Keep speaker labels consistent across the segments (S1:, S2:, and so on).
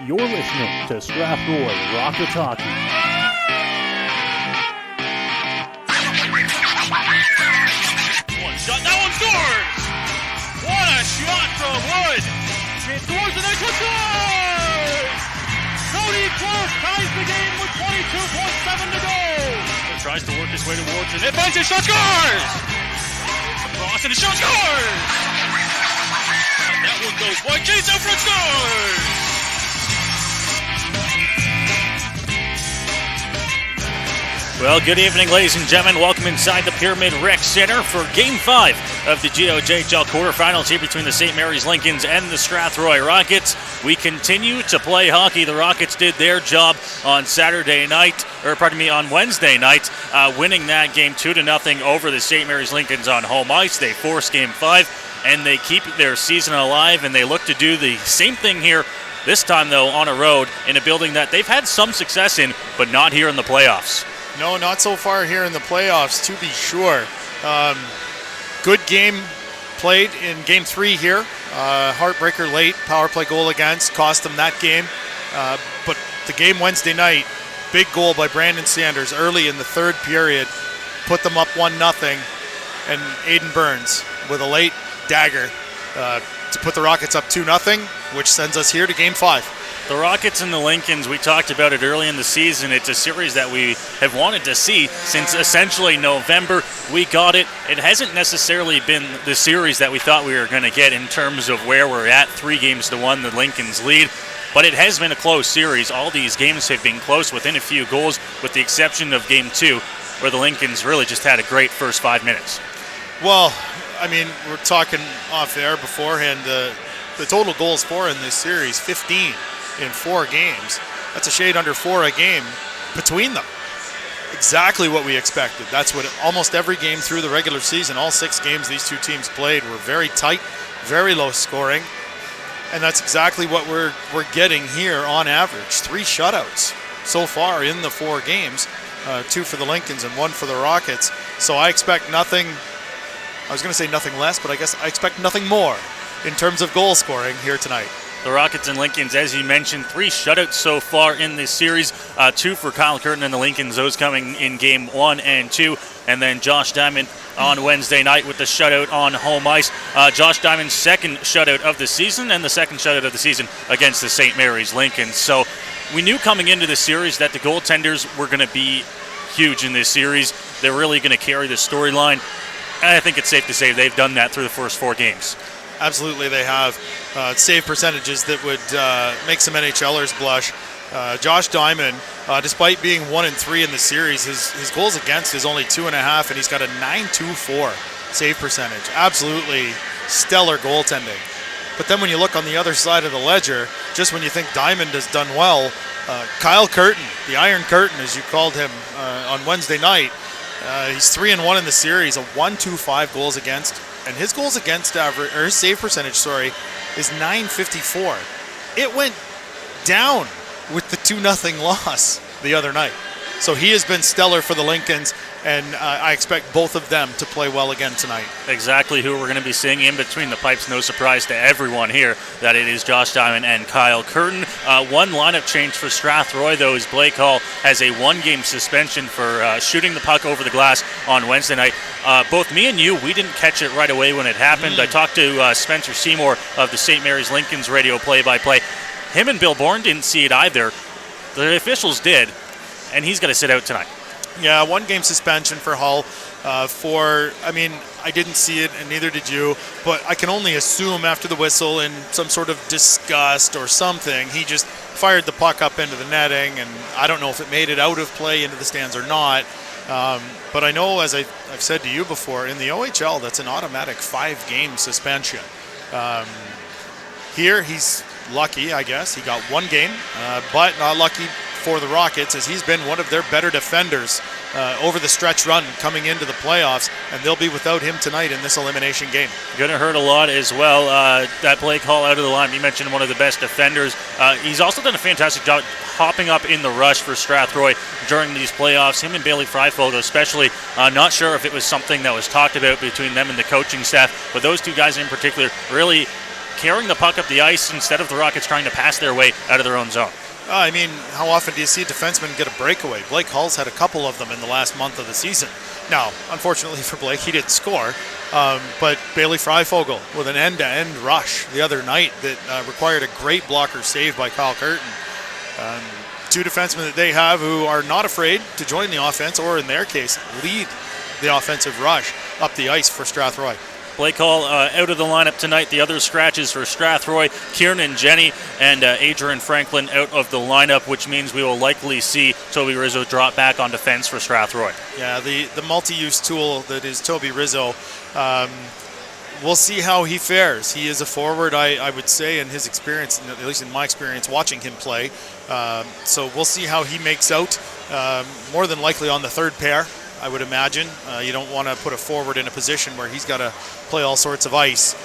S1: You're listening to Strathroy Rockets Hockey.
S2: One shot, that one scores! What a shot from Wood! He scores and then scores! Cody Clark ties the game with 22.7 to go! He tries to work his way towards it. It finds his shot, scores! Across and his shot, scores! And that one goes wide. Chase out front, scores!
S3: Well, good evening, ladies and gentlemen. Welcome inside the Pyramid Rec Center for Game 5 of the GOJHL quarterfinals here between the St. Mary's Lincolns and the Strathroy Rockets. We continue to play hockey. The Rockets did their job on Wednesday night, winning that game 2-0 over the St. Mary's Lincolns on home ice. They forced Game 5, and they keep their season alive, and they look to do the same thing here. This time, though, on a road in a building that they've had some success in, but not here in the playoffs.
S4: No, not so far here in the playoffs, to be sure. Good game played in Game 3 here. Heartbreaker late, power play goal against, cost them that game. But the game Wednesday night, big goal by Brandon Sanders early in the third period, put them up 1-0, and Aiden Burns with a late dagger to put the Rockets up 2-0, which sends us here to Game 5.
S3: The Rockets and the Lincolns, we talked about it early in the season. It's a series that we have wanted to see since essentially November. We got it. It hasn't necessarily been the series that we thought we were going to get in terms of where we're at, 3-1, the Lincolns lead. But it has been a close series. All these games have been close within a few goals, with the exception of Game 2, where the Lincolns really just had a great first 5 minutes.
S4: Well, I mean, we're talking off air beforehand. The total goals for in this series, 15. In 4 games. That's a shade under 4 a game between them. Exactly what we expected. That's what almost every game through the regular season, all 6 games these two teams played, were very tight, very low scoring. And that's exactly what we're getting here on average. 3 shutouts so far in the 4 games. 2 for the Lincolns and 1 for the Rockets. So I expect nothing, I was going to say nothing less, but I guess I expect nothing more in terms of goal scoring here tonight.
S3: The Rockets and Lincolns, as you mentioned, 3 shutouts so far in this series. 2 for Kyle Curtin and the Lincolns, those coming in Game 1 and 2. And then Josh Diamond on Wednesday night with the shutout on home ice. Josh Diamond's second shutout of the season, and the second shutout of the season against the St. Mary's Lincolns. So we knew coming into the series that the goaltenders were going to be huge in this series. They're really going to carry the storyline. And I think it's safe to say they've done that through the first 4 games.
S4: Absolutely, they have save percentages that would make some NHLers blush. Josh Diamond, despite being 1-3 in the series, his goals against is only 2.5, and he's got a .924 save percentage. Absolutely stellar goaltending. But then when you look on the other side of the ledger, just when you think Diamond has done well, Kyle Curtin, the Iron Curtain, as you called him on Wednesday night, he's 3-1 in the series, a .125 goals against. And his goals against average, or his save percentage, is .954. It went down with the 2-0 loss the other night. So he has been stellar for the Lincolns, and I expect both of them to play well again tonight. Exactly
S3: who we're going to be seeing in between the pipes. No surprise to everyone here that it is Josh Diamond and Kyle Curtin. One lineup change for Strathroy, though, is Blake Hall has a 1-game suspension for shooting the puck over the glass on Wednesday night. Both me and you, we didn't catch it right away when it happened. I talked to Spencer Seymour of the St. Mary's Lincolns radio play-by-play. Him and Bill Bourne didn't see it either. The officials did, and he's got to sit out tonight.
S4: Yeah, 1-game suspension for Hull. I didn't see it, and neither did you, but I can only assume after the whistle, in some sort of disgust or something, he just fired the puck up into the netting, and I don't know if it made it out of play into the stands or not. But I know, as I've said to you before, in the OHL, that's an automatic 5-game suspension. Here, he's lucky, I guess. He got 1 game, but not lucky for the Rockets, as he's been one of their better defenders over the stretch run coming into the playoffs, and they'll be without him tonight in this elimination game.
S3: Going to hurt a lot as well. That Blake Hall out of the line, you mentioned one of the best defenders. He's also done a fantastic job hopping up in the rush for Strathroy during these playoffs. Him and Bailey Freifeld especially, not sure if it was something that was talked about between them and the coaching staff, but those 2 guys in particular really carrying the puck up the ice instead of the Rockets trying to pass their way out of their own zone.
S4: I mean, how often do you see a defenseman get a breakaway? Blake Hull's had a couple of them in the last month of the season. Now, unfortunately for Blake, he didn't score, but Bailey Freifogel with an end-to-end rush the other night that required a great blocker save by Kyle Curtin. Two defensemen that they have who are not afraid to join the offense, or in their case, lead the offensive rush up the ice for Strathroy.
S3: Blake Hall out of the lineup tonight. The other scratches for Strathroy, Kieran Jenny and Adrian Franklin out of the lineup, which means we will likely see Toby Rizzo drop back on defense for Strathroy.
S4: Yeah, the multi-use tool that is Toby Rizzo, we'll see how he fares. He is a forward, I would say, in his experience, at least in my experience watching him play. So we'll see how he makes out, more than likely on the third pair, I would imagine. You don't want to put a forward in a position where he's got to play all sorts of ice.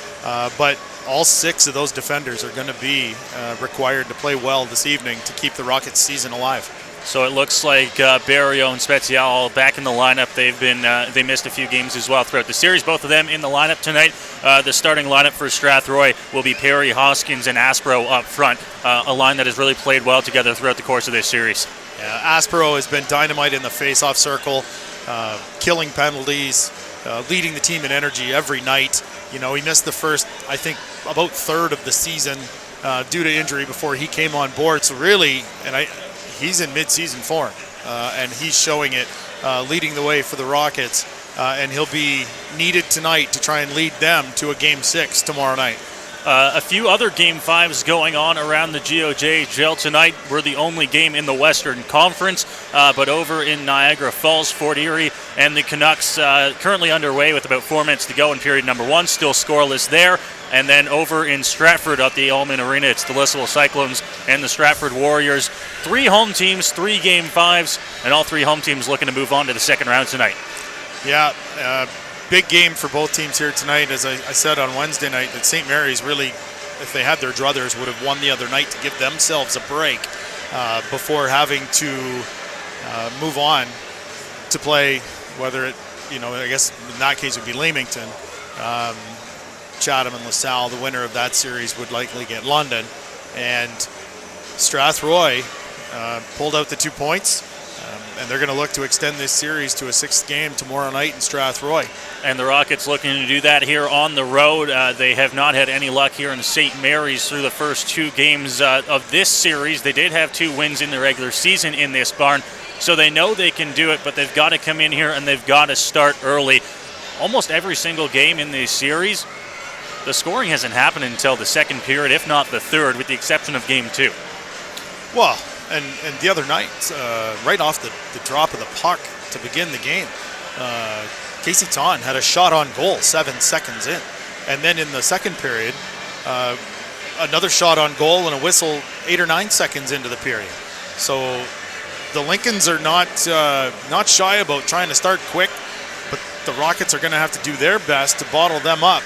S4: But all 6 of those defenders are going to be required to play well this evening to keep the Rockets' season alive.
S3: So it looks like Barrio and Spezial back in the lineup. They missed a few games as well throughout the series. Both of them in the lineup tonight. The starting lineup for Strathroy will be Perry, Hoskins, and Aspro up front. A line that has really played well together throughout the course of this series.
S4: Yeah, Aspro has been dynamite in the face-off circle, killing penalties, leading the team in energy every night. You know, he missed the first, I think, about third of the season due to injury before he came on board. So really, he's in mid-season form, and he's showing it, leading the way for the Rockets, and he'll be needed tonight to try and lead them to a Game 6 tomorrow night.
S3: A few other Game 5s going on around the GOJHL tonight. We're the only game in the Western Conference, but over in Niagara Falls, Fort Erie, and the Canucks currently underway with about 4 minutes to go in period number 1, still scoreless there. And then over in Stratford at the Allman Arena, it's the Lissabelle Cyclones and the Stratford Warriors. 3 home teams, 3 Game 5s, and all 3 home teams looking to move on to the second round tonight.
S4: Yeah, big game for both teams here tonight. As I said on Wednesday night, that St. Mary's really, if they had their druthers, would have won the other night to give themselves a break before having to move on to play, whether it, I guess in that case it would be Leamington. Chatham and LaSalle, the winner of that series would likely get London. And Strathroy pulled out the 2 points. And they're going to look to extend this series to a 6th game tomorrow night in Strathroy.
S3: And the Rockets looking to do that here on the road. They have not had any luck here in St. Mary's through the first 2 games of this series. They did have 2 wins in the regular season in this barn, so they know they can do it, but they've got to come in here and they've got to start early. Almost every single game in this series, the scoring hasn't happened until the second period, if not the third, with the exception of Game 2.
S4: Well, and the other night, right off the drop of the puck to begin the game, Casey Ton had a shot on goal 7 seconds in. And then in the second period, another shot on goal and a whistle 8 or 9 seconds into the period. So the Lincolns are not shy about trying to start quick, but the Rockets are going to have to do their best to bottle them up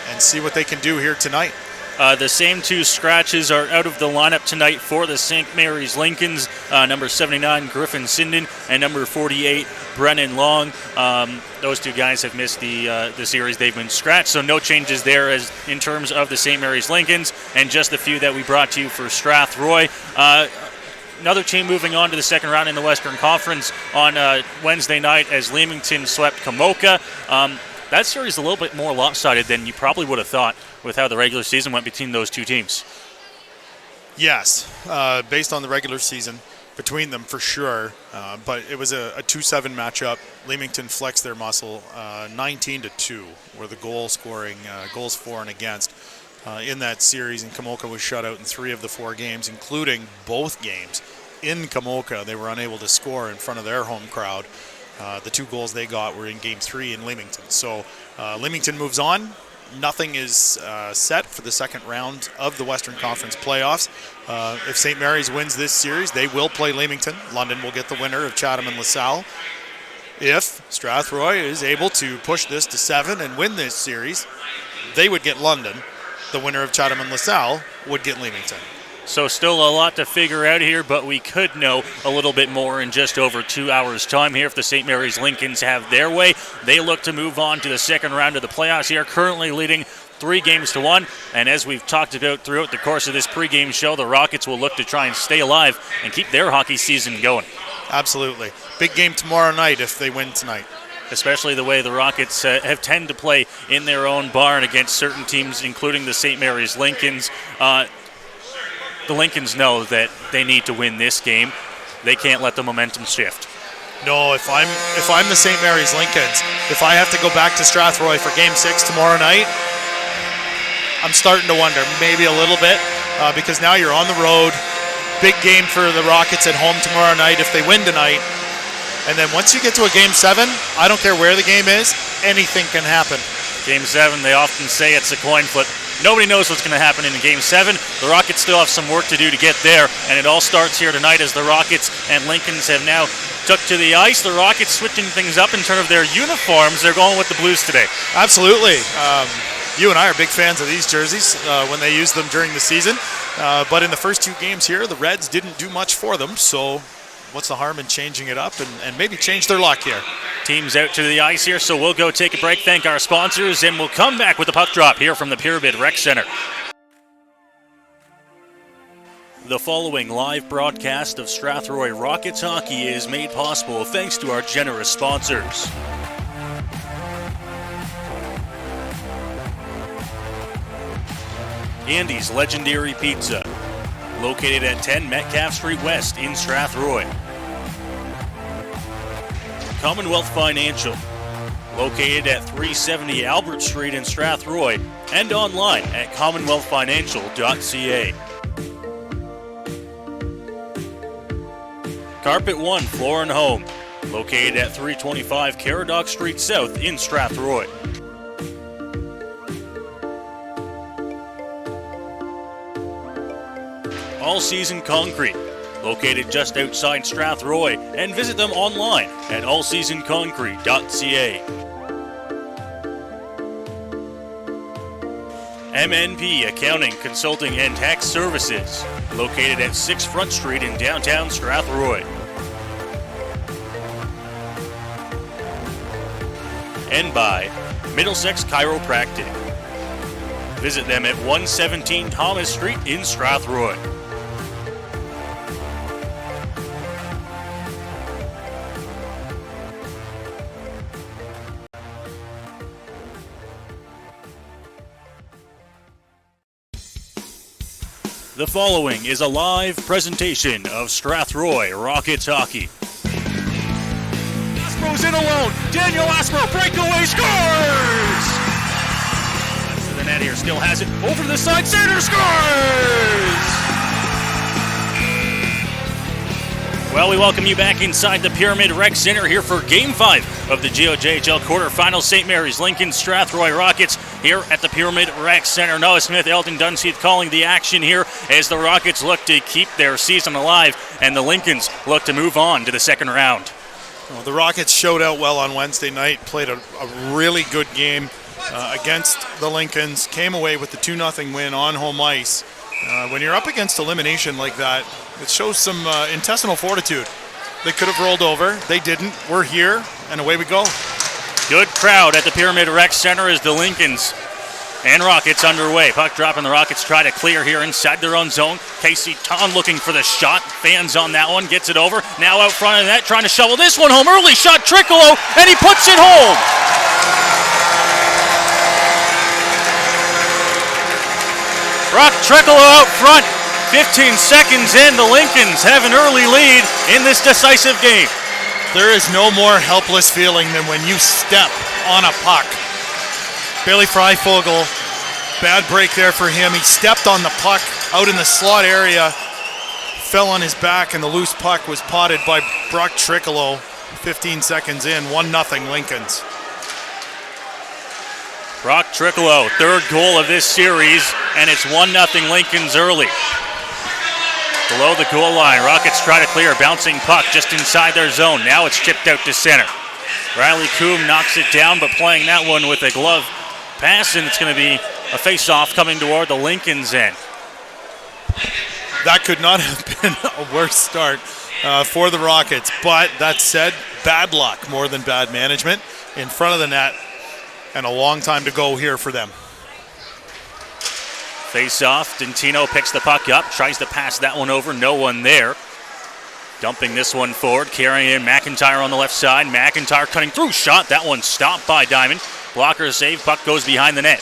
S4: and see what they can do here tonight.
S3: The same 2 scratches are out of the lineup tonight for the St. Mary's Lincolns. Number 79, Griffin Sinden, and number 48, Brennan Long. Those 2 guys have missed the series. They've been scratched, so no changes there as in terms of the St. Mary's Lincolns, and just the few that we brought to you for Strathroy. Another team moving on to the second round in the Western Conference on Wednesday night as Leamington swept Kamoka. That series is a little bit more lopsided than you probably would have thought with how the regular season went between those 2 teams.
S4: Yes, based on the regular season between them for sure, but it was a 2-7 matchup. Leamington flexed their muscle. 19-2 were the goal scoring, goals for and against in that series, and Kamoka was shut out in 3 of the 4 games, including both games in Kamoka. They were unable to score in front of their home crowd. The 2 goals they got were in Game 3 in Leamington. So Leamington moves on. Nothing is set for the second round of the Western Conference playoffs. If St. Mary's wins this series, they will play Leamington. London will get the winner of Chatham and LaSalle. If Strathroy is able to push this to 7 and win this series, they would get London. The winner of Chatham and LaSalle would get Leamington.
S3: So still a lot to figure out here, but we could know a little bit more in just over 2 hours' time here if the St. Mary's Lincolns have their way. They look to move on to the second round of the playoffs here, currently leading 3-1. And as we've talked about throughout the course of this pregame show, the Rockets will look to try and stay alive and keep their hockey season going.
S4: Absolutely. Big game tomorrow night if they win tonight.
S3: Especially the way the Rockets have tend to play in their own barn against certain teams, including the St. Mary's Lincolns. The Lincolns know that they need to win this game. They can't let the momentum shift.
S4: No, if I'm the St. Mary's Lincolns, if I have to go back to Strathroy for Game 6 tomorrow night, I'm starting to wonder, maybe a little bit, because now you're on the road. Big game for the Rockets at home tomorrow night if they win tonight. And then once you get to a Game 7, I don't care where the game is, anything can happen.
S3: Game 7, they often say it's a coin flip. Nobody knows what's going to happen in Game 7. The Rockets still have some work to do to get there, and it all starts here tonight as the Rockets and Lincolns have now took to the ice. The Rockets switching things up in terms of their uniforms. They're going with the Blues today.
S4: Absolutely. You and I are big fans of these jerseys when they use them during the season. But in the first 2 games here, the Reds didn't do much for them, so what's the harm in changing it up and maybe change their luck here?
S3: Teams out to the ice here, so we'll go take a break, thank our sponsors, and we'll come back with the puck drop here from the Pyramid Rec Center. The following live broadcast of Strathroy Rockets hockey is made possible thanks to our generous sponsors. Andy's Legendary Pizza, located at 10 Metcalf Street West in Strathroy. Commonwealth Financial, located at 370 Albert Street in Strathroy and online at commonwealthfinancial.ca. Carpet One Floor and Home, located at 325 Caradoc Street South in Strathroy. All Season Concrete, located just outside Strathroy, and visit them online at allseasonconcrete.ca. MNP Accounting, Consulting, and Tax Services, located at 6 Front Street in downtown Strathroy. And by Middlesex Chiropractic. Visit them at 117 Thomas Street in Strathroy. The following is a live presentation of Strathroy Rockets hockey. Aspro's in alone. Daniel Aspro, breakaway, scores! To the net here, still has it. Over to the side, center, scores! Well, we welcome you back inside the Pyramid Rec Center here for Game 5 of the GOJHL quarterfinals. St. Mary's Lincoln, Strathroy Rockets here at the Pyramid Rec Center. Noah Smith, Eldon Dunseith calling the action here as the Rockets look to keep their season alive and the Lincolns look to move on to the second round.
S4: Well, the Rockets showed out well on Wednesday night, played a really good game against the Lincolns, came away with the 2-0 win on home ice. When you're up against elimination like that, it shows some intestinal fortitude. They could have rolled over. They didn't. We're here, and away we go.
S3: Good crowd at the Pyramid Rec Center as the Lincolns and Rockets underway. Puck drop and the Rockets try to clear here inside their own zone. Casey Ton looking for the shot. Fans on that one. Gets it over. Now out front of the net, trying to shovel this one home. Early shot, Trickolo, and he puts it home. Brock Trickolo out front. 15 seconds in, the Lincolns have an early lead in this decisive game.
S4: There is no more helpless feeling than when you step on a puck. Bailey Freifogel, bad break there for him. He stepped on the puck out in the slot area, fell on his back, and the loose puck was potted by Brock Trickolo. 15 seconds in, 1-0 Lincolns.
S3: Brock Trickolo, third goal of this series, and it's 1-0 Lincolns early. Below the goal line, Rockets try to clear, bouncing puck just inside their zone. Now it's chipped out to center. Riley Coombe knocks it down, but playing that one with a glove pass, and it's going to be a face-off coming toward the Lincolns' end.
S4: That could not have been a worse start for the Rockets, but that said, bad luck more than bad management in front of the net, and a long time to go here for them.
S3: Face off, Dentino picks the puck up, tries to pass that one over, no one there. Dumping this one forward, carrying in McIntyre on the left side. McIntyre cutting through, shot, that one stopped by Diamond. Blocker save, puck goes behind the net.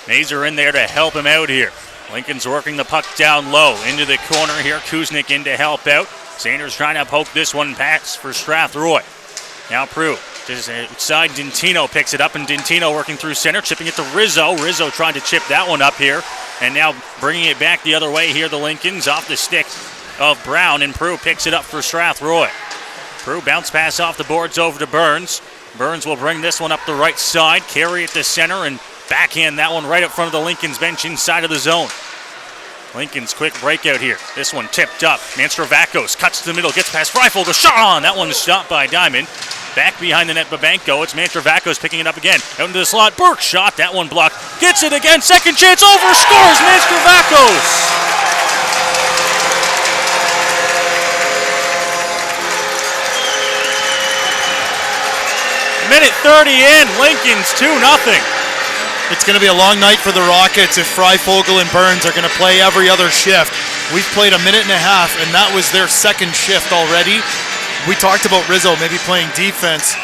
S3: Mazer in there to help him out here. Lincoln's working the puck down low, into the corner here, Kuznick in to help out. Sanders trying to poke this one, pass for Strathroy. Now Prue, just outside, Dentino picks it up, and Dentino working through center, chipping it to Rizzo. Rizzo trying to chip that one up here, and now bringing it back the other way here, the Lincolns off the stick of Brown, and Prue picks it up for Strathroy. Prue bounce pass off the boards over to Burns. Burns will bring this one up the right side, carry it to center, and backhand that one right up front of the Lincolns bench inside of the zone. Lincoln's quick breakout here. This one tipped up. Manstravakos cuts to the middle, gets past Freifel, the shot on. That one's stopped by Diamond. Back behind the net, Babenko. It's Manstravakos picking it up again. Out into the slot. Burke shot. That one blocked. Gets it again. Second chance over. Scores Manstravakos. Minute 30 in. Lincoln's 2-0.
S4: It's going to be a long night for the Rockets if Freifogel and Burns are going to play every other shift. We've played a minute and a half, and that was their second shift already. We talked about Rizzo maybe playing defense.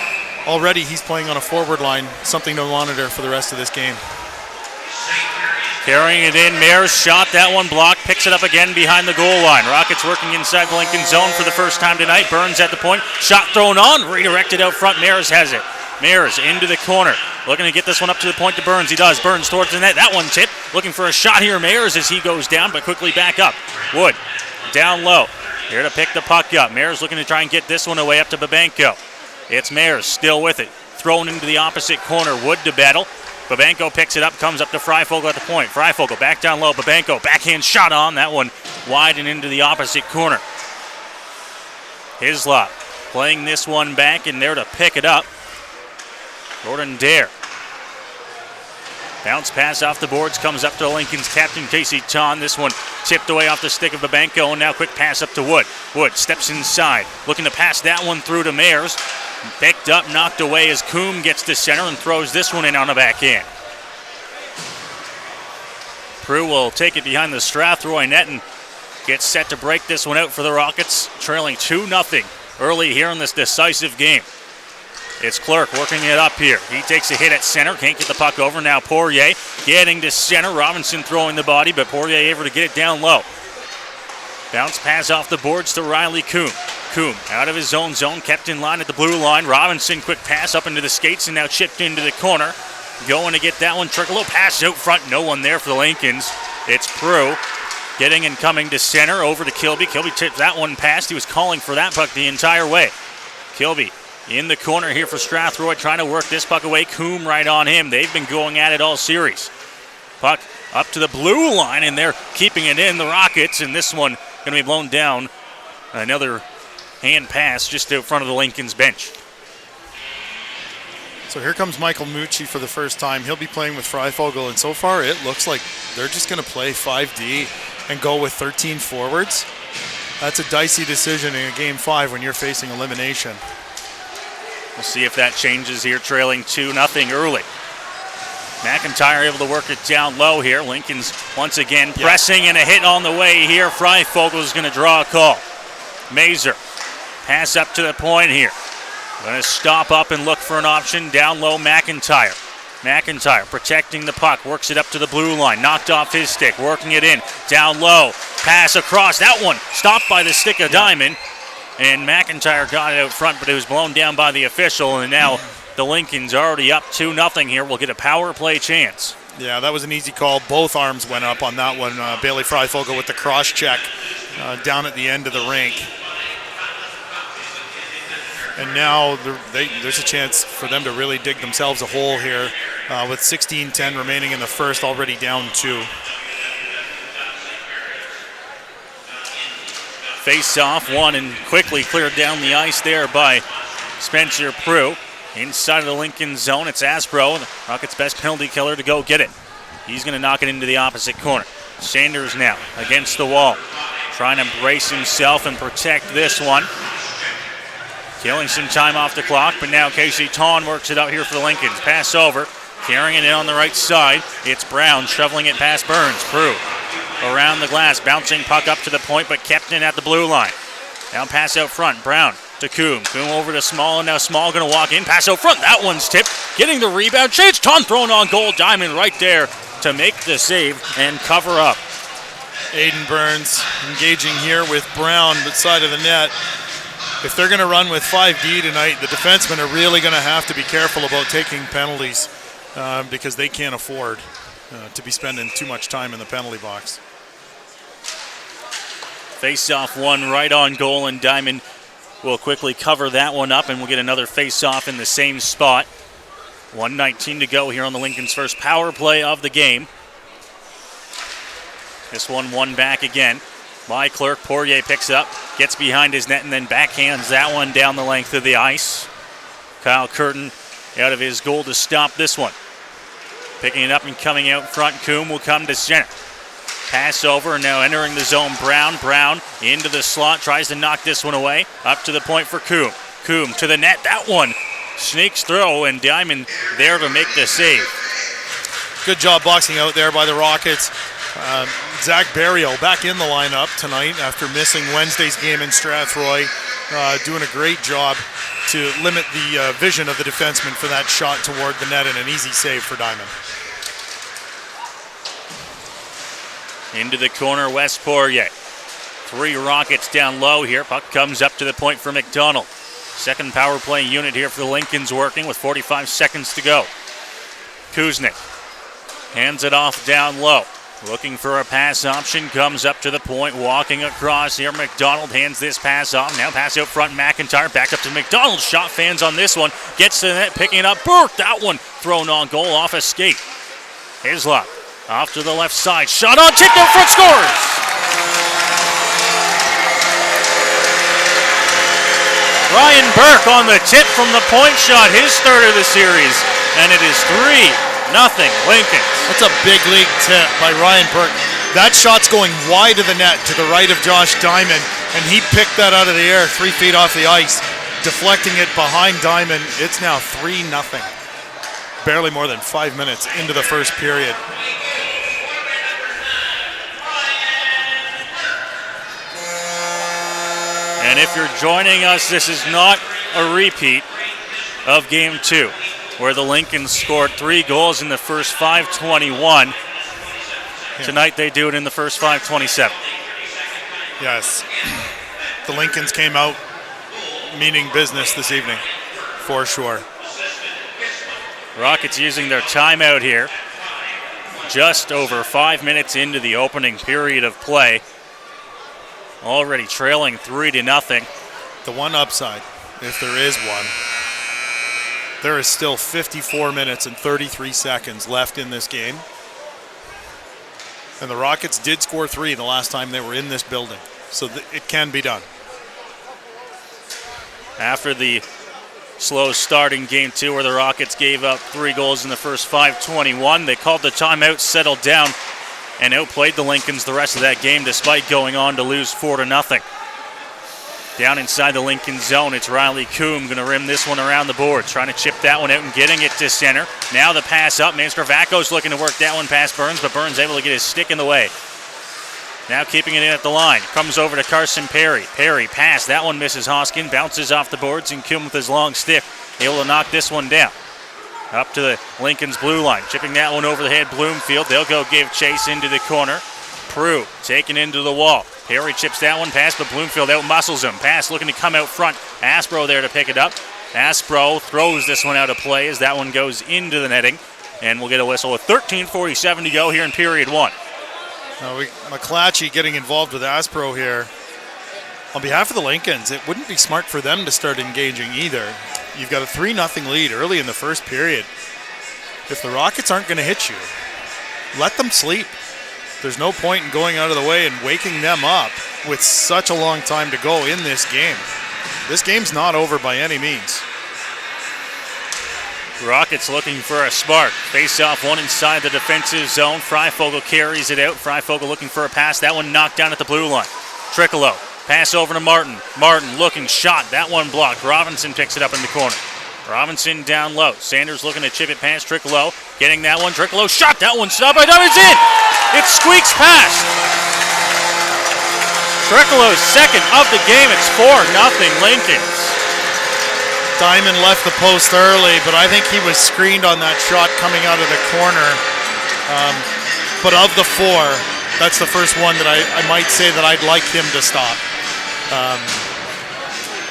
S4: Already he's playing on a forward line, something to monitor for the rest of this game.
S3: Carrying it in, Mares shot, that one blocked, picks it up again behind the goal line. Rockets working inside the Lincoln zone for the first time tonight. Burns at the point, shot thrown on, redirected out front, Mares has it. Mares into the corner, looking to get this one up to the point to Burns. He does. Burns towards the net. That one tipped. Looking for a shot here, Mares, as he goes down, but quickly back up. Wood down low. Here to pick the puck up. Mares looking to try and get this one away up to Babenko. It's Mares still with it. Thrown into the opposite corner. Wood to battle. Babenko picks it up, comes up to Freifogel at the point. Freifogel back down low. Babenko backhand shot on. That one wide and into the opposite corner. Hislop playing this one back and there to pick it up. Jordan Dare. Bounce pass off the boards, comes up to Lincoln's captain, Casey Ton. This one tipped away off the stick of Babenko, and now quick pass up to Wood. Wood steps inside, looking to pass that one through to Mares. Picked up, knocked away as Coombe gets to center and throws this one in on the backhand. Prue will take it behind the Strathroy net and gets set to break this one out for the Rockets, trailing 2-0 early here in this decisive game. It's Clerk working it up here. He takes a hit at center, can't get the puck over. Now Poirier getting to center. Robinson throwing the body, but Poirier able to get it down low. Bounce pass off the boards to Riley Coombe. Coombe out of his own zone, kept in line at the blue line. Robinson quick pass up into the skates and now chipped into the corner. Going to get that one. Trickle pass out front. No one there for the Lincolns. It's Prue getting and coming to center over to Kilby. Kilby tipped that one past. He was calling for that puck the entire way. Kilby in the corner here for Strathroy, trying to work this puck away. Coombe right on him. They've been going at it all series. Puck up to the blue line, and they're keeping it in, the Rockets, and this one going to be blown down. Another hand pass just out front of the Lincoln's bench.
S4: So here comes Michael Mucci for the first time. He'll be playing with Freifogel, and so far it looks like they're just going to play 5D and go with 13 forwards. That's a dicey decision in a Game 5 when you're facing elimination.
S3: We'll see if that changes here, trailing 2-0 early. McIntyre able to work it down low here. Lincoln's once again pressing, and a hit on the way here. Freifogel is going to draw a call. Mazer, pass up to the point here. Going to stop up and look for an option. Down low, McIntyre. McIntyre protecting the puck, works it up to the blue line. Knocked off his stick, working it in. Down low, pass across. That one stopped by the stick of Diamond. And McIntyre got it out front, but it was blown down by the official, and now the Lincolns already up 2-0 here. We'll get a power play chance.
S4: Yeah, that was an easy call. Both arms went up on that one. Bailey Freifogel with the cross check down at the end of the rink. And now there's a chance for them to really dig themselves a hole here with 16:10 remaining in the first, already down 2.
S3: Face off one and quickly cleared down the ice there by Spencer Prue. Inside of the Lincoln zone, it's Aspro, the Rockets' best penalty killer, to go get it. He's going to knock it into the opposite corner. Sanders now against the wall, trying to brace himself and protect this one. Killing some time off the clock, but now Casey Ton works it out here for the Lincolns. Pass over, carrying it in on the right side. It's Brown shoveling it past Burns. Prue around the glass, bouncing puck up to the point, but kept in at the blue line. Now pass out front. Brown to Coombe. Coombe over to Small, and now Small going to walk in. Pass out front. That one's tipped. Getting the rebound. Chance Ton thrown on goal. Diamond right there to make the save and cover up.
S4: Aiden Burns engaging here with Brown beside of the net. If they're going to run with 5D tonight, the defensemen are really going to have to be careful about taking penalties because they can't afford to be spending too much time in the penalty box.
S3: Face-off one right on goal, and Diamond will quickly cover that one up, and we'll get another face-off in the same spot. 1:19 to go here on the Lincoln's first power play of the game. This one back again by Clerk. Poirier picks it up, gets behind his net, and then backhands that one down the length of the ice. Kyle Curtin out of his goal to stop this one. Picking it up and coming out front, Coombe will come to center. Pass over, now entering the zone, Brown. Brown into the slot, tries to knock this one away. Up to the point for Coombe. Coombe to the net, that one sneaks through, and Diamond there to make the save.
S4: Good job boxing out there by the Rockets. Zach Barrio back in the lineup tonight after missing Wednesday's game in Strathroy. Doing a great job to limit the vision of the defenseman for that shot toward the net, and an easy save for Diamond.
S3: Into the corner, West Poirier. 3 Rockets down low here. Puck comes up to the point for McDonald. Second power play unit here for the Lincolns working with 45 seconds to go. Kuznick hands it off down low. Looking for a pass option, comes up to the point, walking across here. McDonald hands this pass off. Now pass out front, McIntyre back up to McDonald. Shot fans on this one. Gets to the net, picking it up. Burke, that one thrown on goal off a skate. Hislop off to the left side. Shot on, tipped out front, scores! Ryan Burke on the tip from the point shot, his third of the series. And it is 3-0 Lincolns.
S4: That's a big league tip by Ryan Burke. That shot's going wide of the net to the right of Josh Diamond, and he picked that out of the air 3 feet off the ice, deflecting it behind Diamond. It's now 3-0. Barely more than 5 minutes into the first period.
S3: And if you're joining us, this is not a repeat of Game 2, where the Lincolns scored 3 goals in the first 5:21. Yeah. Tonight they do it in the first 5:27.
S4: Yes. The Lincolns came out meaning business this evening, for sure.
S3: Rockets using their timeout here. Just over 5 minutes into the opening period of play. Already trailing 3-0.
S4: The one upside, if there is one, there is still 54 minutes and 33 seconds left in this game. And the Rockets did score 3 the last time they were in this building. So it can be done.
S3: After the slow start in Game 2 where the Rockets gave up 3 goals in the first 5:21, they called the timeout, settled down, and outplayed the Lincolns the rest of that game despite going on to lose 4-0. Down inside the Lincoln zone, it's Riley Coombe going to rim this one around the board, trying to chip that one out and getting it to center. Now the pass up. Manstravaco's looking to work that one past Burns, but Burns able to get his stick in the way. Now keeping it in at the line. Comes over to Carson Perry. Perry pass. That one misses Hoskin. Bounces off the boards, and Coombe with his long stick able to knock this one down. Up to the Lincoln's blue line. Chipping that one over the head. Bloomfield. They'll go give chase into the corner. Prue taken into the wall. Perry chips that one past, but Bloomfield out-muscles him. Pass looking to come out front. Aspro there to pick it up. Aspro throws this one out of play as that one goes into the netting. And we'll get a whistle with 13:47 to go here in period 1.
S4: McClatchy getting involved with Aspro here. On behalf of the Lincolns, it wouldn't be smart for them to start engaging either. You've got a 3-0 lead early in the first period. If the Rockets aren't going to hit you, let them sleep. There's no point in going out of the way and waking them up with such a long time to go in this game. This game's not over by any means.
S3: Rockets looking for a spark. Face off one inside the defensive zone. Freifogel carries it out. Freifogel looking for a pass. That one knocked down at the blue line. Triccolo. Pass over to Martin. Martin looking shot. That one blocked. Robinson picks it up in the corner. Robinson down low. Sanders looking to chip it past Trickolo. Getting that one. Trickolo shot. That one stopped by Diamond's in. It squeaks past. Trickolo's second of the game. It's 4-0 Lincolns.
S4: Diamond left the post early, but I think he was screened on that shot coming out of the corner. But of the 4, that's the first one that I might say that I'd like him to stop.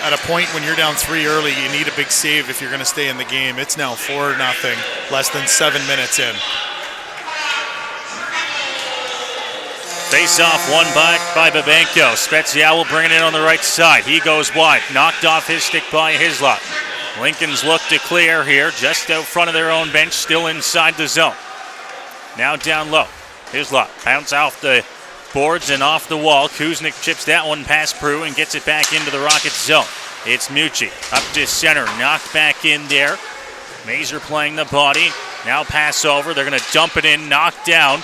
S4: At a point when you're down 3 early, you need a big save if you're going to stay in the game. It's now 4-0, less than 7 minutes in.
S3: Face off one by Babenko. Spezia will bring it in on the right side. He goes wide. Knocked off his stick by Hislop. Lincoln's look to clear here, just out front of their own bench, still inside the zone. Now down low. Hislop bounce off the boards and off the wall. Kuznick chips that one past Prue and gets it back into the Rockets zone. It's Mucci up to center, knocked back in there. Mazer playing the body. Now pass over. They're going to dump it in, knocked down.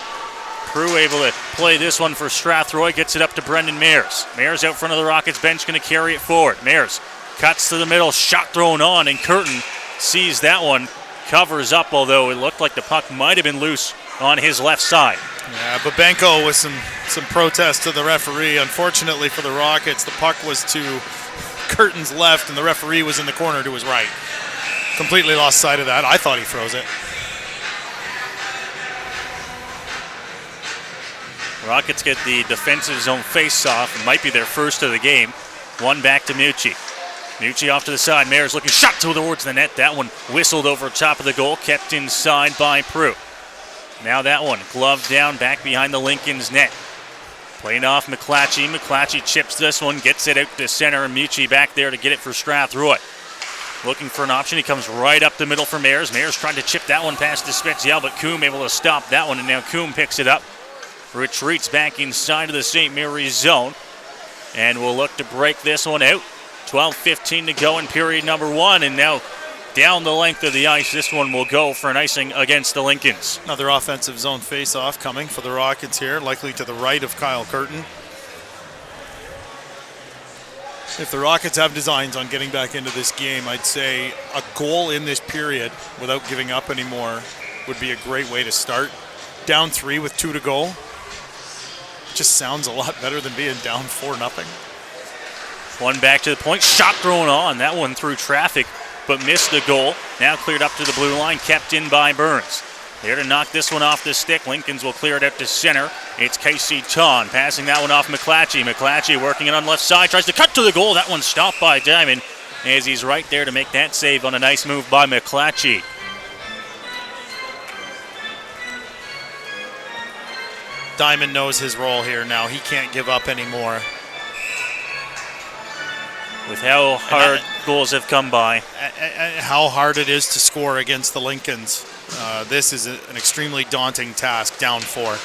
S3: Prue able to play this one for Strathroy. Gets it up to Brendan Mayers. Mayers out front of the Rockets bench, going to carry it forward. Mayers cuts to the middle, shot thrown on, and Curtin sees that one. Covers up, although it looked like the puck might have been loose on his left side.
S4: Yeah, Babenko with some protest to the referee. Unfortunately for the Rockets, the puck was to Curtin's left, and the referee was in the corner to his right. Completely lost sight of that. I thought he froze it.
S3: Rockets get the defensive zone face-off. It might be their first of the game. One back to Mucci. Mucci off to the side. Mayers looking shot towards the net. That one whistled over top of the goal. Kept inside by Prue. Now that one gloved down back behind the Lincoln's net. Playing off McClatchy. McClatchy chips this one. Gets it out to center. And Mucci back there to get it for Strathroy. Looking for an option. He comes right up the middle for Mayers. Mayers trying to chip that one past to Spezia, but Coombe able to stop that one. And now Coombe picks it up. Retreats back inside of the St. Mary's zone. And we'll look to break this one out. 12:15 to go in period number 1. And now down the length of the ice, this one will go for an icing against the Lincolns.
S4: Another offensive zone face-off coming for the Rockets here, likely to the right of Kyle Curtin. If the Rockets have designs on getting back into this game, I'd say a goal in this period without giving up anymore would be a great way to start. Down 3 with 2 to go. Just sounds a lot better than being down 4-0.
S3: One back to the point, shot thrown on. That one through traffic, but missed the goal. Now cleared up to the blue line, kept in by Burns. There to knock this one off the stick. Lincolns will clear it out to center. It's Casey Ton passing that one off McClatchy. McClatchy working it on left side, tries to cut to the goal. That one stopped by Diamond as he's right there to make that save on a nice move by McClatchy.
S4: Diamond knows his role here now. He can't give up anymore.
S3: With how hard goals have come by.
S4: How hard it is to score against the Lincolns. This is an extremely daunting task, down 4.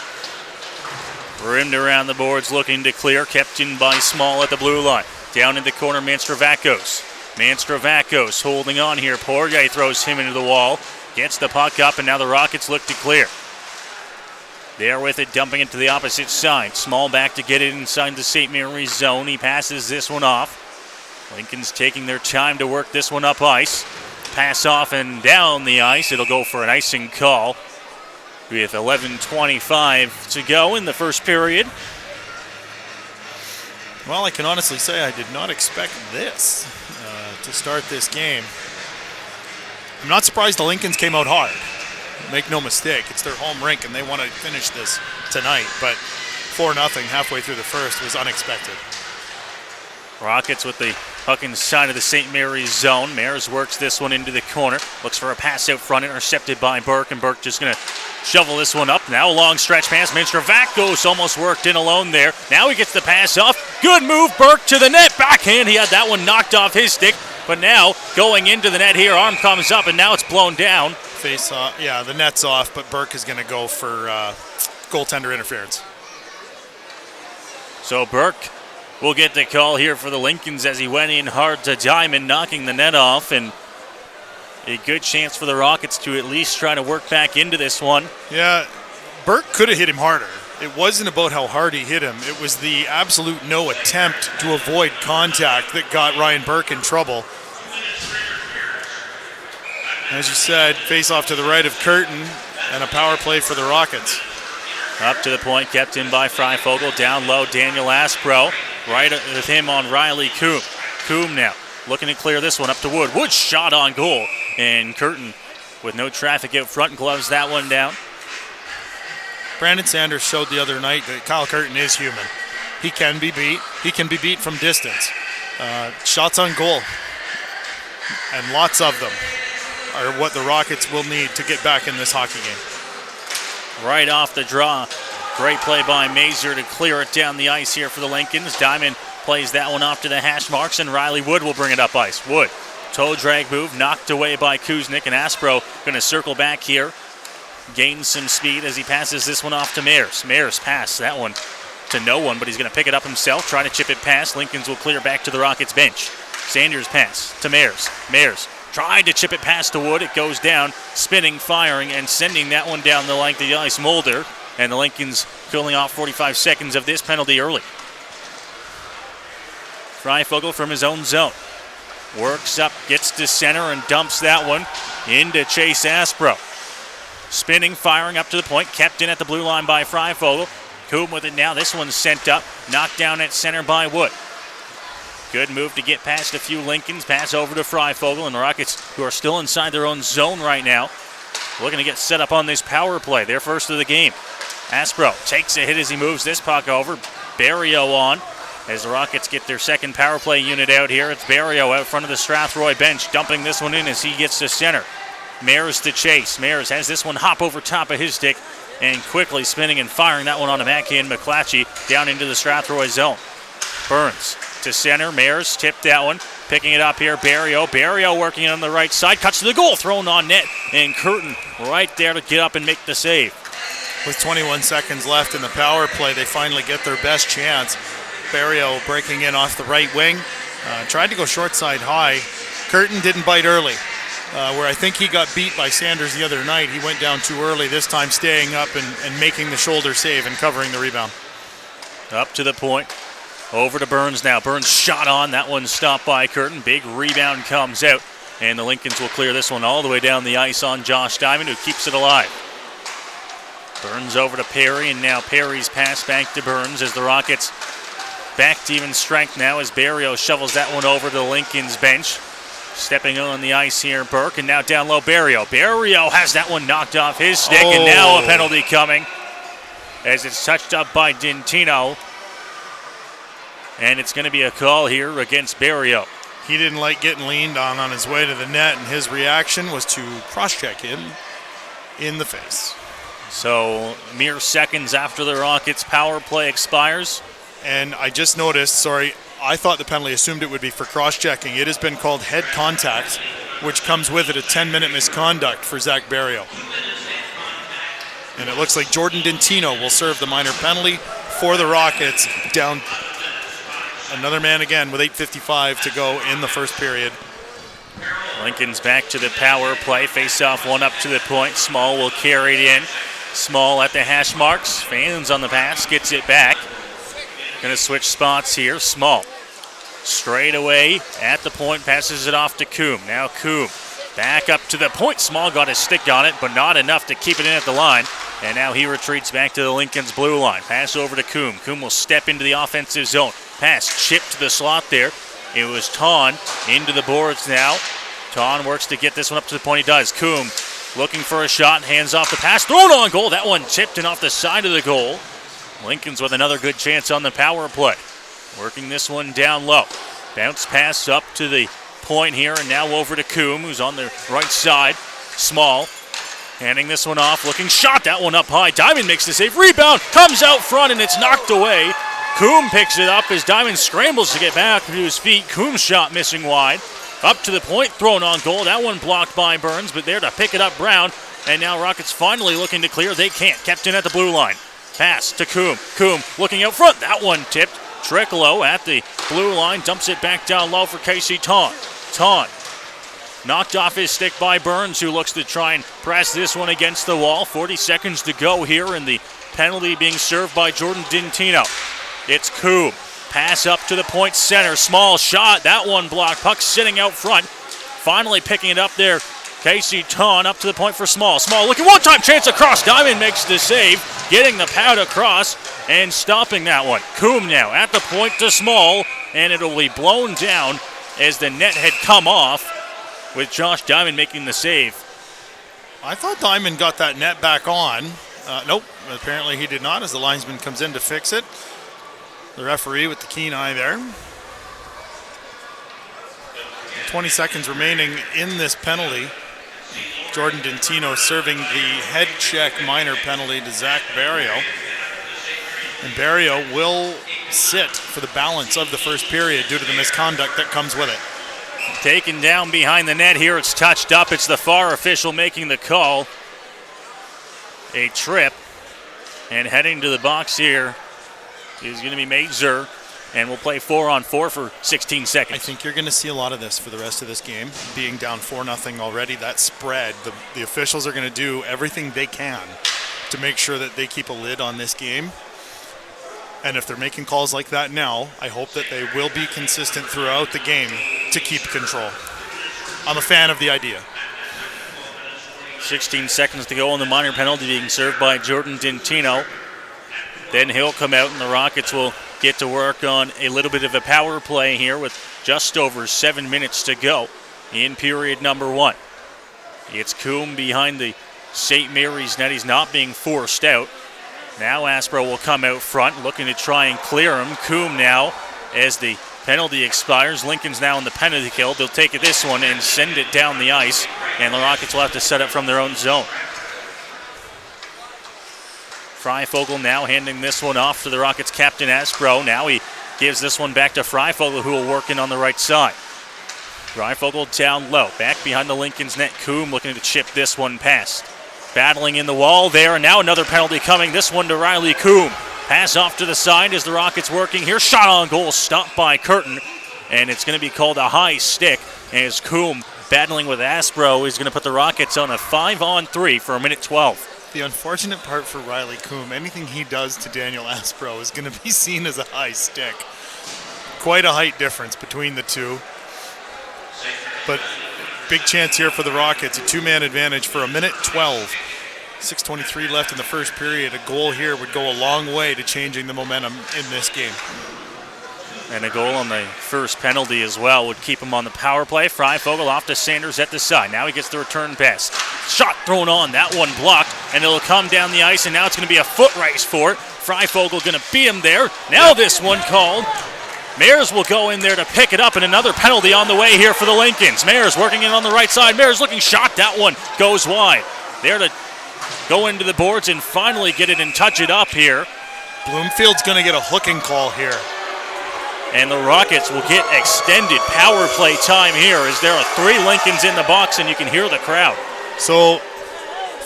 S3: Rimmed around the boards, looking to clear. Kept in by Small at the blue line. Down in the corner, Manstravakos. Manstravakos holding on here. Poirier throws him into the wall. Gets the puck up, and now the Rockets look to clear. There with it, dumping it to the opposite side. Small back to get it inside the St. Mary's zone. He passes this one off. Lincoln's taking their time to work this one up ice. Pass off and down the ice. It'll go for an icing call with 11:25 to go in the first period.
S4: Well, I can honestly say I did not expect this to start this game. I'm not surprised the Lincolns came out hard. Make no mistake, it's their home rink and they want to finish this tonight, but 4-0 halfway through the first was unexpected.
S3: Rockets with the puck inside of the St. Mary's zone. Mayers works this one into the corner. Looks for a pass out front, intercepted by Burke, and Burke just going to shovel this one up. Now a long stretch pass. Manstravakos almost worked in alone there. Now he gets the pass off. Good move, Burke to the net. Backhand, he had that one knocked off his stick. But now going into the net here, arm comes up, and now it's blown down.
S4: Face off, yeah, the net's off, but Burke is going to go for goaltender interference.
S3: So Burke will get the call here for the Lincolns as he went in hard to Diamond, knocking the net off, and a good chance for the Rockets to at least try to work back into this one.
S4: Yeah, Burke could have hit him harder. It wasn't about how hard he hit him. It was the absolute no attempt to avoid contact that got Ryan Burke in trouble. As you said, face off to the right of Curtin and a power play for the Rockets.
S3: Up to the point, kept in by Freifogel. Down low, Daniel Aspro. Right with him on Riley Coombe. Coombe now looking to clear this one up to Wood. Wood shot on goal. And Curtin, with no traffic out front, gloves that one down.
S4: Brandon Sanders showed the other night that Kyle Curtin is human. He can be beat. He can be beat from distance. Shots on goal, and lots of them, are what the Rockets will need to get back in this hockey game.
S3: Right off the draw. Great play by Mazur to clear it down the ice here for the Lincolns. Diamond plays that one off to the hash marks, and Riley Wood will bring it up ice. Wood, toe drag move, knocked away by Kuznick, and Aspro going to circle back here. Gains some speed as he passes this one off to Mayers. Mayers pass that one to no one, but he's going to pick it up himself, try to chip it past. Lincolns will clear back to the Rockets bench. Sanders pass to Mayers. Mayers tried to chip it past to Wood. It goes down, spinning, firing, and sending that one down the length of the ice. Mulder, and the Lincolns cooling off 45 seconds of this penalty early. Freifogel from his own zone. Works up, gets to center, and dumps that one into Chase Aspro. Spinning, firing up to the point, kept in at the blue line by Freifogel. Coombe with it now. This one's sent up, knocked down at center by Wood. Good move to get past a few Lincolns. Pass over to Freifogel, and the Rockets, who are still inside their own zone right now, looking to get set up on this power play. Their first of the game. Aspro takes a hit as he moves this puck over. Barrio on as the Rockets get their second power play unit out here. It's Barrio out front of the Strathroy bench, dumping this one in as he gets to center. Mayers to chase. Mayers has this one hop over top of his stick and quickly spinning and firing that one on the backhand. McClatchy down into the Strathroy zone. Burns to center. Mayers tipped that one. Picking it up here, Barrio. Barrio working on the right side. Cuts to the goal. Thrown on net. And Curtin right there to get up and make the save.
S4: With 21 seconds left in the power play, they finally get their best chance. Barrio breaking in off the right wing. Tried to go short side high. Curtin didn't bite early. Where I think he got beat by Sanders the other night. He went down too early, this time staying up and making the shoulder save and covering the rebound.
S3: Up to the point. Over to Burns now. Burns shot on. That one stopped by Curtin. Big rebound comes out. And the Lincolns will clear this one all the way down the ice on Josh Diamond, who keeps it alive. Burns over to Perry, and now Perry's pass back to Burns as the Rockets back to even strength now as Barrio shovels that one over to the Lincolns bench. Stepping on the ice here, Burke, and now down low, Barrio. Barrio has that one knocked off his stick, and now a penalty coming as it's touched up by Dintino. And it's going to be a call here against Barrio.
S4: He didn't like getting leaned on his way to the net, and his reaction was to cross-check him in the face.
S3: So, mere seconds after the Rockets' power play expires.
S4: And I just noticed, I thought the penalty assumed it would be for cross-checking. It has been called head contact, which comes with it a 10-minute misconduct for Zach Barrio. And it looks like Jordan Dintino will serve the minor penalty for the Rockets. Down another man again with 8:55 to go in the first period.
S3: Lincoln's back to the power play. Face-off one up to the point. Small will carry it in. Small at the hash marks. Fans on the pass. Gets it back. Going to switch spots here. Small. Straight away at the point. Passes it off to Coombe. Now Coombe back up to the point. Small got his stick on it, but not enough to keep it in at the line. And now he retreats back to the Lincoln's blue line. Pass over to Coombe. Coombe will step into the offensive zone. Pass chipped to the slot there. It was Ton into the boards now. Ton works to get this one up to the point. He does. Coombe looking for a shot. Hands off the pass. Thrown on goal. That one tipped and off the side of the goal. Lincoln's with another good chance on the power play. Working this one down low. Bounce pass up to the point here, and now over to Coombe, who's on the right side. Small. Handing this one off. Looking shot. That one up high. Diamond makes the save. Rebound. Comes out front, and it's knocked away. Coombe picks it up as Diamond scrambles to get back to his feet. Coombe's shot missing wide. Up to the point. Thrown on goal. That one blocked by Burns, but there to pick it up, Brown. And now Rockets finally looking to clear. They can't. Kept in at the blue line. Pass to Coombe. Coombe looking out front. That one tipped. Trickolo at the blue line. Dumps it back down low for Casey Ton. Ton knocked off his stick by Burns, who looks to try and press this one against the wall. 40 seconds to go here, and the penalty being served by Jordan Dintino. It's Coombe. Pass up to the point center. Small shot. That one blocked. Puck sitting out front. Finally picking it up there Casey Ton up to the point for Small. Small looking one-time chance across. Diamond makes the save, getting the pad across and stopping that one. Coombe now at the point to Small, and it'll be blown down as the net had come off with Josh Diamond making the save.
S4: I thought Diamond got that net back on. Nope, apparently he did not as the linesman comes in to fix it. The referee with the keen eye there. 20 seconds remaining in this penalty. Jordan Dentino serving the head check minor penalty to Zach Barrio. And Barrio will sit for the balance of the first period due to the misconduct that comes with it.
S3: Taken down behind the net here. It's touched up. It's the far official making the call. A trip. And heading to the box here is going to be Mazer. And we'll play 4-on-4 for 16 seconds.
S4: I think you're going to see a lot of this for the rest of this game. Being down 4-0 already, that spread, the officials are going to do everything they can to make sure that they keep a lid on this game. And if they're making calls like that now, I hope that they will be consistent throughout the game to keep control. I'm a fan of the idea.
S3: 16 seconds to go on the minor penalty being served by Jordan Dentino. Then he'll come out and the Rockets will get to work on a little bit of a power play here with just over 7 minutes to go in period number 1. It's Coombe behind the St. Mary's net. He's not being forced out. Now Aspro will come out front looking to try and clear him. Coombe now as the penalty expires. Lincoln's now in the penalty kill. They'll take this one and send it down the ice, and the Rockets will have to set up from their own zone. Freifogel now handing this one off to the Rockets captain Aspro. Now he gives this one back to Freifogel, who will work in on the right side. Freifogel down low, back behind the Lincoln's net. Coombe looking to chip this one past. Battling in the wall there, and now another penalty coming. This one to Riley Coombe. Pass off to the side as the Rockets working here. Shot on goal, stopped by Curtin, and it's going to be called a high stick as Coombe, battling with Aspro, is going to put the Rockets on a 5-on-3 for 1:12.
S4: The unfortunate part for Riley Coombe, anything he does to Daniel Aspro is going to be seen as a high stick. Quite a height difference between the two. But big chance here for the Rockets, a two-man advantage for 1:12. 6:23 left in the first period. A goal here would go a long way to changing the momentum in this game.
S3: And a goal on the first penalty as well would keep him on the power play. Freifogel off to Sanders at the side. Now he gets the return pass. Shot thrown on, that one blocked, and it'll come down the ice, and now it's going to be a foot race for it. Freifogel going to beat him there. Now this one called. Mayers will go in there to pick it up, and another penalty on the way here for the Lincolns. Mayers working in on the right side. Mayers looking shot. That one goes wide. There to go into the boards and finally get it and touch it up here.
S4: Bloomfield's going to get a hooking call here.
S3: And the Rockets will get extended power play time here as there are 3 Lincolns in the box, and you can hear the crowd.
S4: So,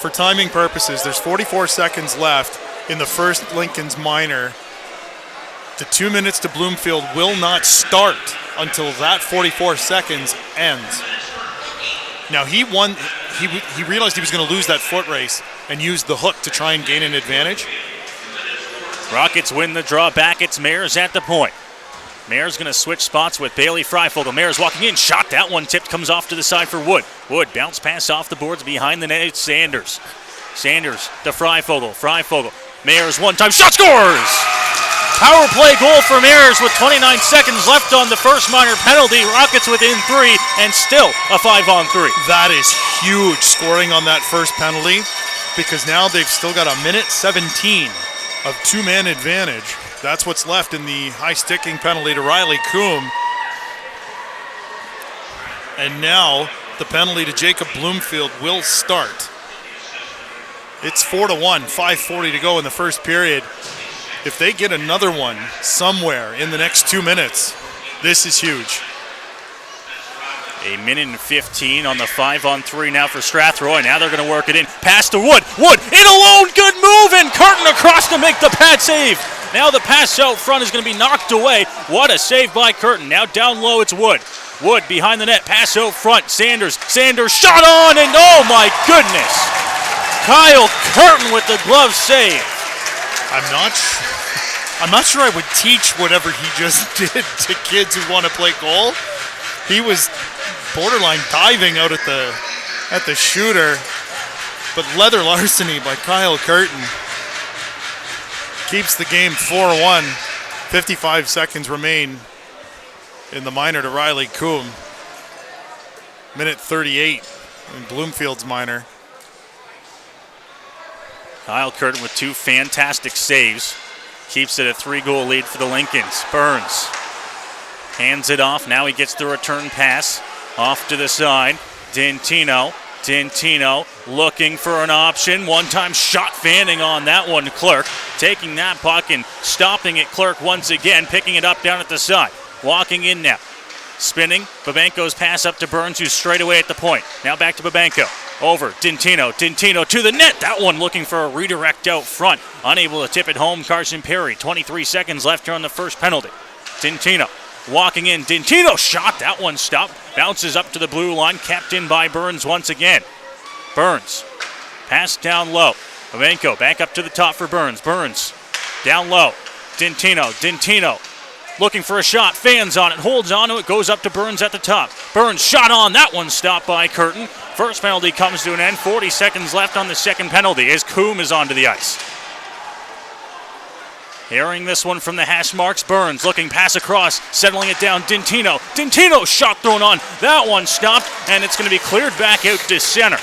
S4: for timing purposes, there's 44 seconds left in the first Lincoln's minor. The 2 minutes to Bloomfield will not start until that 44 seconds ends. Now, he realized he was going to lose that foot race and used the hook to try and gain an advantage.
S3: Rockets win the draw back. It's Mayers at the point. Mayer's going to switch spots with Bailey Freifogel. Mayer's walking in, shot, that one tipped, comes off to the side for Wood. Wood, bounce pass off the boards behind the net, it's Sanders. Sanders to Freifogel. Freifogel, Mayer's one-time shot, scores! Power play goal for Mayers with 29 seconds left on the first minor penalty. Rockets within 3 and still a 5-on-3.
S4: That is huge, scoring on that first penalty, because now they've still got 1:17 of two-man advantage. That's what's left in the high-sticking penalty to Riley Coombe. And now the penalty to Jacob Bloomfield will start. It's 4-1, 5:40 to go in the first period. If they get another one somewhere in the next 2 minutes, this is huge.
S3: 1:15 on the 5-on-3 now for Strathroy. Now they're going to work it in. Pass to Wood. Wood in alone. Good move. And Curtin across to make the pad save. Now the pass out front is going to be knocked away. What a save by Curtin. Now down low it's Wood. Wood behind the net. Pass out front. Sanders. Sanders shot on. And oh my goodness. Kyle Curtin with the glove save.
S4: I'm not sure I would teach whatever he just did to kids who want to play goal. He was borderline diving out at the at the shooter, but leather larceny by Kyle Curtin keeps the game 4-1. 55 seconds remain in the minor to Riley Coombe. Minute 38 in Bloomfield's minor.
S3: Kyle Curtin with 2 fantastic saves. Keeps it a 3-goal lead for the Lincolns. Burns hands it off. Now he gets the return pass off to the side. Dintino looking for an option. One-time shot fanning on that one. Clerk taking that puck and stopping it. Clerk once again picking it up down at the side. Walking in now. Spinning. Babenko's pass up to Burns, who's straight away at the point. Now back to Babenko. Over. Dintino to the net. That one looking for a redirect out front. Unable to tip it home. Carson Perry. 23 seconds left here on the first penalty. Dintino walking in. Dintino shot. That one stopped. Bounces up to the blue line. Kept in by Burns once again. Burns. Pass down low. Babenko back up to the top for Burns. Burns down low. Dintino. Looking for a shot, fans on it, holds on to it, goes up to Burns at the top. Burns shot on, that one stopped by Curtin. First penalty comes to an end, 40 seconds left on the second penalty as Coombe is onto the ice. Hearing this one from the hash marks, Burns looking pass across, settling it down, Dintino shot thrown on, that one stopped, and it's going to be cleared back out to center.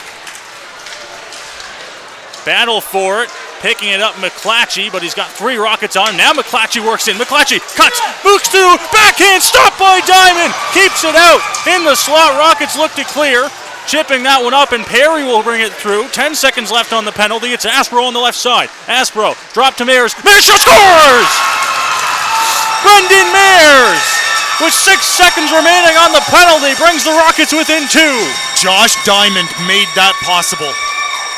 S3: Battle for it. Picking it up, McClatchy, but he's got 3 Rockets on him. Now McClatchy works in. McClatchy cuts, books through, backhand, stopped by Diamond, keeps it out in the slot. Rockets look to clear, chipping that one up, and Perry will bring it through. 10 seconds left on the penalty. It's Aspro on the left side. Aspro, drop to Mayers. Mayers scores! Brendan Mayers, with 6 seconds remaining on the penalty, brings the Rockets within 2.
S4: Josh Diamond made that possible.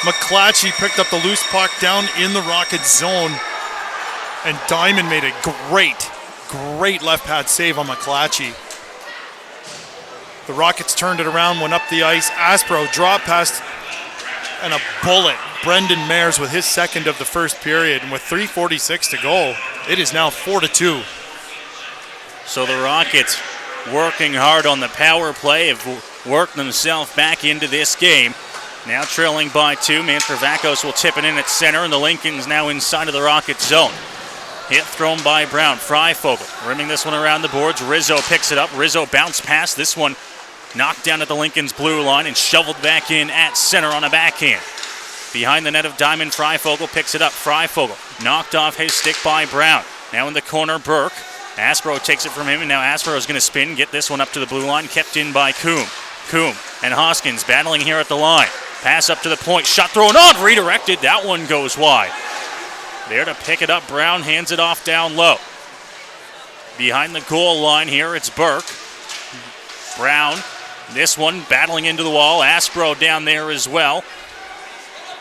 S4: McClatchy picked up the loose puck down in the Rockets zone, and Diamond made a great left pad save on McClatchy. The Rockets turned it around, went up the ice. Aspro drop past and a bullet. Brendan Mayers with his second of the first period, and with 3:46 to go, it is now 4-2.
S3: So the Rockets working hard on the power play have worked themselves back into this game. Now trailing by 2. Mantrovakos will tip it in at center, and the Lincolns now inside of the Rockets zone. Hit thrown by Brown. Freifogel rimming this one around the boards. Rizzo picks it up. Rizzo bounce pass. This one knocked down at the Lincolns blue line and shoveled back in at center on a backhand. Behind the net of Diamond, Freifogel picks it up. Freifogel knocked off his stick by Brown. Now in the corner, Burke. Aspro takes it from him, and now Aspro is going to spin, get this one up to the blue line, kept in by Coombe. Coombe and Hoskins battling here at the line. Pass up to the point, shot thrown on, redirected, that one goes wide. There to pick it up, Brown hands it off down low. Behind the goal line here, it's Burke. Brown, this one battling into the wall, Aspro down there as well.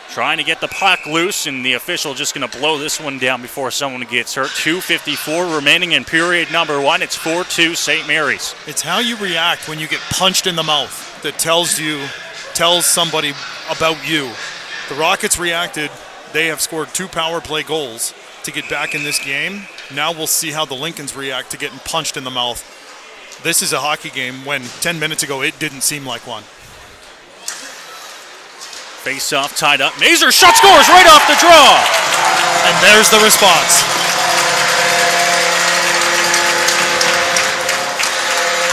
S3: Trying to get the puck loose, and the official just going to blow this one down before someone gets hurt. 2:54 remaining in period number 1. It's 4-2 St. Mary's.
S4: It's how you react when you get punched in the mouth that tells somebody about you. The Rockets reacted. They have scored 2 power play goals to get back in this game. Now we'll see how the Lincolns react to getting punched in the mouth. This is a hockey game when 10 minutes ago it didn't seem like one.
S3: Face off, tied up. Mazur shot, scores right off the draw.
S4: And there's the response.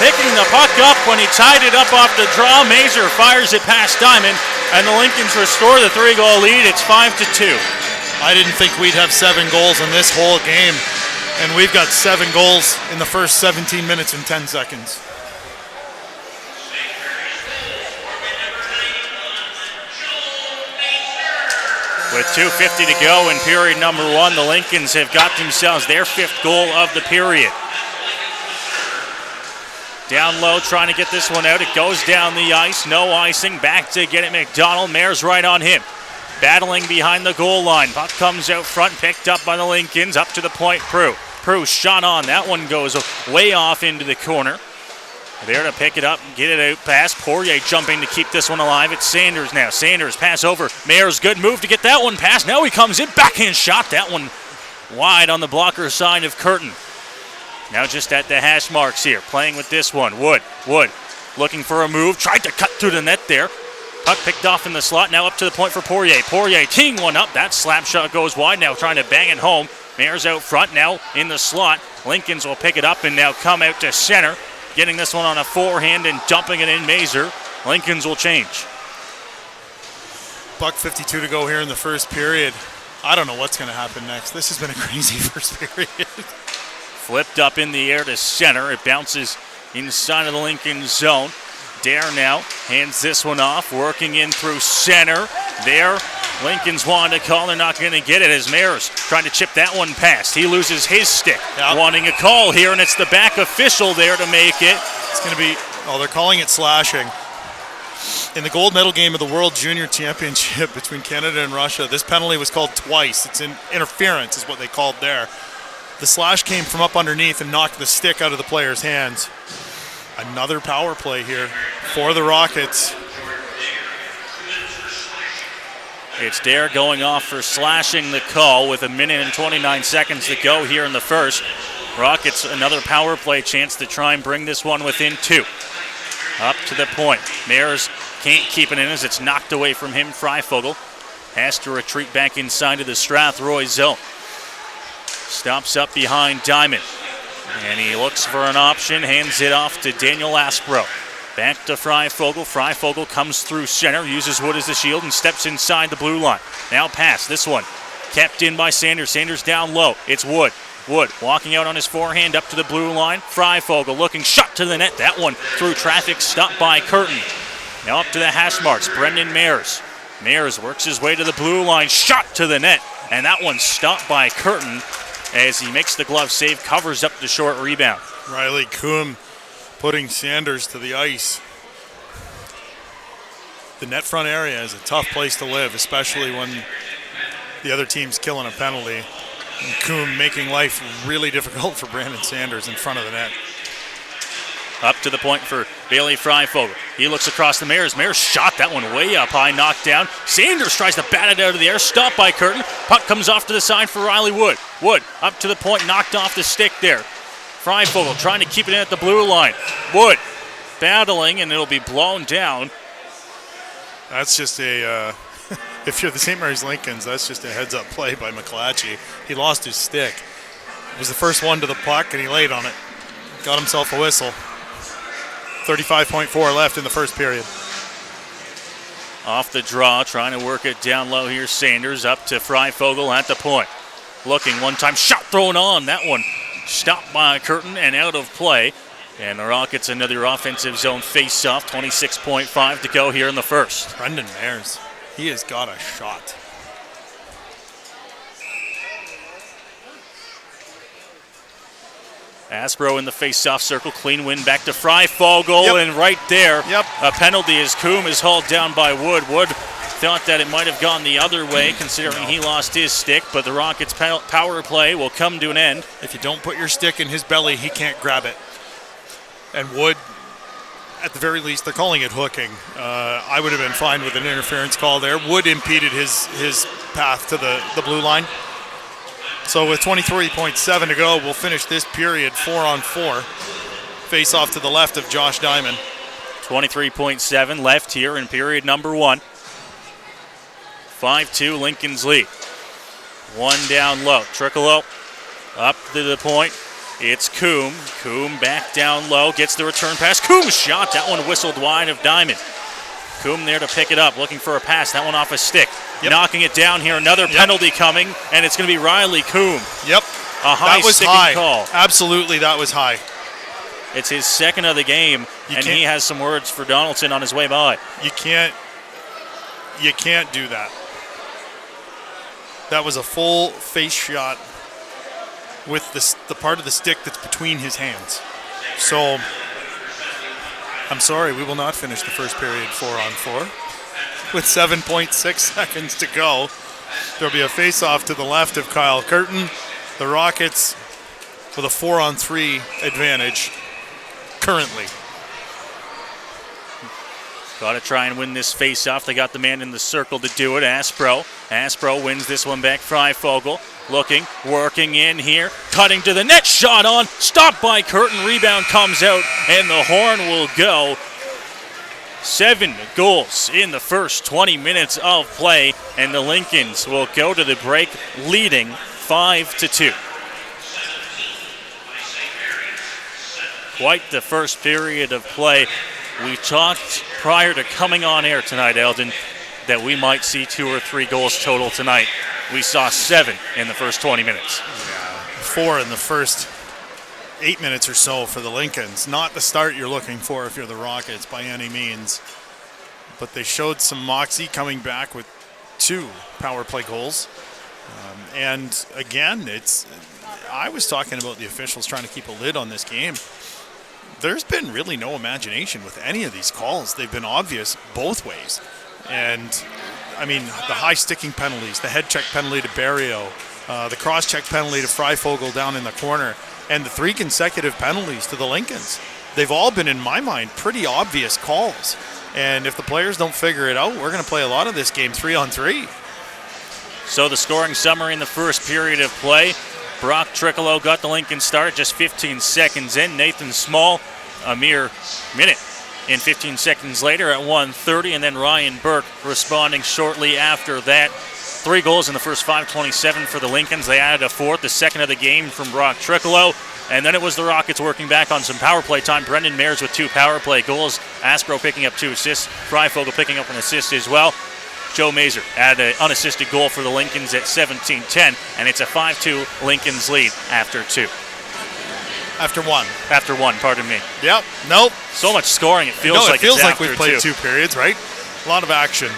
S3: Picking the puck up when he tied it up off the draw. Mazur fires it past Diamond, and the Lincolns restore the 3-goal lead. It's 5-2.
S4: I didn't think we'd have 7 goals in this whole game, and we've got 7 goals in the first 17 minutes and 10 seconds.
S3: With 2:50 to go in period number 1, the Lincolns have got themselves their 5th goal of the period. Down low, trying to get this one out. It goes down the ice. No icing. Back to get it, McDonald. Mayer's right on him. Battling behind the goal line. Puck comes out front, picked up by the Lincolns. Up to the point, Prue. Prue shot on. That one goes way off into the corner. There to pick it up, get it out past Poirier, jumping to keep this one alive. It's Sanders now. Sanders pass over. Mayer's good move to get that one past. Now he comes in, backhand shot. That one wide on the blocker side of Curtin. Now just at the hash marks here, playing with this one. Wood looking for a move, tried to cut through the net there. Puck picked off in the slot. Now up to the point for Poirier. Poirier teeing one up. That slap shot goes wide. Now trying to bang it home. Mayor's out front now in the slot. Lincolns will pick it up and now come out to center. Getting this one on a forehand and dumping it in Mazur. Lincolns will change.
S4: $1:52 to go here in the first period. I don't know what's going to happen next. This has been a crazy first period.
S3: Flipped up in the air to center. It bounces inside of the Lincoln zone. Dare now hands this one off, working in through center. There, Lincoln's wanting to call. They're not going to get it as Mayor's trying to chip that one past. He loses his stick, wanting a call here, and it's the back official there to make it.
S4: It's going to be, they're calling it slashing. In the gold medal game of the World Junior Championship between Canada and Russia, this penalty was called twice. It's an interference is what they called there. The slash came from up underneath and knocked the stick out of the player's hands. Another power play here for the Rockets.
S3: It's Dare going off for slashing the call with 1:29 seconds to go here in the first. Rockets another power play chance to try and bring this one within 2. Up to the point. Mayers can't keep it in as it's knocked away from him. Freifogel has to retreat back inside of the Strathroy zone. Stops up behind Diamond. And he looks for an option, hands it off to Daniel Aspro. Back to Freifogel. Freifogel comes through center, uses Wood as the shield, and steps inside the blue line. Now pass, this one kept in by Sanders. Sanders down low. It's Wood. Wood walking out on his forehand up to the blue line. Freifogel looking, shot to the net. That one through traffic, stopped by Curtin. Now up to the hash marks, Brendan Mayers. Mayers works his way to the blue line, shot to the net, and that one stopped by Curtin as he makes the glove save, covers up the short rebound.
S4: Riley Coombe putting Sanders to the ice. The net front area is a tough place to live, especially when the other team's killing a penalty. And Coombe making life really difficult for Brandon Sanders in front of the net.
S3: Up to the point for Bailey Freifogel. He looks across the Mayers. Mayers shot that one way up high, knocked down. Sanders tries to bat it out of the air, stopped by Curtin. Puck comes off to the side for Riley Wood. Wood up to the point, knocked off the stick there. Freifogel trying to keep it in at the blue line. Wood battling, and it'll be blown down.
S4: That's just a, if you're the St. Mary's Lincolns, that's just a heads-up play by McClatchy. He lost his stick. It was the first one to the puck, and he laid on it. Got himself a whistle. 35.4 left in the first period.
S3: Off the draw, trying to work it down low here. Sanders up to Freifogel at the point. Looking one time, shot thrown on. That one stopped by Curtin and out of play. And the Rockets another offensive zone face-off. 26.5 to go here in the first.
S4: Brendan Mayers, he has got a shot.
S3: Aspro in the face-off circle, clean win back to Freifogel, and right there, a penalty as Coombe is hauled down by Wood. Wood thought that it might have gone the other way, considering he lost his stick, but the Rockets' power play will come to an end.
S4: If you don't put your stick in his belly, he can't grab it. And Wood, at the very least, they're calling it hooking. I would have been fine with an interference call there. Wood impeded his path to the blue line. So with 23.7 to go, we'll finish this period 4-on-4. Face off to the left of Josh Diamond.
S3: 23.7 left here in period number 1. 5-2 Lincoln's lead. One down low. Trickolo up to the point. It's Coombe. Coombe back down low. Gets the return pass. Coombe's shot. That one whistled wide of Diamond. Coombe there to pick it up, looking for a pass. That one off a stick. Knocking it down here. Another penalty coming, and it's going to be Riley Coombe. A high sticking call.
S4: Absolutely, that was high.
S3: It's his second of the game, and he has some words for Donaldson on his way by.
S4: You can't do that. That was a full face shot with the part of the stick that's between his hands. So, I'm sorry, we will not finish the first period 4-on-4. With 7.6 seconds to go, there'll be a face-off to the left of Kyle Curtin. The Rockets with a 4-on-3 advantage currently.
S3: Got to try and win this face-off. They got the man in the circle to do it, Aspro. Aspro wins this one back. Freifogel looking, working in here, cutting to the net, shot on, stopped by Curtin, rebound comes out, and the horn will go. 7 goals in the first 20 minutes of play, and the Lincolns will go to the break leading 5-2. Quite the first period of play. We talked prior to coming on air tonight, Eldon, that we might see 2 or 3 goals total tonight. We saw 7 in the first 20 minutes.
S4: 4 in the first 8 minutes or so for the Lincolns. Not the start you're looking for if you're the Rockets by any means. But they showed some moxie coming back with 2 power play goals. And again, I was talking about the officials trying to keep a lid on this game. There's been really no imagination with any of these calls. They've been obvious both ways. And, I mean, the high sticking penalties, the head check penalty to Barrio, the cross check penalty to Freifogel down in the corner, and the 3 consecutive penalties to the Lincolns. They've all been, in my mind, pretty obvious calls. And if the players don't figure it out, we're going to play a lot of this game 3-on-3.
S3: So the scoring summary in the first period of play. Brock Trickolo got the Lincoln start just 15 seconds in. Nathan Small, a mere minute and 15 seconds later at 1:30. And then Ryan Burke responding shortly after that. 3 goals in the first 5:27 for the Lincolns. They added a 4th, the second of the game from Brock Trickolo. And then it was the Rockets working back on some power play time. Brendan Mayers with 2 power play goals. Aspro picking up 2 assists. Freifogel picking up an assist as well. Joe Mazer added an unassisted goal for the Lincolns at 17-10, and it's a 5-2 Lincolns lead after 2.
S4: After 1.
S3: After 1, pardon me.
S4: Yep. Nope.
S3: So much scoring, it feels like
S4: feels
S3: it's
S4: like
S3: after
S4: we've played
S3: 2.
S4: 2 periods, right? A lot of action.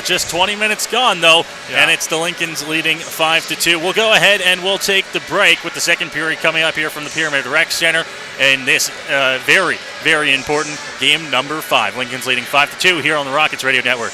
S3: Just 20 minutes gone, though,
S4: yeah.
S3: and it's the Lincolns leading 5-2. We'll go ahead and we'll take the break with the second period coming up here from the Pyramid Rec Center. And this very, very important game number 5. Lincolns leading 5-2 here on the Rockets Radio Network.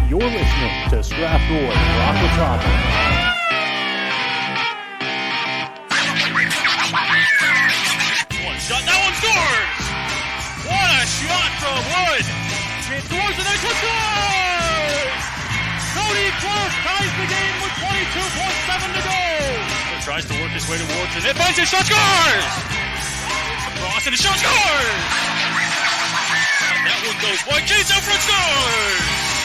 S1: You're listening to Strathroy Rockets Hockey.
S2: One shot, that one scores! What a shot from Wood! It scores and then scores! Cody Close ties the game with 22.7 to go. He tries to work his way towards it. It finds his shot, scores! Across and the shot scores! And that one goes wide. James out front scores!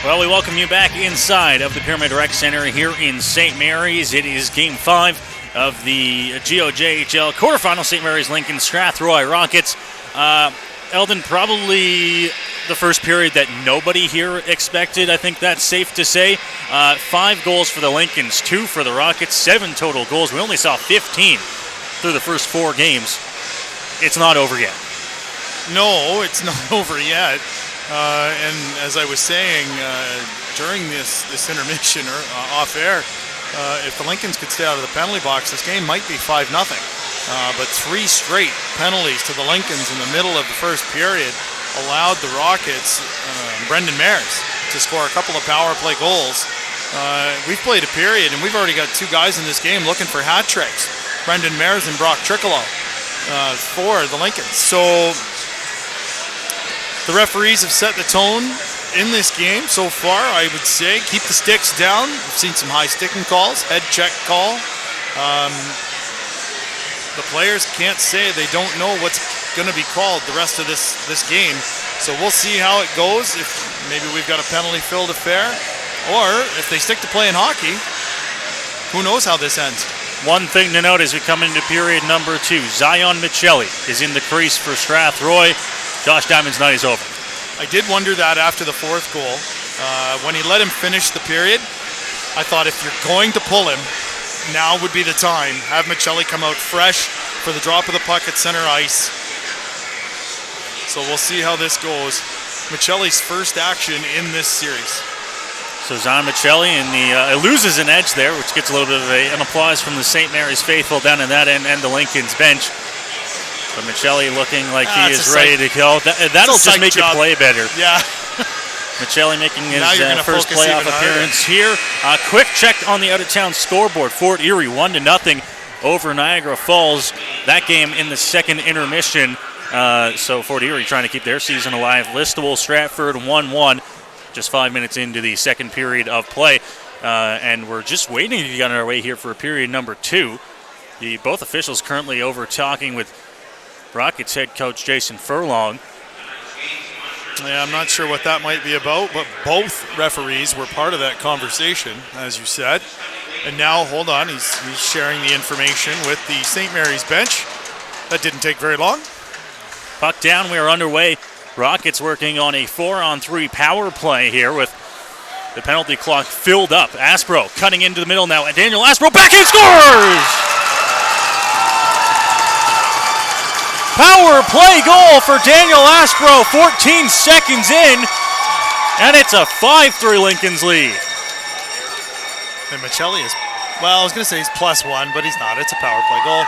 S3: Well, we welcome you back inside of the Pyramid Rec Center here in St. Mary's. It is Game 5 of the GOJHL quarterfinal. St. Mary's Lincoln Strathroy Rockets. Eldon, probably the first period that nobody here expected. I think that's safe to say. 5 goals for the Lincolns, 2 for the Rockets, 7 total goals. We only saw 15 through the first 4 games. It's not over yet.
S4: No, it's not over yet. And as I was saying during this intermission or off air, if the Lincolns could stay out of the penalty box, this game might be 5-0. But 3 straight penalties to the Lincolns in the middle of the first period allowed the Rockets, Brendan Mares, to score a couple of power play goals. We've played a period, and we've already got 2 guys in this game looking for hat tricks, Brendan Mares and Brock Trickolo, for the Lincolns. So the referees have set the tone in this game so far. I would say keep the sticks down. We've seen some high sticking calls, head check call. The players can't say they don't know what's going to be called the rest of this game. So we'll see how it goes. If maybe we've got a penalty-filled affair, or if they stick to playing hockey, who knows how this ends.
S3: One thing to note as we come into period number 2, Zion Michelli is in the crease for Strathroy. Josh Diamond's night is over.
S4: I did wonder that after the 4th goal. When he let him finish the period, I thought if you're going to pull him, now would be the time. Have Michelli come out fresh for the drop of the puck at center ice. So we'll see how this goes. Michelli's first action in this series.
S3: So Zion Michelli, and it loses an edge there, which gets a little bit of an applause from the St. Mary's faithful down in that end and the Lincoln's bench. But Michelli looking like he is ready to go. That'll just make you play better.
S4: Yeah.
S3: Michelli making his first playoff appearance here. Quick check on the out-of-town scoreboard. Fort Erie 1-0 over Niagara Falls. That game in the second intermission. So Fort Erie trying to keep their season alive. Listowel Stratford 1-1. Just 5 minutes into the second period of play. And we're just waiting to get on our way here for period number 2. Both officials currently over talking with Rockets head coach Jason Furlong.
S4: Yeah, I'm not sure what that might be about, but both referees were part of that conversation, as you said. And now, hold on, he's sharing the information with the St. Mary's bench. That didn't take very long.
S3: Puck down, we are underway. Rockets working on a 4-on-3 power play here with the penalty clock filled up. Aspro cutting into the middle now, and Daniel Aspro backhand scores! Power play goal for Daniel Aspro, 14 seconds in, and it's a 5-3 Lincoln's lead.
S4: And Michelli is, well, I was going to say he's +1, but he's not. It's a power play goal.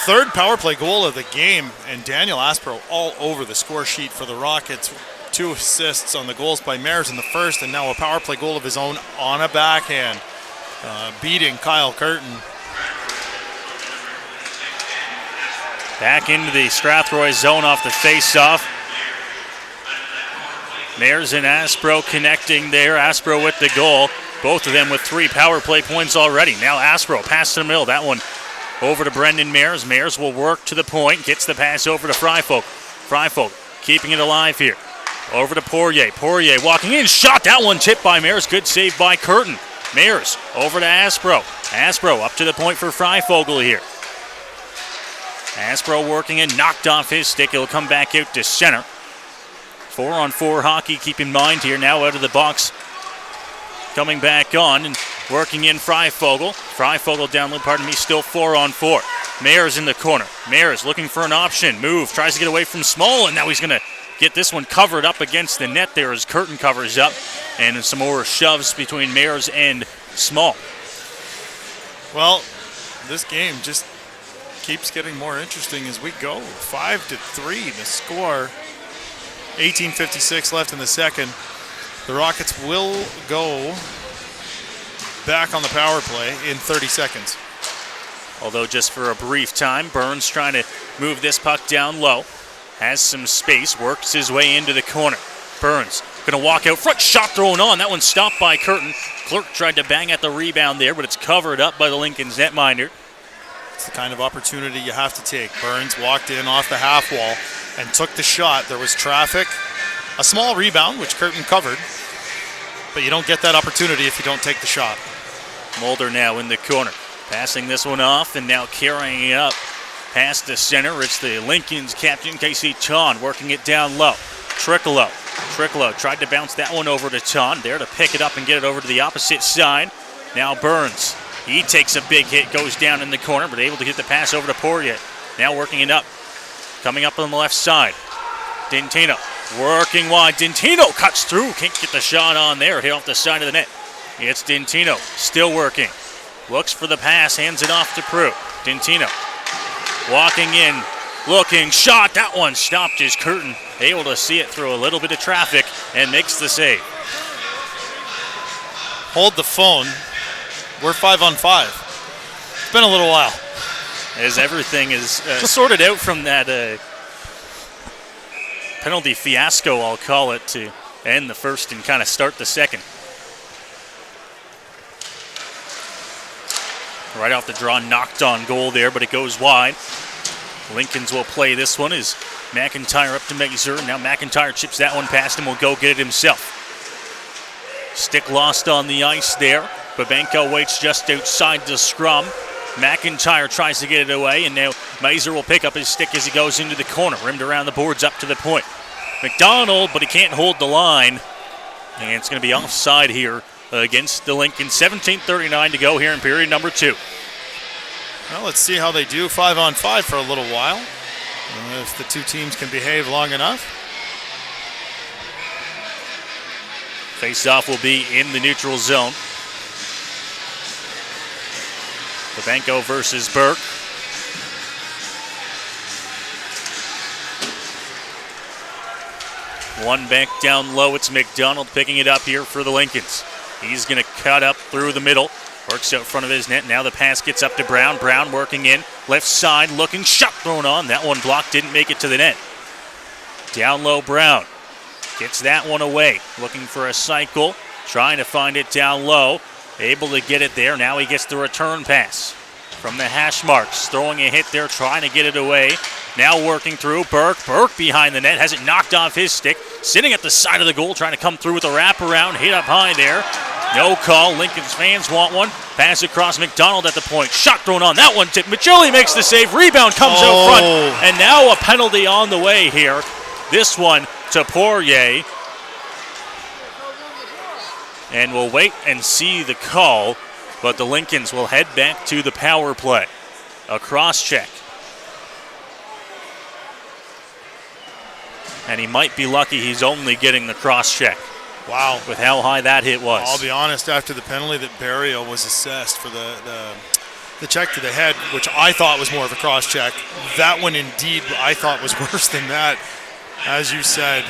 S4: 3rd power play goal of the game, and Daniel Aspro all over the score sheet for the Rockets. 2 assists on the goals by Mares in the first, and now a power play goal of his own on a backhand, beating Kyle Curtin.
S3: Back into the Strathroy zone off the face-off. Mares and Aspro connecting there. Aspro with the goal. Both of them with 3 power play points already. Now Aspro pass to the middle. That one over to Brendan Mares. Mares will work to the point. Gets the pass over to Fryfolk. Fryfolk keeping it alive here. Over to Poirier. Poirier walking in. Shot. That one tipped by Mares. Good save by Curtin. Mares over to Aspro. Aspro up to the point for Fryfogle here. Aspro working and knocked off his stick. He'll come back out to center. 4-on-4 hockey, keep in mind here. Now out of the box. Coming back on and working in Fryfogle. Fryfogle down low, still 4-on-4. Mares in the corner. Mares looking for an option. Move, tries to get away from Small, and now he's going to get this one covered up against the net there as Curtin covers up. And some more shoves between Mares and Small.
S4: Well, this game just keeps getting more interesting as we go. 5-3 the score. 18:56 left in the second. The Rockets will go back on the power play in 30 seconds.
S3: Although just for a brief time, Burns trying to move this puck down low. Has some space, works his way into the corner. Burns going to walk out front, shot thrown on. That one stopped by Curtin. Clerk tried to bang at the rebound there, but it's covered up by the Lincoln's netminder.
S4: It's the kind of opportunity you have to take. Burns walked in off the half wall and took the shot. There was traffic. A small rebound, which Curtin covered. But you don't get that opportunity if you don't take the shot.
S3: Mulder now in the corner. Passing this one off and now carrying it up past the center. It's the Lincoln's captain, Casey Ton, working it down low. Trickolo tried to bounce that one over to Ton. There to pick it up and get it over to the opposite side. Now Burns. He takes a big hit, goes down in the corner, but able to get the pass over to Poirier. Now working it up. Coming up on the left side. Dintino working wide. Dintino cuts through. Can't get the shot on there. Hit off the side of the net. It's Dintino. Still working. Looks for the pass. Hands it off to Prue. Dintino walking in. Looking. Shot. That one stopped his Curtin. Able to see it through a little bit of traffic and makes the save.
S4: Hold the phone. We're 5-on-5. It's been a little while.
S3: As everything is sorted out from that penalty fiasco, I'll call it, to end the first and kind of start the second. Right off the draw, knocked on goal there, but it goes wide. Lincolns will play this one as McIntyre up to Mazur. Now McIntyre chips that one past him, will go get it himself. Stick lost on the ice there. Babenko waits just outside the scrum. McIntyre tries to get it away, and now Mazur will pick up his stick as he goes into the corner. Rimmed around the boards up to the point. McDonald, but he can't hold the line. And it's going to be offside here against the Lincoln. 17:39 to go here in period number 2.
S4: Well, let's see how they do 5-on-5 for a little while. If the two teams can behave long enough.
S3: Face-off will be in the neutral zone. Babenko versus Burke. One back down low. It's McDonald picking it up here for the Lincolns. He's going to cut up through the middle. Works out front of his net. Now the pass gets up to Brown. Brown working in. Left side looking. Shot thrown on. That one blocked. Didn't make it to the net. Down low Brown. Gets that one away. Looking for a cycle. Trying to find it down low. Able to get it there. Now he gets the return pass from the hash marks. Throwing a hit there. Trying to get it away. Now working through. Burke behind the net. Has it knocked off his stick. Sitting at the side of the goal. Trying to come through with a wraparound. Hit up high there. No call. Lincoln's fans want one. Pass across McDonald at the point. Shot thrown on. That one tipped. Michelli makes the save. Rebound comes out front. And now a penalty on the way here. This one to Poirier. And we'll wait and see the call. But the Lincolns will head back to the power play. A cross check. And he might be lucky he's only getting the cross check.
S4: Wow.
S3: With how high that hit was.
S4: I'll be honest, after the penalty that Barrio was assessed for the check to the head, which I thought was more of a cross check, that one indeed I thought was worse than that. As you said,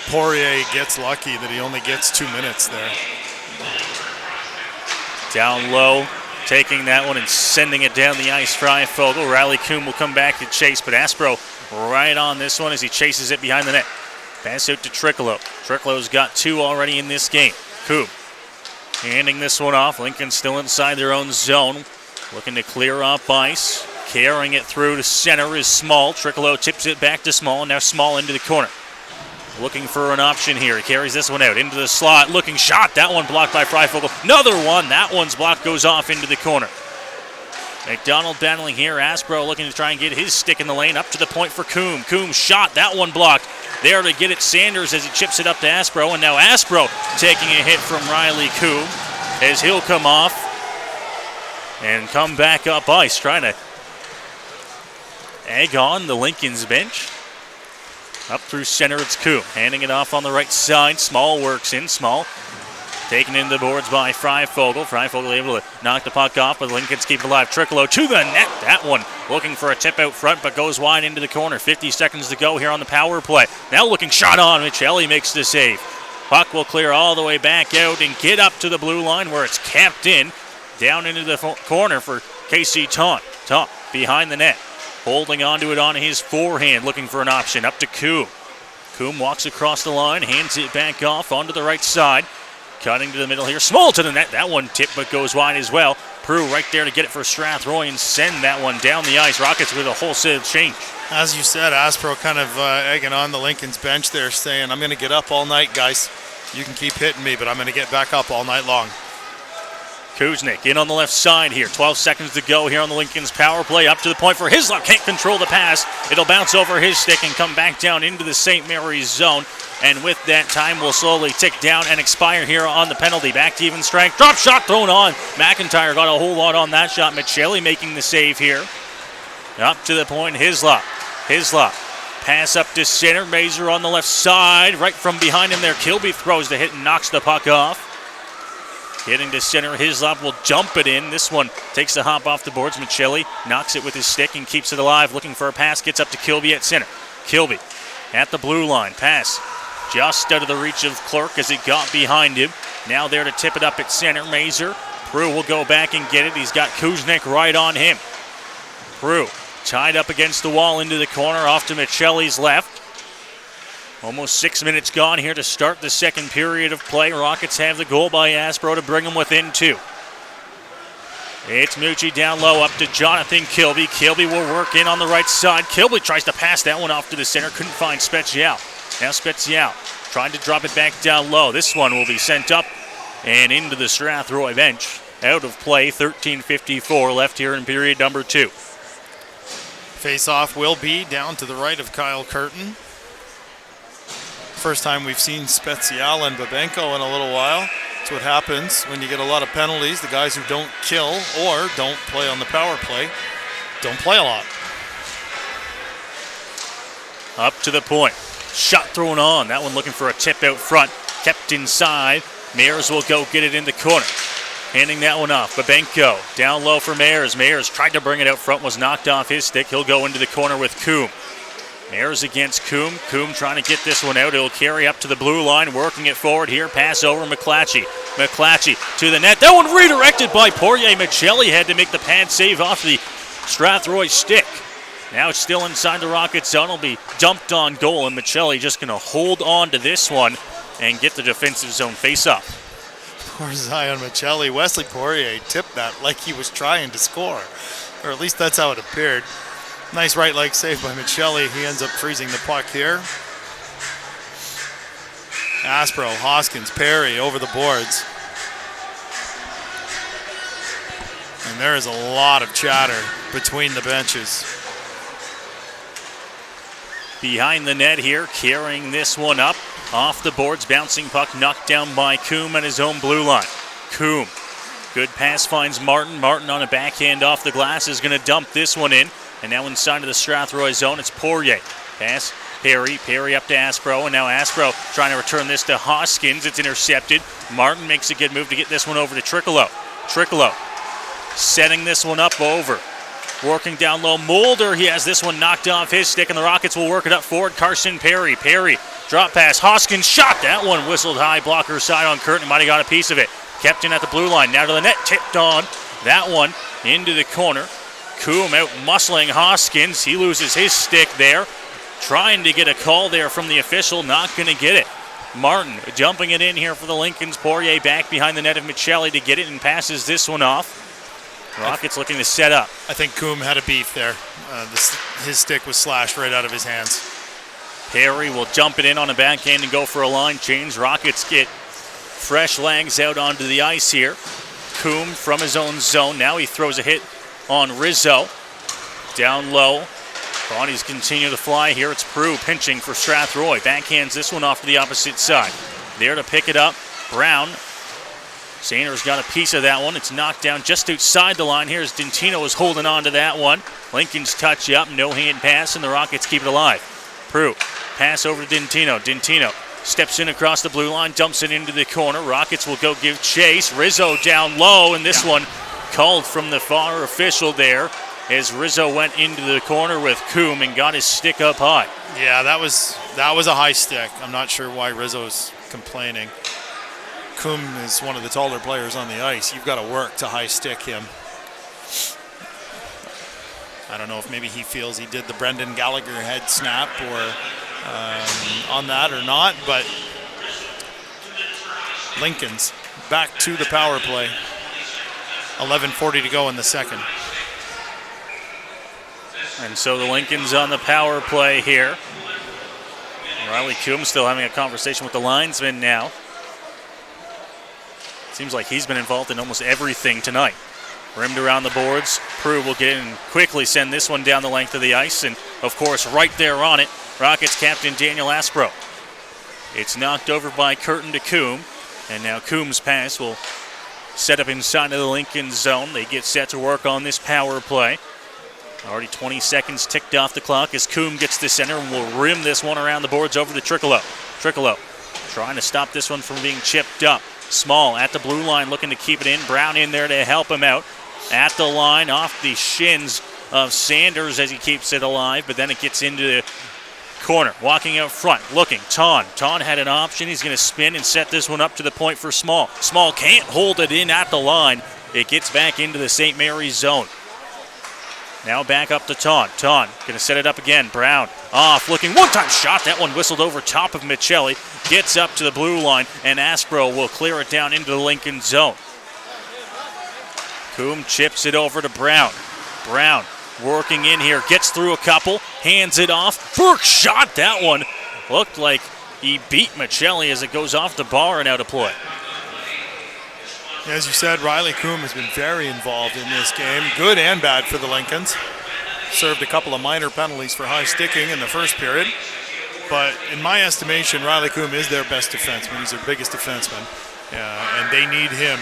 S4: Poirier gets lucky that he only gets 2 minutes there.
S3: Down low, taking that one and sending it down the ice. Freifogel. Riley Kuhn will come back to chase, but Aspro right on this one as he chases it behind the net. Pass out to Trickolo. Trickolo's got 2 already in this game. Kuhn handing this one off. Lincoln still inside their own zone. Looking to clear up ice. Carrying it through to center is Small. Trickolo tips it back to Small. Now Small into the corner. Looking for an option here. He carries this one out into the slot. Looking shot. That one blocked by Freifogel. Another one. That one's blocked. Goes off into the corner. McDonald battling here. Aspro looking to try and get his stick in the lane. Up to the point for Coombe. Coombe shot. That one blocked. There to get it Sanders as he chips it up to Aspro. And now Aspro taking a hit from Riley Coombe as he'll come off and come back up ice. Trying to egg on the Lincoln's bench. Up through center, it's Coombe. Handing it off on the right side. Small works in. Small taken into the boards by Freifogel. Freifogel able to knock the puck off, but the Lincolns keep it alive. Trickolo to the net. That one looking for a tip out front, but goes wide into the corner. 50 seconds to go here on the power play. Now looking shot on. Michelli makes the save. Puck will clear all the way back out and get up to the blue line where it's capped in. Down into the corner for Casey Taunt. Taunt behind the net. Holding onto it on his forehand, looking for an option. Up to Coombe. Coombe walks across the line, hands it back off onto the right side. Cutting to the middle here. Small to the net. That one tipped but goes wide as well. Prue right there to get it for Strathroy and send that one down the ice. Rockets with a wholesale change.
S4: As you said, Aspro kind of egging on the Lincoln's bench there, saying, I'm going to get up all night, guys. You can keep hitting me, but I'm going to get back up all night long.
S3: Kuznick in on the left side here. 12 seconds to go here on the Lincoln's power play. Up to the point for Hislop. Can't control the pass. It'll bounce over his stick and come back down into the St. Mary's zone. And with that, time will slowly tick down and expire here on the penalty. Back to even strength. Drop shot thrown on. McIntyre got a whole lot on that shot. Michelli making the save here. Up to the point, Hislop. Hislop. Pass up to center. Mazur on the left side. Right from behind him there. Kilby throws the hit and knocks the puck off. Getting to center, Hislop will jump it in. This one takes the hop off the boards. Michelli knocks it with his stick and keeps it alive. Looking for a pass, gets up to Kilby at center. Kilby at the blue line. Pass just out of the reach of Clark as it got behind him. Now there to tip it up at center. Mazur. Prue will go back and get it. He's got Kuznick right on him. Prue tied up against the wall into the corner off to Michelli's left. Almost 6 minutes gone here to start the second period of play. Rockets have the goal by Aspro to bring them within 2. It's Mucci down low up to Jonathan Kilby. Kilby will work in on the right side. Kilby tries to pass that one off to the center. Couldn't find Spezial. Now Spezial trying to drop it back down low. This one will be sent up and into the Strathroy bench. Out of play, 13:54 left here in period number 2.
S4: Face-off will be down to the right of Kyle Curtin. First time we've seen Spezial and Babenko in a little while. That's what happens when you get a lot of penalties. The guys who don't kill or don't play on the power play don't play a lot.
S3: Up to the point. Shot thrown on. That one looking for a tip out front. Kept inside. Mayers will go get it in the corner. Handing that one off. Babenko down low for Mayers. Mayers tried to bring it out front. Was knocked off his stick. He'll go into the corner with Coombe. Mayers against Coombe. Coombe trying to get this one out. It'll carry up to the blue line. Working it forward here. Pass over McClatchy. McClatchy to the net. That one redirected by Poirier. Michelli had to make the pad save off the Strathroy stick. Now it's still inside the Rocket zone. It'll be dumped on goal, and Michelli just going to hold on to this one and get the defensive zone face-up.
S4: Poor Zion Michelli. Wesley Poirier tipped that like he was trying to score, or at least that's how it appeared. Nice right leg save by Michelli. He ends up freezing the puck here. Aspro, Hoskins, Perry over the boards. And there is a lot of chatter between the benches.
S3: Behind the net here, carrying this one up. Off the boards, bouncing puck knocked down by Coombe at his own blue line. Coombe, good pass finds Martin. Martin on a backhand off the glass is going to dump this one in. And now inside of the Strathroy zone, it's Poirier. Pass, Perry. Perry up to Aspro. And now Aspro trying to return this to Hoskins. It's intercepted. Martin makes a good move to get this one over to Triccolo. Triccolo setting this one up over. Working down low. Mulder, he has this one knocked off his stick, and the Rockets will work it up forward. Carson Perry. Perry, drop pass. Hoskins shot. That one whistled high. Blocker side on Curtin. Might have got a piece of it. Kept in at the blue line. Now to the net. Tipped on. That one into the corner. Coombe out muscling Hoskins. He loses his stick there. Trying to get a call there from the official. Not going to get it. Martin jumping it in here for the Lincolns. Poirier back behind the net of Michelli to get it and passes this one off. Rockets looking to set up.
S4: I think Coombe had a beef there. His stick was slashed right out of his hands.
S3: Perry will jump it in on a backhand and go for a line change. Rockets get fresh legs out onto the ice here. Coombe from his own zone. Now he throws a hit on Rizzo. Down low. Bodies continue to fly here. It's Prue pinching for Strathroy. Backhands this one off to the opposite side. There to pick it up. Brown. Sanders got a piece of that one. It's knocked down just outside the line here as Dentino is holding on to that one. Lincoln's touch up. No hand pass, and the Rockets keep it alive. Prue. Pass over to Dentino. Dentino steps in across the blue line. Dumps it into the corner. Rockets will go give chase. Rizzo down low, and this one called from the far official there. as Rizzo went into the corner with Coombe and got his stick up high.
S4: Yeah, that was a high stick. I'm not sure why Rizzo's complaining. Coombe is one of the taller players on the ice. You've got to work to high stick him. I don't know if maybe he feels he did the Brendan Gallagher head snap or on that or not, but Lincoln's back to the power play. 11:40 to go in the second.
S3: And so the Lincolns on the power play here. Riley Coombe still having a conversation with the linesman now. Seems like he's been involved in almost everything tonight. Rimmed around the boards. Prue will get in and quickly send this one down the length of the ice. And, of course, right there on it, Rockets captain Daniel Aspro. It's knocked over by Curtin to Coombe. And now Coombe's pass will set up inside of the Lincoln zone. They get set to work on this power play. Already 20 seconds ticked off the clock as Coombe gets to center and will rim this one around the boards over to Trickolo. Trickolo trying to stop this one from being chipped up. Small at the blue line looking to keep it in. Brown in there to help him out. At the line off the shins of Sanders as he keeps it alive, but then it gets into the corner. Walking out front, looking. Ton had an option. He's going to spin and set this one up to the point for Small. Small can't hold it in at the line. It gets back into the St. Mary's zone. Now back up to Ton. Ton going to set it up again. Brown off, looking. One-time shot. That one whistled over top of Michelli. Gets up to the blue line, and Aspro will clear it down into the Lincoln zone. Coombe chips it over to Brown. Brown working in here. Gets through a couple. Hands it off. Burke shot that one. Looked like he beat Michelli as it goes off the bar and out of play.
S4: As you said, Riley Coombe has been very involved in this game. Good and bad for the Lincolns. Served a couple of minor penalties for high sticking in the first period. But in my estimation, Riley Coombe is their best defenseman. He's their biggest defenseman. And they need him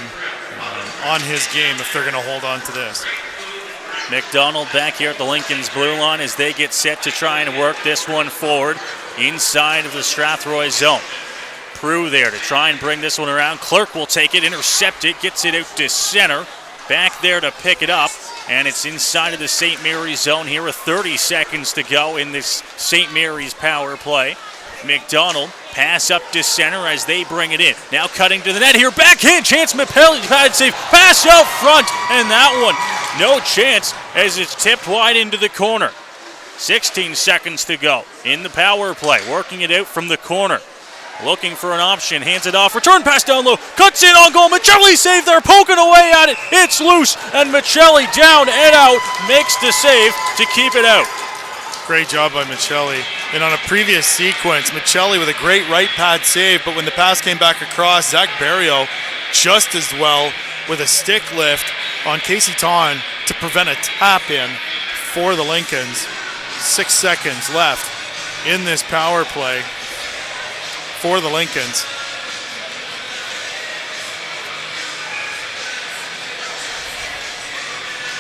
S4: on his game if they're going to hold on to this.
S3: McDonald back here at the Lincoln's blue line as they get set to try and work this one forward inside of the Strathroy zone. Prue there to try and bring this one around. Clerk will take it, intercept it, gets it out to center. Back there to pick it up, and it's inside of the St. Mary's zone here with 30 seconds to go in this St. Mary's power play. McDonald pass up to center as they bring it in. Now cutting to the net here, backhand chance, Mapelli pad save, pass out front, and that one, no chance as it's tipped wide into the corner. 16 seconds to go in the power play, working it out from the corner. Looking for an option, hands it off, return pass down low, cuts in on goal, Michelli save there, poking away at it, it's loose, and Michelli down and out, makes the save to keep it out.
S4: Great job by Michelli. And on a previous sequence, Michelli with a great right pad save, but when the pass came back across, Zach Barrio just as well with a stick lift on Casey Ton to prevent a tap-in for the Lincolns. 6 seconds left in this power play for the Lincolns.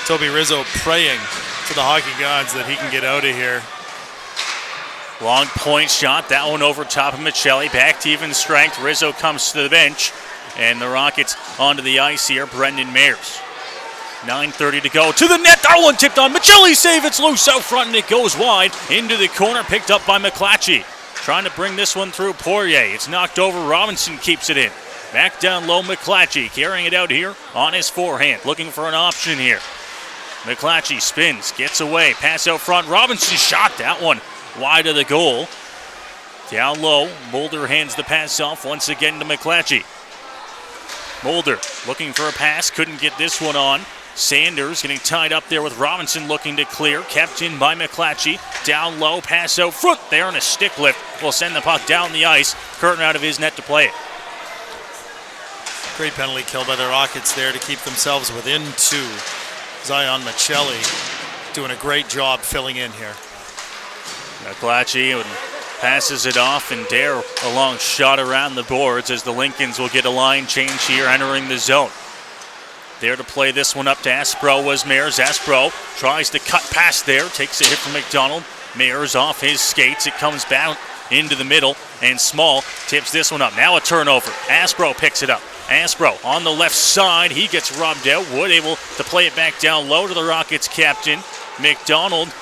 S4: Toby Rizzo praying to the hockey gods that he can get out of here.
S3: Long point shot, that one over top of Michelli, back to even strength. Rizzo comes to the bench, and the Rockets onto the ice here. Brendan Mayers. 9:30 to go, to the net, that one tipped on, Michelli save, it's loose out front, and it goes wide, into the corner, picked up by McClatchy. Trying to bring this one through Poirier. It's knocked over. Robinson keeps it in. Back down low, McClatchy carrying it out here on his forehand. Looking for an option here. McClatchy spins, gets away. Pass out front. Robinson shot that one wide of the goal. Down low, Mulder hands the pass off once again to McClatchy. Mulder looking for a pass. Couldn't get this one on. Sanders getting tied up there with Robinson looking to clear. Kept in by McClatchy. Down low, pass out front there, and a stick lift will send the puck down the ice. Curtin out of his net to play it.
S4: Great penalty kill by the Rockets there to keep themselves within 2. Zion Michelli doing a great job filling in here.
S3: McClatchy passes it off, and Dare a long shot around the boards as the Lincolns will get a line change here entering the zone. There to play this one up to Aspro was Mayers. Aspro tries to cut past there, takes a hit from McDonald. Mayers off his skates. It comes back into the middle, and Small tips this one up. Now a turnover. Aspro picks it up. Aspro on the left side. He gets rubbed out. Wood able to play it back down low to the Rockets captain. McDonald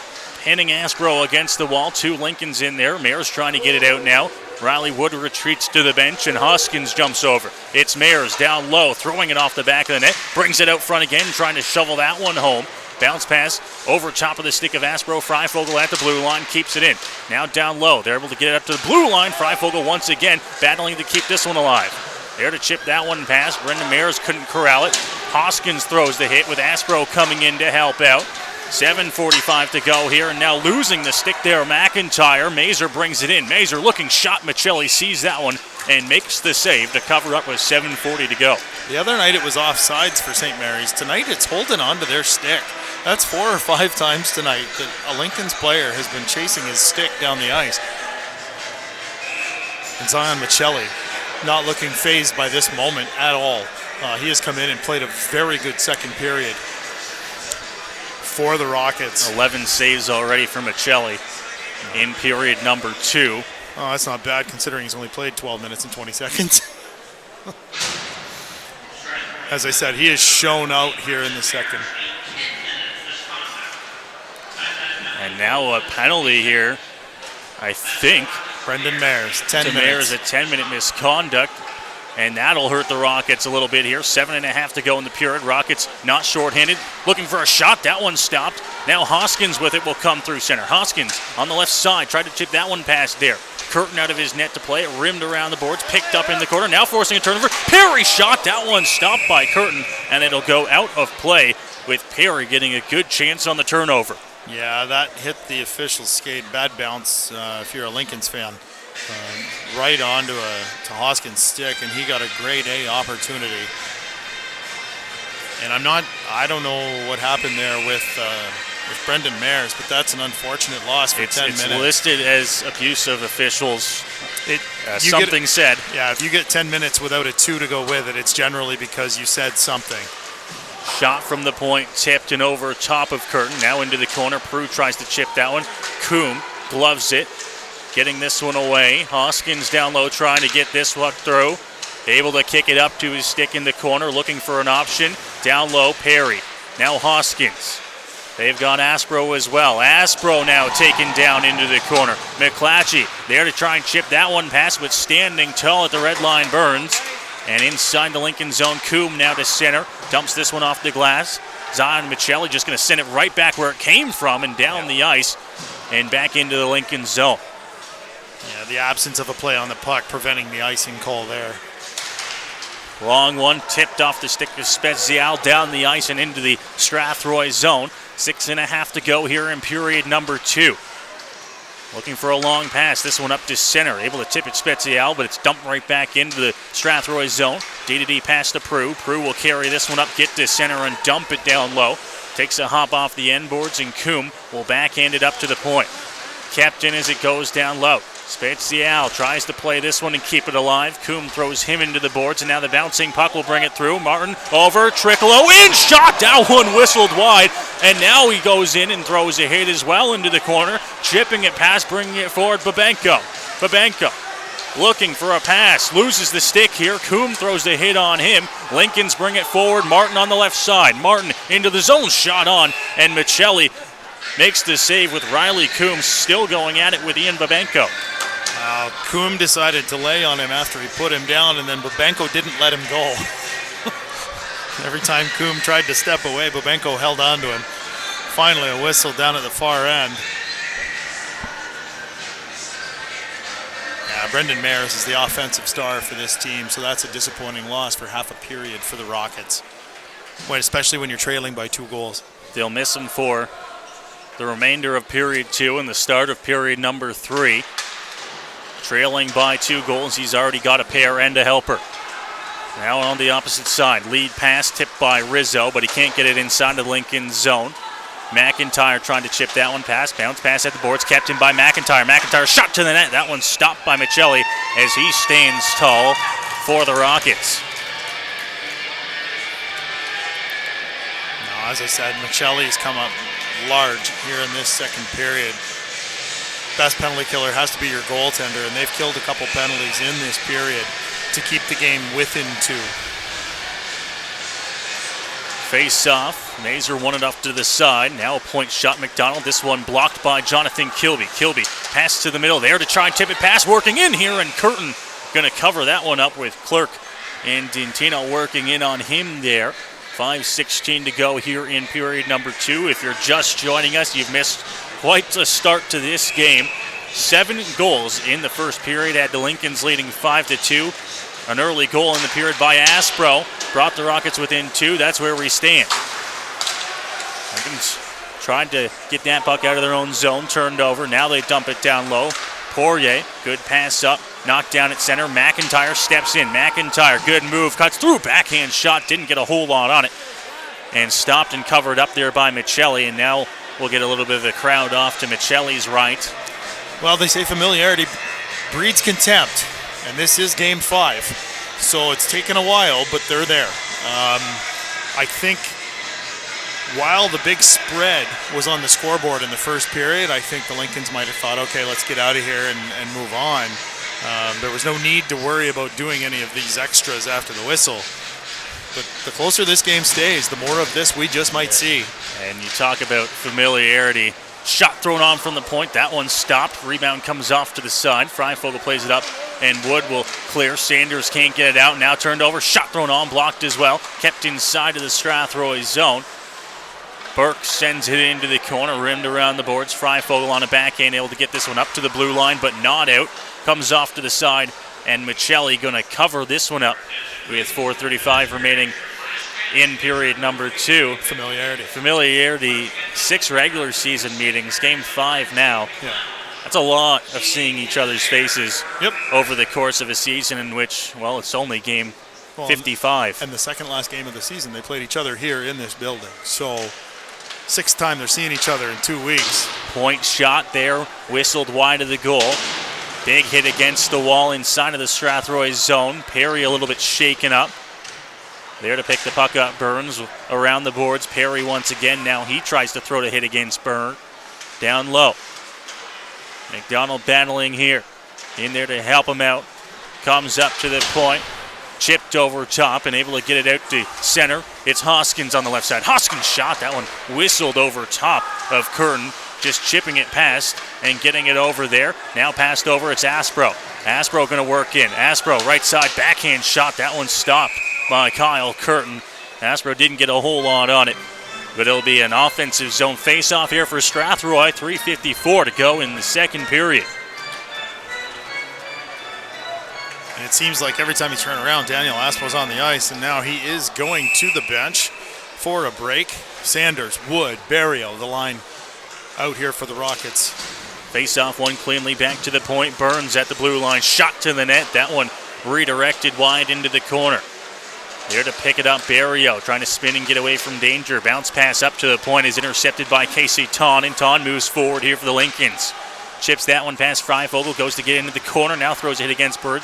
S3: pinning Aspro against the wall. 2 Lincolns in there. Mayers trying to get it out now. Riley Wood retreats to the bench, and Hoskins jumps over. It's Mayers down low, throwing it off the back of the net. Brings it out front again, trying to shovel that one home. Bounce pass over top of the stick of Aspro. Freifogel at the blue line, keeps it in. Now down low, they're able to get it up to the blue line. Freifogel once again battling to keep this one alive. There to chip that one past. Brendan Mayers couldn't corral it. Hoskins throws the hit with Aspro coming in to help out. 7:45 to go here, and now losing the stick there, McIntyre. Mazer brings it in. Mazer looking shot. Michelli sees that one and makes the save to cover up with 7:40 to go.
S4: The other night it was offsides for St. Mary's. Tonight it's holding on to their stick. That's 4 or 5 times tonight that a Lincoln's player has been chasing his stick down the ice. And Zion Michelli not looking fazed by this moment at all. He has come in and played a very good second period for the Rockets.
S3: 11 saves already for Michelli in period number 2.
S4: Oh, that's not bad considering he's only played 12 minutes and 20 seconds. As I said, he has shown out here in the second.
S3: And now a penalty here, I think.
S4: Brendan Mayers, 10 minutes.
S3: Mayers, a 10-minute misconduct. And that'll hurt the Rockets a little bit here. 7.5 to go in the period. Rockets not shorthanded. Looking for a shot. That one stopped. Now Hoskins with it will come through center. Hoskins on the left side. Tried to chip that one past there. Curtin out of his net to play it. Rimmed around the boards. Picked up in the corner. Now forcing a turnover. Perry shot. That one stopped by Curtin. And it'll go out of play with Perry getting a good chance on the turnover.
S4: Yeah, that hit the official's skate. Bad bounce if you're a Lincoln's fan. Right onto to Hoskins' stick, and he got a grade A opportunity. And I don't know what happened there with Brendan Mayers, but that's an unfortunate loss for 10 minutes.
S3: It's listed as abuse of officials.
S4: Something
S3: said.
S4: Yeah, if you get 10 minutes without a 2 to go with it, it's generally because you said something.
S3: Shot from the point, tipped and over top of Curtin. Now into the corner. Prue tries to chip that one. Coombe gloves it. Getting this one away. Hoskins down low trying to get this one through. Able to kick it up to his stick in the corner, looking for an option. Down low, Perry. Now Hoskins. They've got Aspro as well. Aspro now taken down into the corner. McClatchy there to try and chip that one past, but standing tall at the red line, Burns. And inside the Lincoln zone, Coombe now to center. Dumps this one off the glass. Zion Michelli just going to send it right back where it came from and down the ice and back into the Lincoln zone.
S4: Yeah, the absence of a play on the puck preventing the icing call there.
S3: Long one, tipped off the stick of Spezial down the ice and into the Strathroy zone. 6.5 to go here in period number 2. Looking for a long pass. This one up to center. Able to tip it Spezial, but it's dumped right back into the Strathroy zone. D-to-D pass to Prue. Prue will carry this one up, get to center, and dump it down low. Takes a hop off the end boards, and Coombe will backhand it up to the point. Kept in as it goes down low. Spezial tries to play this one and keep it alive. Coombe throws him into the boards, and now the bouncing puck will bring it through. Martin over, Trickolo in, shot, that one whistled wide, and now he goes in and throws a hit as well into the corner, chipping it past, bringing it forward, Babenko looking for a pass, loses the stick here. Coombe throws the hit on him. Lincolns bring it forward, Martin on the left side. Martin into the zone, shot on, and Michelli makes the save with Riley Coombe still going at it with Ian Babenko.
S4: Coombe decided to lay on him after he put him down, and then Babenko didn't let him go. Every time Coombe tried to step away, Babenko held on to him. Finally, a whistle down at the far end. Yeah, Brendan Mayers is the offensive star for this team, so that's a disappointing loss for half a period for the Rockets, especially when you're trailing by 2 goals.
S3: They'll miss him for the remainder of period 2 and the start of period number 3. Trailing by 2 goals, he's already got a pair and a helper. Now on the opposite side, lead pass tipped by Rizzo, but he can't get it inside the Lincoln zone. McIntyre trying to chip that one past. Bounce pass at the boards, kept in by McIntyre. McIntyre shot to the net. That one stopped by Michelli as he stands tall for the Rockets.
S4: Now, as I said, Michelli's come up large here in this second period. Best penalty killer has to be your goaltender, and they've killed a couple penalties in this period to keep the game within 2.
S3: Face off. Mazer won it off to the side. Now a point shot, McDonald. This one blocked by Jonathan Kilby. Kilby pass to the middle there to try and tip it pass. Working in here, and Curtin going to cover that one up with Clerk and Dintino working in on him there. 5:16 to go here in period number 2. If you're just joining us, you've missed quite a start to this game. 7 goals in the first period, had the Lincolns leading 5-2. An early goal in the period by Aspro brought the Rockets within 2. That's where we stand. Lincolns tried to get that puck out of their own zone, turned over. Now they dump it down low. Poirier, good pass up, knocked down at center. McIntyre steps in. McIntyre, good move, cuts through, backhand shot, didn't get a whole lot on it. And stopped and covered up there by Michelli, and now we'll get a little bit of the crowd off to Michelli's right.
S4: Well, they say familiarity breeds contempt, and this is game 5. So it's taken a while, but they're there. I think while the big spread was on the scoreboard in the first period, I think the Lincolns might have thought, okay, let's get out of here and move on. There was no need to worry about doing any of these extras after the whistle. But the closer this game stays, the more of this we just might see.
S3: And you talk about familiarity. Shot thrown on from the point. That one stopped. Rebound comes off to the side. Freifogel plays it up, and Wood will clear. Sanders can't get it out. Now turned over. Shot thrown on. Blocked as well. Kept inside of the Strathroy zone. Burke sends it into the corner. Rimmed around the boards. Freifogel on a backhand, able to get this one up to the blue line, but not out. Comes off to the side, and Michelli going to cover this one up with 4:35 remaining in period number 2. Familiarity, 6 regular season meetings, game 5 now.
S4: Yeah.
S3: That's a lot of seeing each other's faces over the course of a season in which, well, it's only game 55.
S4: And the second last game of the season, they played each other here in this building. So 6th time they're seeing each other in 2 weeks.
S3: Point shot there, whistled wide of the goal. Big hit against the wall inside of the Strathroy zone. Perry a little bit shaken up. There to pick the puck up, Burns around the boards. Perry once again, now he tries to throw the hit against Burns. Down low. McDonald battling here. In there to help him out. Comes up to the point. Chipped over top and able to get it out to center. It's Hoskins on the left side. Hoskins shot, that one whistled over top of Curtin. Just chipping it past and getting it over there. Now passed over, it's Aspro. Aspro going to work in. Aspro right side, backhand shot. That one stopped by Kyle Curtin. Aspro didn't get a whole lot on it, but it'll be an offensive zone face-off here for Strathroy. 3:54 to go in the second period.
S4: And it seems like every time you turn around, Daniel Aspro's on the ice, and now he is going to the bench for a break. Sanders, Wood, Barrio, the line out here for the Rockets.
S3: Face-off one cleanly back to the point. Burns at the blue line, shot to the net. That one redirected wide into the corner. There to pick it up, Barrio trying to spin and get away from danger. Bounce pass up to the point is intercepted by Casey Ton, and Ton moves forward here for the Lincolns. Chips that one past Freifogel, goes to get into the corner, now throws a hit against Bird.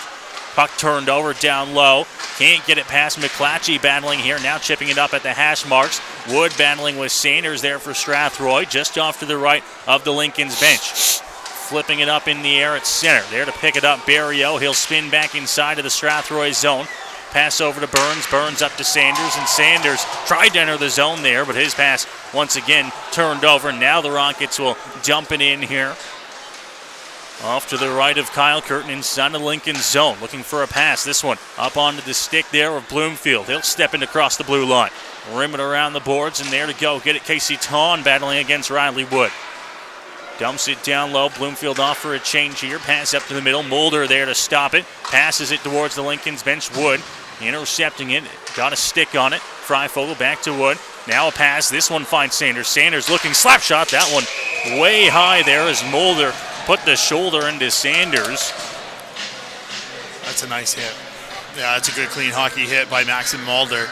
S3: Puck turned over down low. Can't get it past McClatchy, battling here, now chipping it up at the hash marks. Wood battling with Sanders there for Strathroy, just off to the right of the Lincolns bench. Flipping it up in the air at center. There to pick it up, Barrio. He'll spin back inside of the Strathroy zone. Pass over to Burns. Burns up to Sanders, and Sanders tried to enter the zone there, but his pass once again turned over. Now the Rockets will dump it in here. Off to the right of Kyle Curtin inside of Lincoln's zone, looking for a pass. This one up onto the stick there of Bloomfield. He'll step in across the blue line. Rim it around the boards, and there to go. Get it, Casey Ton battling against Riley Wood. Dumps it down low. Bloomfield off for a change here. Pass up to the middle. Mulder there to stop it. Passes it towards the Lincoln's bench. Wood intercepting it. Got a stick on it. Freifogel back to Wood. Now a pass. This one finds Sanders. Sanders looking slap shot. That one way high there as Mulder put the shoulder into Sanders.
S4: That's a nice hit. Yeah, that's a good clean hockey hit by Maxim Mulder.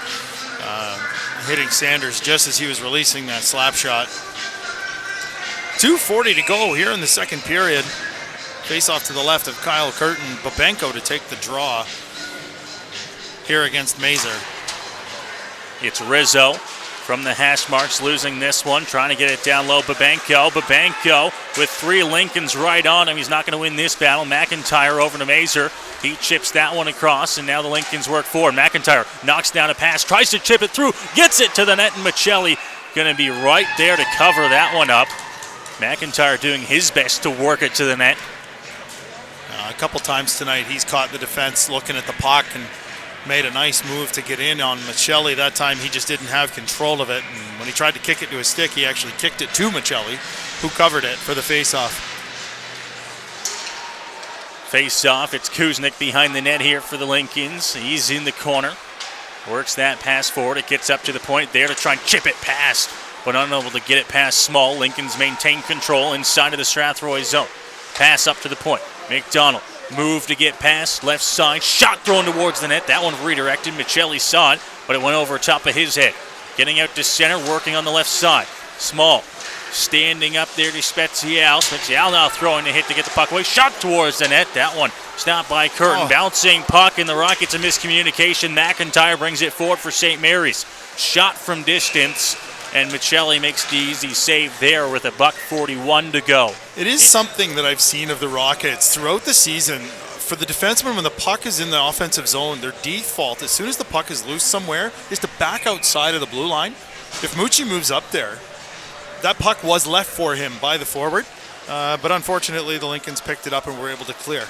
S4: Hitting Sanders just as he was releasing that slap shot. 2:40 to go here in the second period. Face off to the left of Kyle Curtin. Babenko to take the draw here against Mazer.
S3: It's Rizzo. from the hash marks, losing this one, trying to get it down low. Babenko with 3 Lincolns right on him. He's not going to win this battle. McIntyre over to Mazur. He chips that one across, and now the Lincolns work forward. McIntyre knocks down a pass, tries to chip it through, gets it to the net, and Michelli going to be right there to cover that one up. McIntyre doing his best to work it to the net.
S4: A couple times tonight he's caught the defense looking at the puck and made a nice move to get in on Michelli. That time he just didn't have control of it, and when he tried to kick it to his stick, he actually kicked it to Michelli, who covered it for the face-off.
S3: Face-off, it's Kuznick behind the net here for the Lincolns. He's in the corner, works that pass forward. It gets up to the point there to try and chip it past, but unable to get it past Small. Lincolns maintain control inside of the Strathroy zone. Pass up to the point. McDonald move to get past, left side, shot thrown towards the net. That one redirected. Michelli saw it, but it went over top of his head. Getting out to center, working on the left side. Small standing up there to Spezial. Spezial now throwing the hit to get the puck away. Shot towards the net. That one stopped by Curtin. Bouncing puck, and the Rockets a miscommunication. McIntyre brings it forward for St. Mary's. Shot from distance, and Michelli makes the easy save there with $1:41 to go.
S4: It is something that I've seen of the Rockets throughout the season. For the defensemen, when the puck is in the offensive zone, their default, as soon as the puck is loose somewhere, is to back outside of the blue line. If Mucci moves up there, that puck was left for him by the forward, but unfortunately the Lincolns picked it up and were able to clear.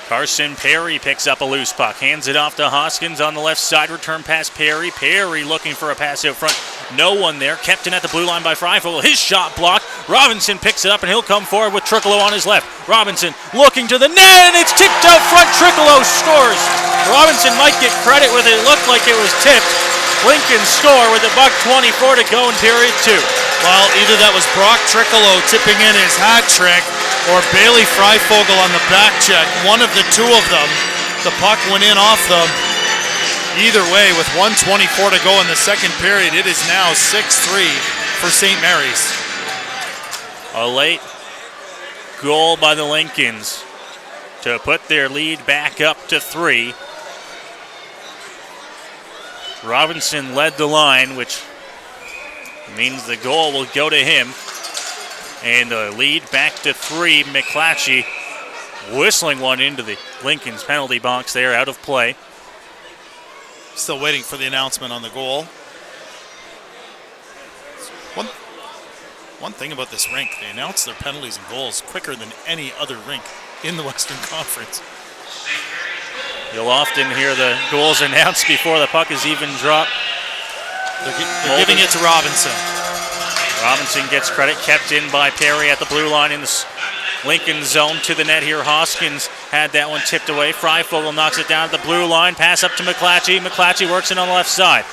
S3: Carson Perry picks up a loose puck, hands it off to Hoskins on the left side, return pass Perry. Perry looking for a pass out front. No one there, kept in at the blue line by Freifel. His shot blocked. Robinson picks it up and he'll come forward with Trickolo on his left. Robinson looking to the net, and it's tipped out front. Trickolo scores. Robinson might get credit with it. It looked like it was tipped. Lincoln score with $1:24 to go in period 2.
S4: Well, either that was Brock Trickolo tipping in his hat trick or Bailey Freifogel on the back check. One of the two of them. The puck went in off them. Either way, with 1:24 to go in the second period, it is now 6-3 for St. Mary's.
S3: A late goal by the Lincolns to put their lead back up to 3. Robinson led the line, which means the goal will go to him. And the lead back to 3. McClatchy whistling one into the Lincoln's penalty box there, out of play.
S4: Still waiting for the announcement on the goal. One thing about this rink, they announce their penalties and goals quicker than any other rink in the Western Conference.
S3: You'll often hear the goals announced before the puck is even dropped.
S4: They're giving it to Robinson.
S3: Robinson gets credit, kept in by Perry at the blue line in the Lincoln zone to the net here. Hoskins had that one tipped away. Freifogel knocks it down at the blue line. Pass up to McClatchy. McClatchy works it on the left side.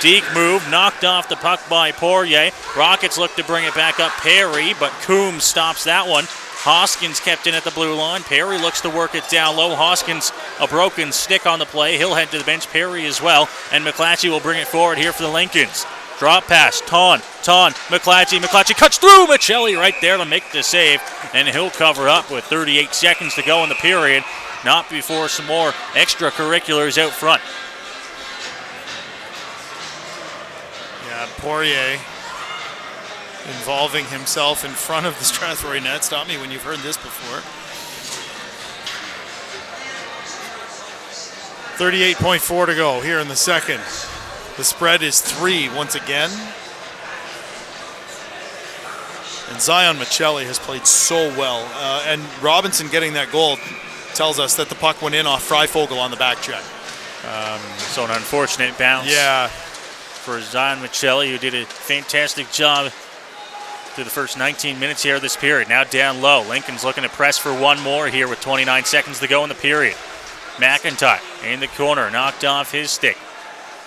S3: Deke move, knocked off the puck by Poirier. Rockets look to bring it back up. Perry, but Coombs stops that one. Hoskins kept in at the blue line. Perry looks to work it down low. Hoskins, a broken stick on the play. He'll head to the bench. Perry as well. And McClatchy will bring it forward here for the Lincolns. Drop pass, Ton, McClatchy cuts through Michelli right there to make the save, and he'll cover up with 38 seconds to go in the period, not before some more extracurriculars out front.
S4: Yeah, Poirier involving himself in front of the Strathroy net. Stop me when you've heard this before. 38.4 to go here in the second. The spread is 3 once again. And Zion Michelli has played so well. And Robinson getting that goal tells us that the puck went in off Freifogel on the back check.
S3: So an unfortunate bounce for Zion Michelli, who did a fantastic job through the first 19 minutes here of this period. Now down low. Lincoln's looking to press for one more here with 29 seconds to go in the period. McIntyre in the corner, knocked off his stick.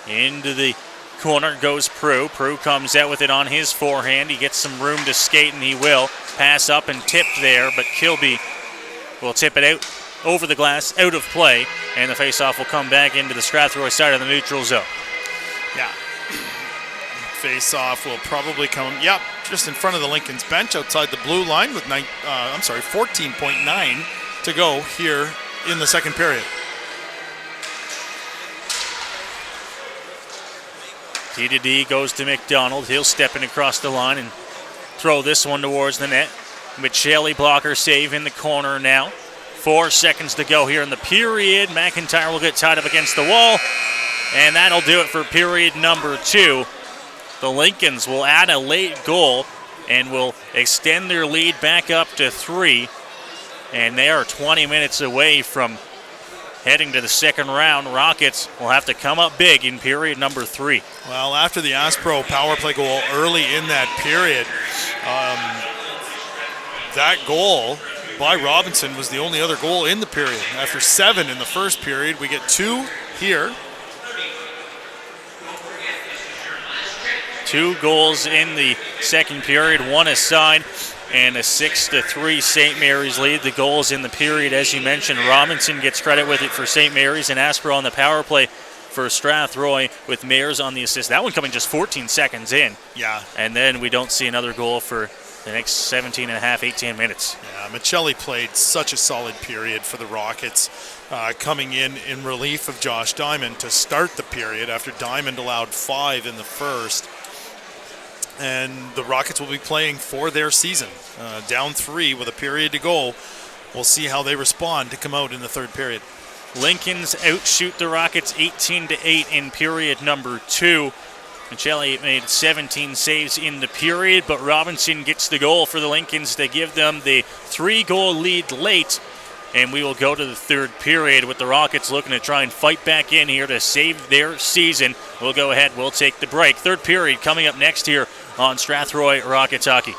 S3: Into the corner goes Prue. Prue comes out with it on his forehand. He gets some room to skate, and he will. Pass up and tipped there, but Kilby will tip it out over the glass, out of play, and the faceoff will come back into the Strathroy side of the neutral zone.
S4: Yeah. Faceoff will probably come, just in front of the Lincoln's bench outside the blue line with 14.9 to go here in the second period.
S3: D to D goes to McDonald. He'll step in across the line and throw this one towards the net. Michelli blocker save in the corner now. 4 seconds to go here in the period. McIntyre will get tied up against the wall, and that'll do it for period number 2. The Lincolns will add a late goal and will extend their lead back up to 3, and they are 20 minutes away from heading to the second round. Rockets will have to come up big in period number 3.
S4: Well, after the Aspro power play goal early in that period, that goal by Robinson was the only other goal in the period. After 7 in the first period, we get 2 here.
S3: 2 goals in the second period, 1 aside, and a 6-3 St. Mary's lead. The goals in the period, as you mentioned, Robinson gets credit with it for St. Mary's, and Aspro on the power play for Strathroy, with Mayers on the assist. That one coming just 14 seconds in.
S4: Yeah.
S3: And then we don't see another goal for the next 17 and a half, 18 minutes.
S4: Yeah, Michelli played such a solid period for the Rockets, coming in relief of Josh Diamond to start the period after Diamond allowed 5 in the first. And the Rockets will be playing for their season, down 3 with a period to go. We'll see how they respond to come out in the third period.
S3: Lincolns outshoot the Rockets 18-8 in period number 2. Michelli made 17 saves in the period, but Robinson gets the goal for the Lincolns to give them the 3-goal lead late. And we will go to the third period with the Rockets looking to try and fight back in here to save their season. We'll go ahead, we'll take the break. Third period coming up next here on Strathroy Rockets Hockey.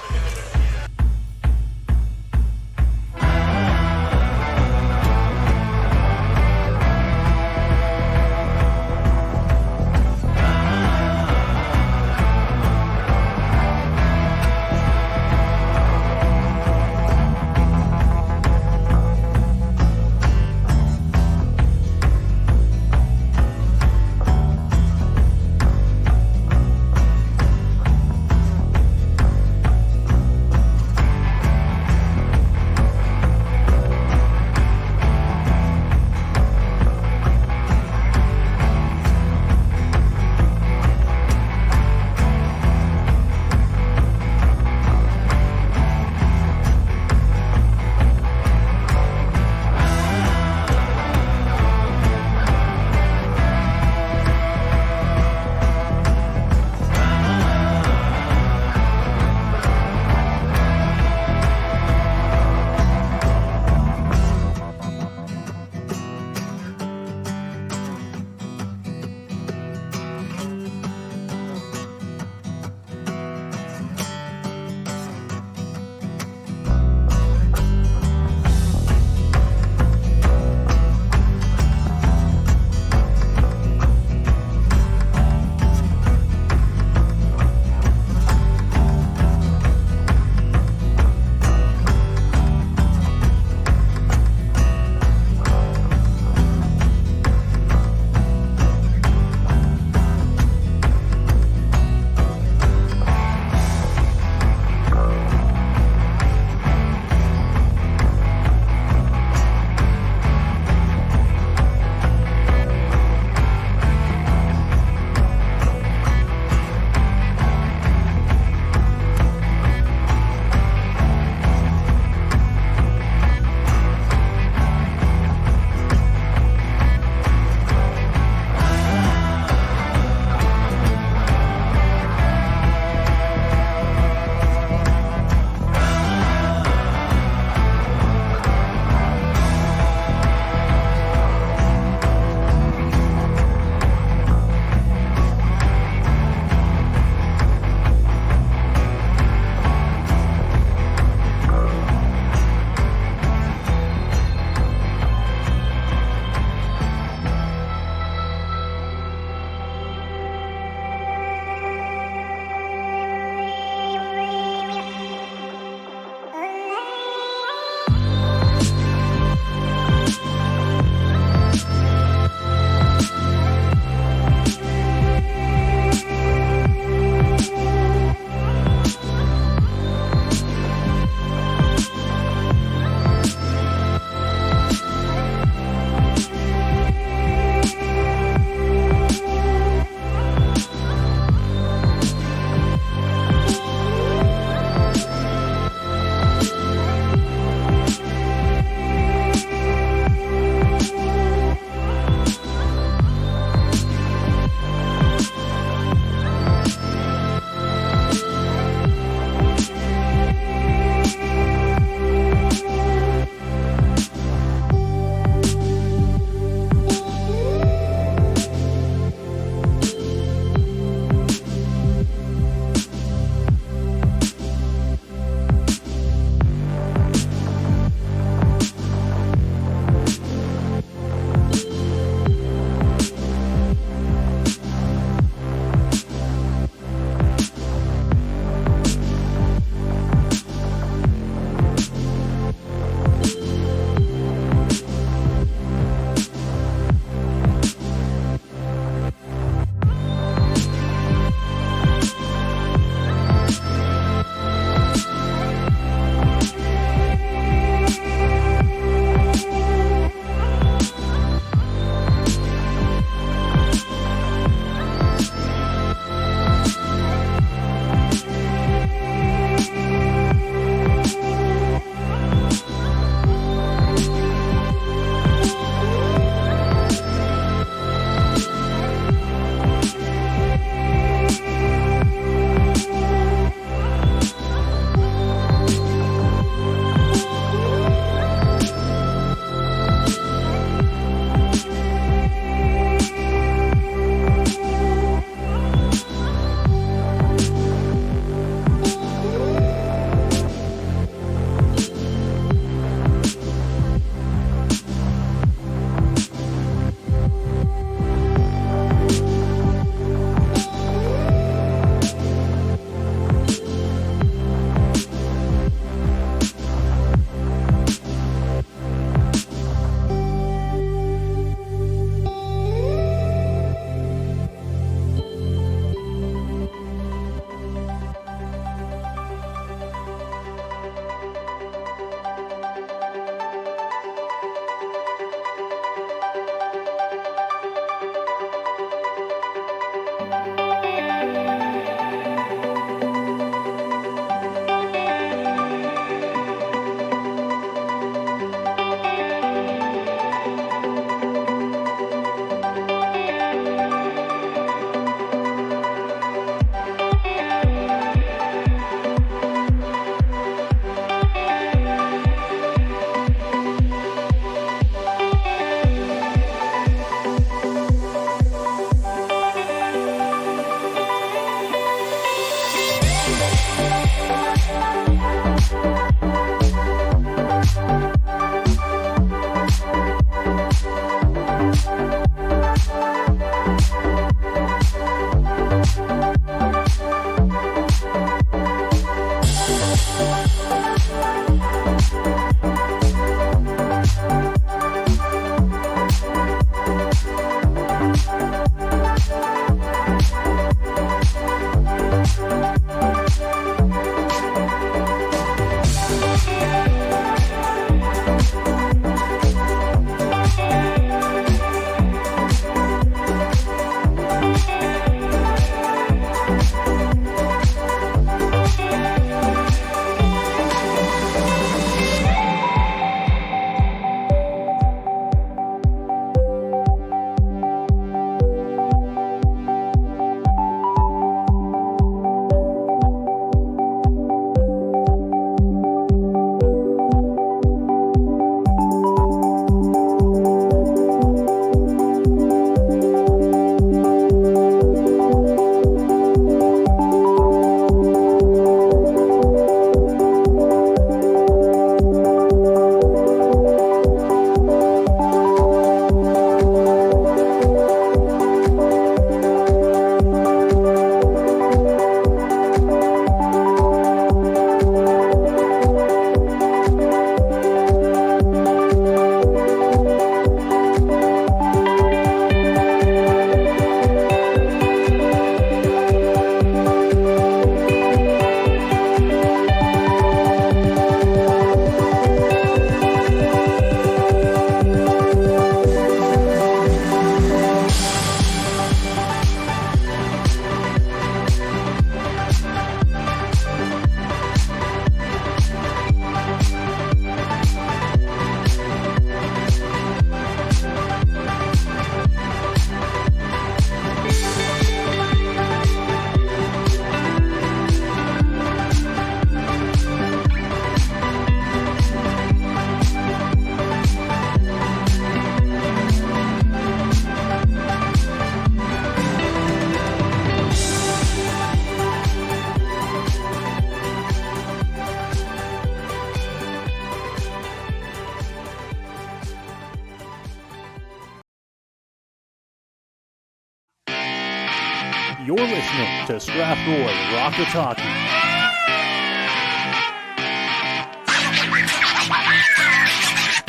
S1: You're listening to Strathroy Rockets Hockey.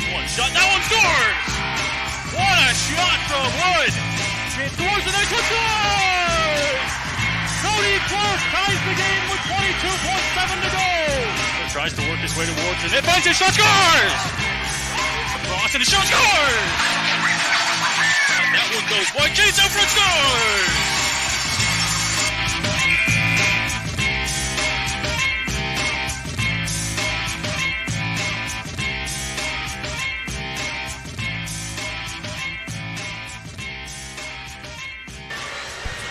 S2: One shot, that one scores! What a shot from Wood! It scores and then scores! Cody Clark ties the game with 22.7 to go! He tries to work his way towards it. It finds his shot, scores! Across and the shot, scores! That one goes wide. Chase out front, scores!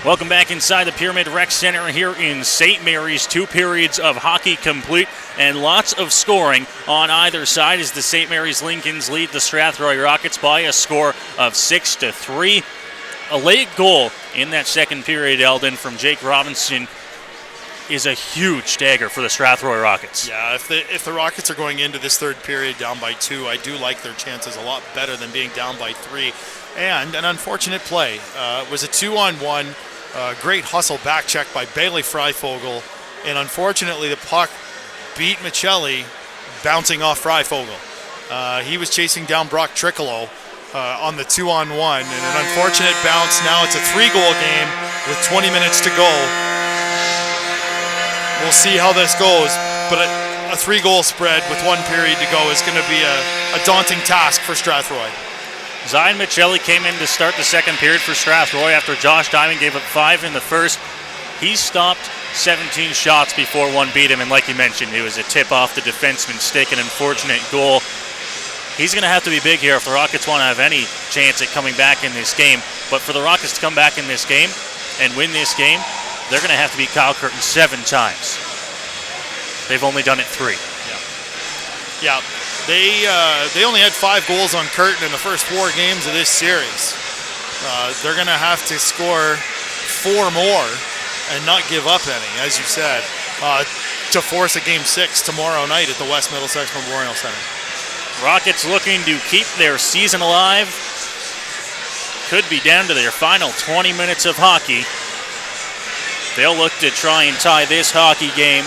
S3: Welcome back inside the Pyramid Rec Center here in St. Mary's. 2 periods of hockey complete and lots of scoring on either side as the St. Mary's Lincolns lead the Strathroy Rockets by a score of 6-3. A late goal in that second period, Eldon, from Jake Robinson is a huge dagger for the Strathroy Rockets.
S4: Yeah, if the Rockets are going into this third period down by 2, I do like their chances a lot better than being down by 3. And an unfortunate play. It was a 2-on-1. Great hustle back check by Bailey Freifogel, and unfortunately the puck beat Michelli, bouncing off Freifogel. He was chasing down Brock Triccolo on the 2-on-1, and an unfortunate bounce. Now it's a 3-goal game with 20 minutes to go. We'll see how this goes, but a 3-goal spread with 1 period to go is going to be a daunting task for Strathroy.
S3: Zion Michelli came in to start the second period for Strathroy after Josh Diamond gave up 5 in the first. He stopped 17 shots before one beat him, and like you mentioned, it was a tip off the defenseman's stick, an unfortunate goal. He's going to have to be big here if the Rockets want to have any chance at coming back in this game. But for the Rockets to come back in this game and win this game, they're going to have to beat Kyle Curtin 7 times. They've only done it 3.
S4: Yeah. They only had 5 goals on Curtin in the first 4 games of this series. They're going to have to score 4 more and not give up any, as you said, to force a Game 6 tomorrow night at the West Middlesex Memorial Center.
S3: Rockets looking to keep their season alive. Could be down to their final 20 minutes of hockey. They'll look to try and tie this hockey game.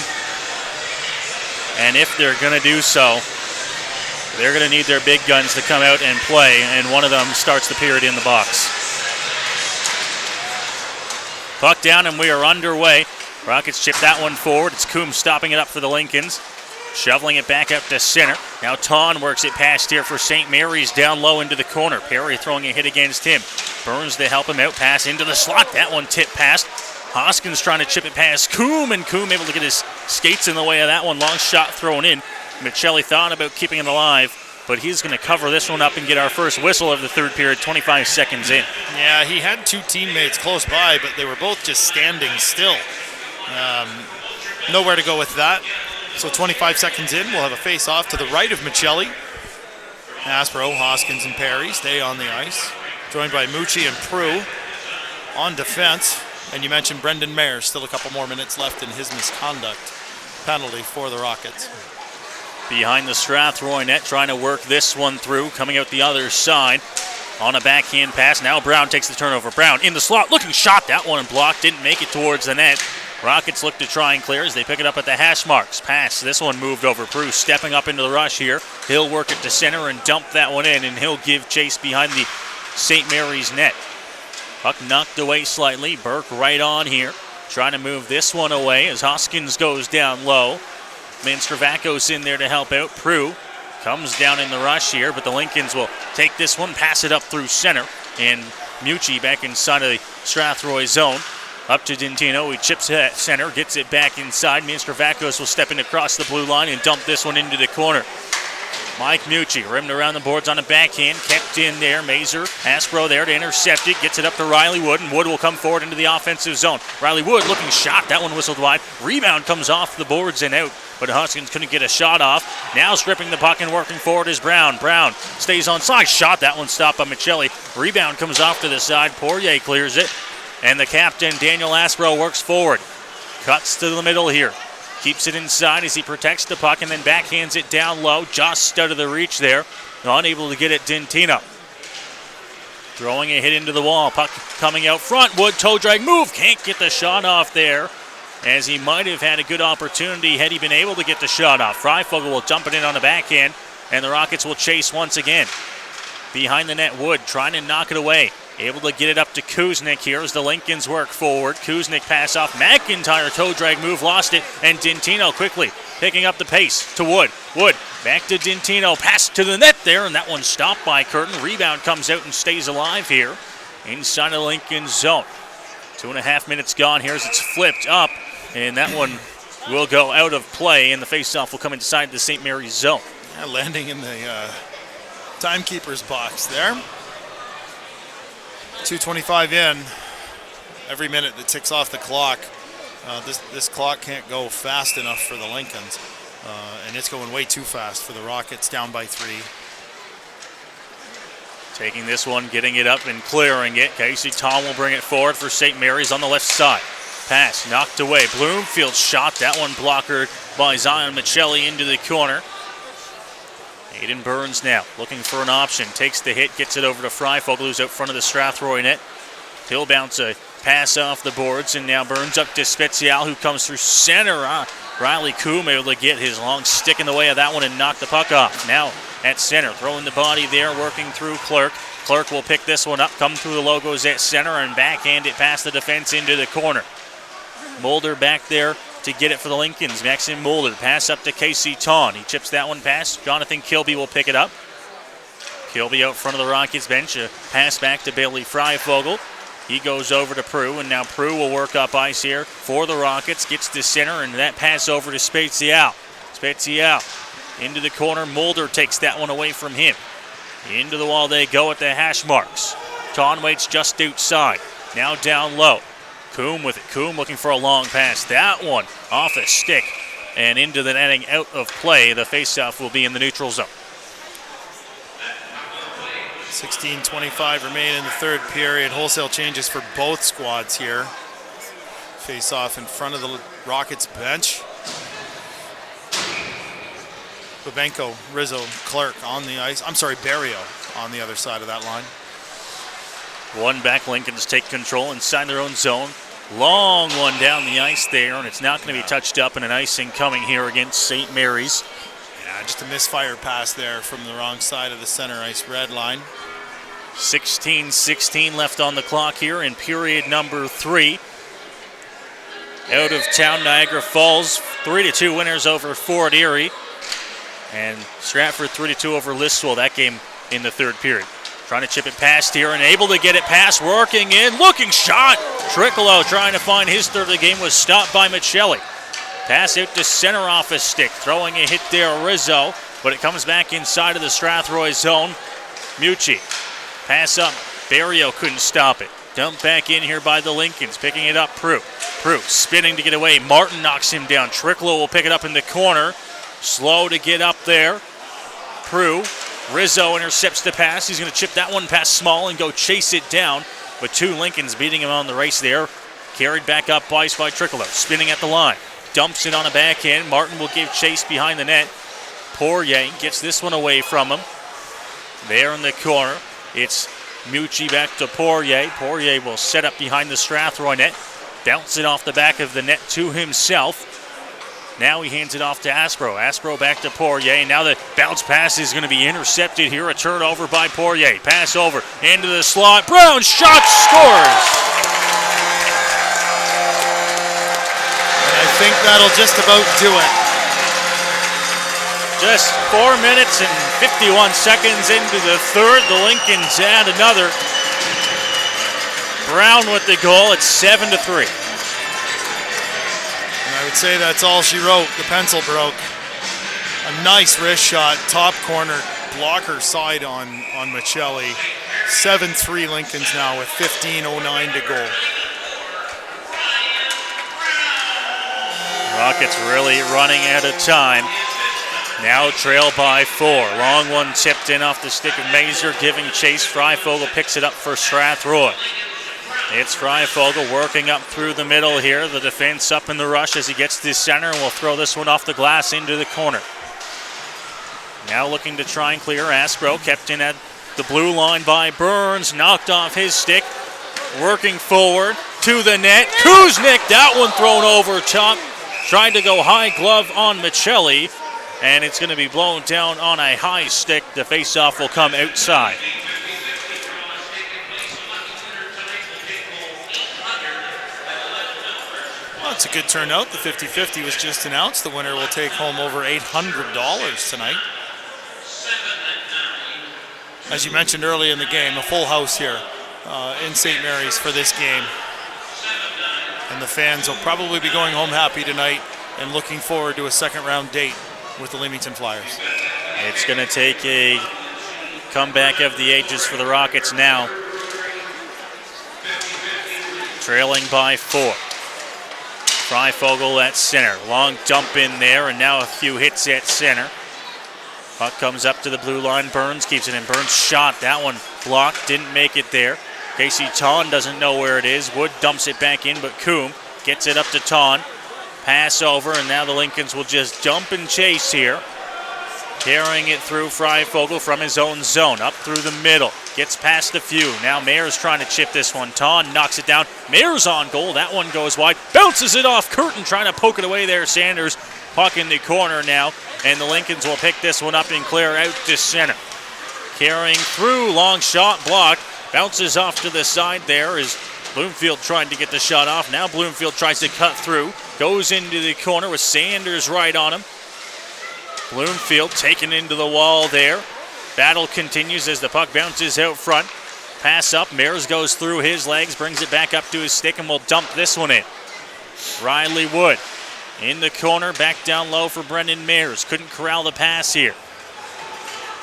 S3: And if they're going to do so, they're going to need their big guns to come out and play, and one of them starts the period in the box. Puck down, and we are underway. Rockets chip that one forward. It's Coombs stopping it up for the Lincolns. Shoveling it back up to center. Now Ton works it past here for St. Mary's down low into the corner. Perry throwing a hit against him. Burns to help him out. Pass into the slot. That one tipped past. Hoskins trying to chip it past Coombe, and Coombe able to get his skates in the way of that one. Long shot thrown in. Michelli thought about keeping it alive, but he's going to cover this one up and get our first whistle of the third period, 25 seconds in.
S4: Yeah, he had 2 teammates close by, but they were both just standing still. Nowhere to go with that. So 25 seconds in, we'll have a face-off to the right of Michelli. Aspro, Hoskins, and Perry stay on the ice, joined by Mucci and Prue on defense. And you mentioned Brendan Mayer, still a couple more minutes left in his misconduct penalty for the Rockets.
S3: Behind the Strathroy net, trying to work this one through, coming out the other side on a backhand pass. Now Brown takes the turnover. Brown in the slot, looking shot. That one blocked, didn't make it towards the net. Rockets look to try and clear as they pick it up at the hash marks. Pass, this one moved over. Bruce stepping up into the rush here. He'll work it to center and dump that one in, and he'll give chase behind the St. Mary's net. Puck knocked away slightly. Burke right on here, trying to move this one away as Hoskins goes down low. Minstravakos in there to help out. Prue comes down in the rush here, but the Lincolns will take this one, pass it up through center, and Mucci back inside of the Strathroy zone. Up to Dintino, he chips it at center, gets it back inside. Minstravakos will step in across the blue line and dump this one into the corner. Mike Mucci rimmed around the boards on a backhand, kept in there. Mazer, Aspro there to intercept it, gets it up to Riley Wood, and Wood will come forward into the offensive zone. Riley Wood looking shot, that one whistled wide. Rebound comes off the boards and out, but Hoskins couldn't get a shot off. Now stripping the puck and working forward is Brown. Brown stays on side, shot, that one stopped by Michelli. Rebound comes off to the side, Poirier clears it, and the captain, Daniel Aspro, works forward. Cuts to the middle here. Keeps it inside as he protects the puck and then backhands it down low. Just out of the reach there. Unable to get it, Dintino. Throwing a hit into the wall. Puck coming out front. Wood toe drag move. Can't get the shot off there, as he might have had a good opportunity had he been able to get the shot off. Freifogel will dump it in on the backhand, and the Rockets will chase once again. Behind the net, Wood trying to knock it away. Able to get it up to Kuznick here as the Lincolns work forward. Kuznick pass off. McIntyre toe drag move, lost it, and Dintino quickly picking up the pace to Wood. Wood back to Dintino. Pass to the net there, and that one stopped by Curtin. Rebound comes out and stays alive here inside of Lincoln's zone. 2.5 minutes gone here as it's flipped up, and that one will go out of play, and the faceoff will come inside the St. Mary's zone.
S4: Yeah, landing in the timekeeper's box there. 2:25 in. Every minute that ticks off the clock, this clock can't go fast enough for the Lincolns, and it's going way too fast for the Rockets, down by 3.
S3: Taking this one, getting it up and clearing it. Casey Tom will bring it forward for St. Mary's on the left side. Pass knocked away. Bloomfield shot. That one blockered by Zion Michelli into the corner. Aiden Burns now looking for an option. Takes the hit, gets it over to Freifogel, who's out front of the Strathroy net. He'll bounce a pass off the boards, and now Burns up to Spezial, who comes through center. Riley Coombe able to get his long stick in the way of that one and knock the puck off. Now at center, throwing the body there, working through Clerk. Clerk will pick this one up, come through the logos at center, and backhand it past the defense into the corner. Mulder back there to get it for the Lincolns. Maxim Mulder, pass up to Casey Tawn. He chips that one past. Jonathan Kilby will pick it up. Kilby out front of the Rockets bench. A pass back to Bailey Freifogel. He goes over to Prue, and now Prue will work up ice here for the Rockets. Gets to center, and that pass over to Spezial. Spezial into the corner. Mulder takes that one away from him. Into the wall they go at the hash marks. Tawn waits just outside. Now down low. Coombe with it. Coombe looking for a long pass. That one off a stick and into the netting, out of play. The faceoff will be in the neutral zone.
S4: 16:25 remain in the third period. Wholesale changes for both squads here. Face-off in front of the Rockets bench. Babenko, Rizzo, Clark on the ice. I'm sorry, Barrio on the other side of that line.
S3: One back, Lincolns take control inside their own zone. Long one down the ice there, and it's not going to be touched up, and an icing coming here against St. Mary's.
S4: Yeah, just a misfire pass there from the wrong side of the center ice red line.
S3: 16-16 left on the clock here in period number 3. Out of town, Niagara Falls 3-2 winners over Fort Erie. And Stratford 3-2 over Listowel, that game in the third period. Trying to chip it past here and able to get it past, working in, looking shot. Trickolo trying to find his third of the game, was stopped by Michelli. Pass out to center off a stick, throwing a hit there, Rizzo, but it comes back inside of the Strathroy zone. Mucci, pass up, Barrio couldn't stop it. Dumped back in here by the Lincolns, picking it up, Prue. Prue spinning to get away, Martin knocks him down. Trickolo will pick it up in the corner. Slow to get up there. Prue. Rizzo intercepts the pass. He's going to chip that one past Small and go chase it down. But 2 Lincolns beating him on the race there. Carried back up ice by Trickolo. Spinning at the line. Dumps it on a backhand. Martin will give chase behind the net. Poirier gets this one away from him. There in the corner. It's Mucci back to Poirier. Poirier will set up behind the Strathroy net. Bounce it off the back of the net to himself. Now he hands it off to Aspro. Aspro back to Poirier. Now the bounce pass is going to be intercepted here. A turnover by Poirier. Pass over into the slot. Brown shot, scores!
S4: And I think that'll just about do it.
S3: Just 4 minutes and 51 seconds into the third. The Lincolns add another. Brown with the goal. It's 7-3.
S4: I would say that's all she wrote. The pencil broke. A nice wrist shot, top corner, blocker side on Michelli. 7-3 Lincolns now with 15:09 to go.
S3: Rockets really running out of time. Now trail by 4. Long one tipped in off the stick of Mazur, giving chase. Freifogel picks it up for Strathroy. It's Freifogel working up through the middle here. The defense up in the rush as he gets to center, and will throw this one off the glass into the corner. Now looking to try and clear. Aspro kept in at the blue line by Burns, knocked off his stick, working forward to the net. Kuznick, that one thrown over top. Tried to go high glove on Michelli, and it's going to be blown down on a high stick. The faceoff will come outside.
S4: Well, it's a good turnout. The 50-50 was just announced. The winner will take home over $800 tonight. As you mentioned early in the game, a full house here in St. Mary's for this game. And the fans will probably be going home happy tonight and looking forward to a second round date with the Leamington Flyers.
S3: It's going to take a comeback of the ages for the Rockets now. Trailing by 4. Freifogel at center. Long dump in there, and now a few hits at center. Puck comes up to the blue line. Burns keeps it in. Burns shot. That one blocked. Didn't make it there. Casey Ton doesn't know where it is. Wood dumps it back in, but Coombe gets it up to Ton. Pass over, and now the Lincolns will just dump and chase here. Carrying it through Freifogel from his own zone. Up through the middle. Gets past a few. Now Mayer's trying to chip this one. Ton knocks it down. Mayer's on goal. That one goes wide. Bounces it off. Curtin trying to poke it away there. Sanders. Puck in the corner now. And the Lincolns will pick this one up and clear out to center. Carrying through. Long shot blocked. Bounces off to the side there is Bloomfield trying to get the shot off. Now Bloomfield tries to cut through. Goes into the corner with Sanders right on him. Bloomfield taken into the wall there. Battle continues as the puck bounces out front. Pass up. Mears goes through his legs, brings it back up to his stick, and will dump this one in. Riley Wood in the corner, back down low for Brendan Mears. Couldn't corral the pass here.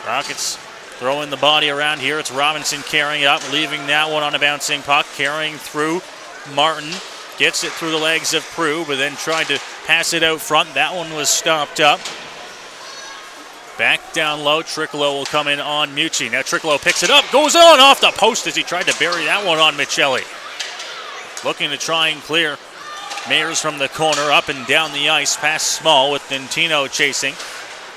S3: Rockets throwing the body around here. It's Robinson carrying it up, leaving that one on a bouncing puck. Carrying through Martin. Gets it through the legs of Prue, but then tried to pass it out front. That one was stopped up. Back down low, Trickolo will come in on Mucci. Now Trickolo picks it up, goes on off the post as he tried to bury that one on Michelli. Looking to try and clear Mayers from the corner, up and down the ice, past Small with Dentino chasing.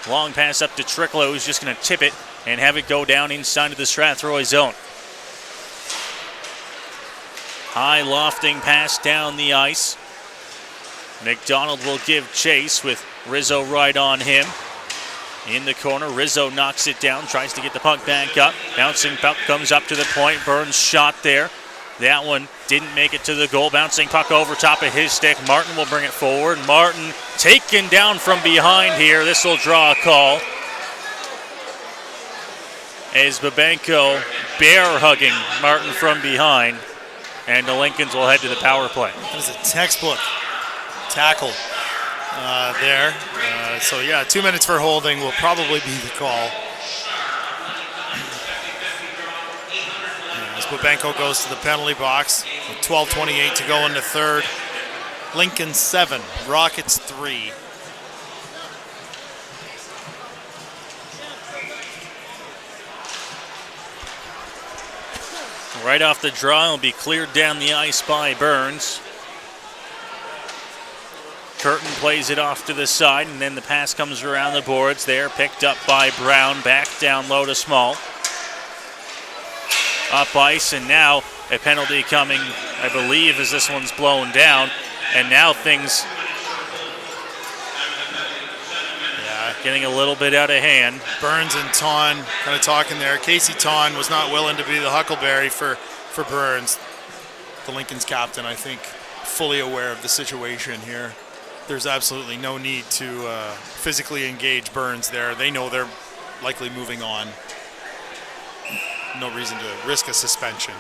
S3: Long pass up to Trickolo, who's just going to tip it and have it go down inside of the Strathroy zone. High lofting pass down the ice. McDonald will give chase with Rizzo right on him. In the corner, Rizzo knocks it down, tries to get the puck back up. Bouncing puck comes up to the point. Burns shot there. That one didn't make it to the goal. Bouncing puck over top of his stick. Martin will bring it forward. Martin taken down from behind here. This will draw a call. As Babenko bear hugging Martin from behind. And the Lincolns will head to the power play.
S4: That is a textbook tackle there. So yeah, 2 minutes for holding will probably be the call. As Babenko goes to the penalty box with 12:28 to go into third. Lincoln 7, Rockets 3.
S3: Right off the draw, it'll be cleared down the ice by Burns. Curtin plays it off to the side, and then the pass comes around the boards there, picked up by Brown, back down low to Small. Up ice, and now a penalty coming, I believe, as this one's blown down. And now things getting a little bit out of hand.
S4: Burns and Ton kind of talking there. Casey Ton was not willing to be the huckleberry for Burns. The Lincoln's captain, I think, fully aware of the situation here. There's absolutely no need to physically engage Burns there. They know they're likely moving on. No reason to risk a suspension.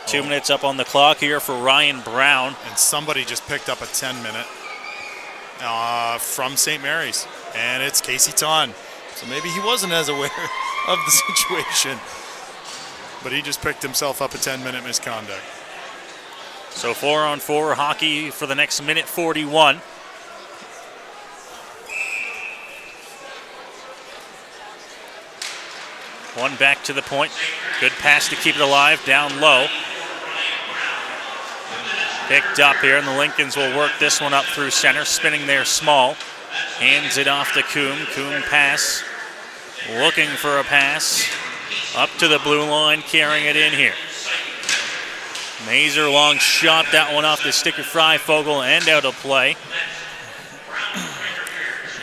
S3: 2 minutes up on the clock here for Ryan Brown.
S4: And somebody just picked up a 10-minute from St. Mary's. And it's Casey Ton. So maybe he wasn't as aware of the situation. But he just picked himself up a 10-minute misconduct.
S3: So 4-on-4 hockey for the next minute 41. One back to the point. Good pass to keep it alive, down low. Picked up here, and the Lincolns will work this one up through center, spinning there Small. Hands it off to Coombe. Coombe pass. Looking for a pass. Up to the blue line, carrying it in here. Mazer, long shot, that one off the stick of Freifogel and out of play.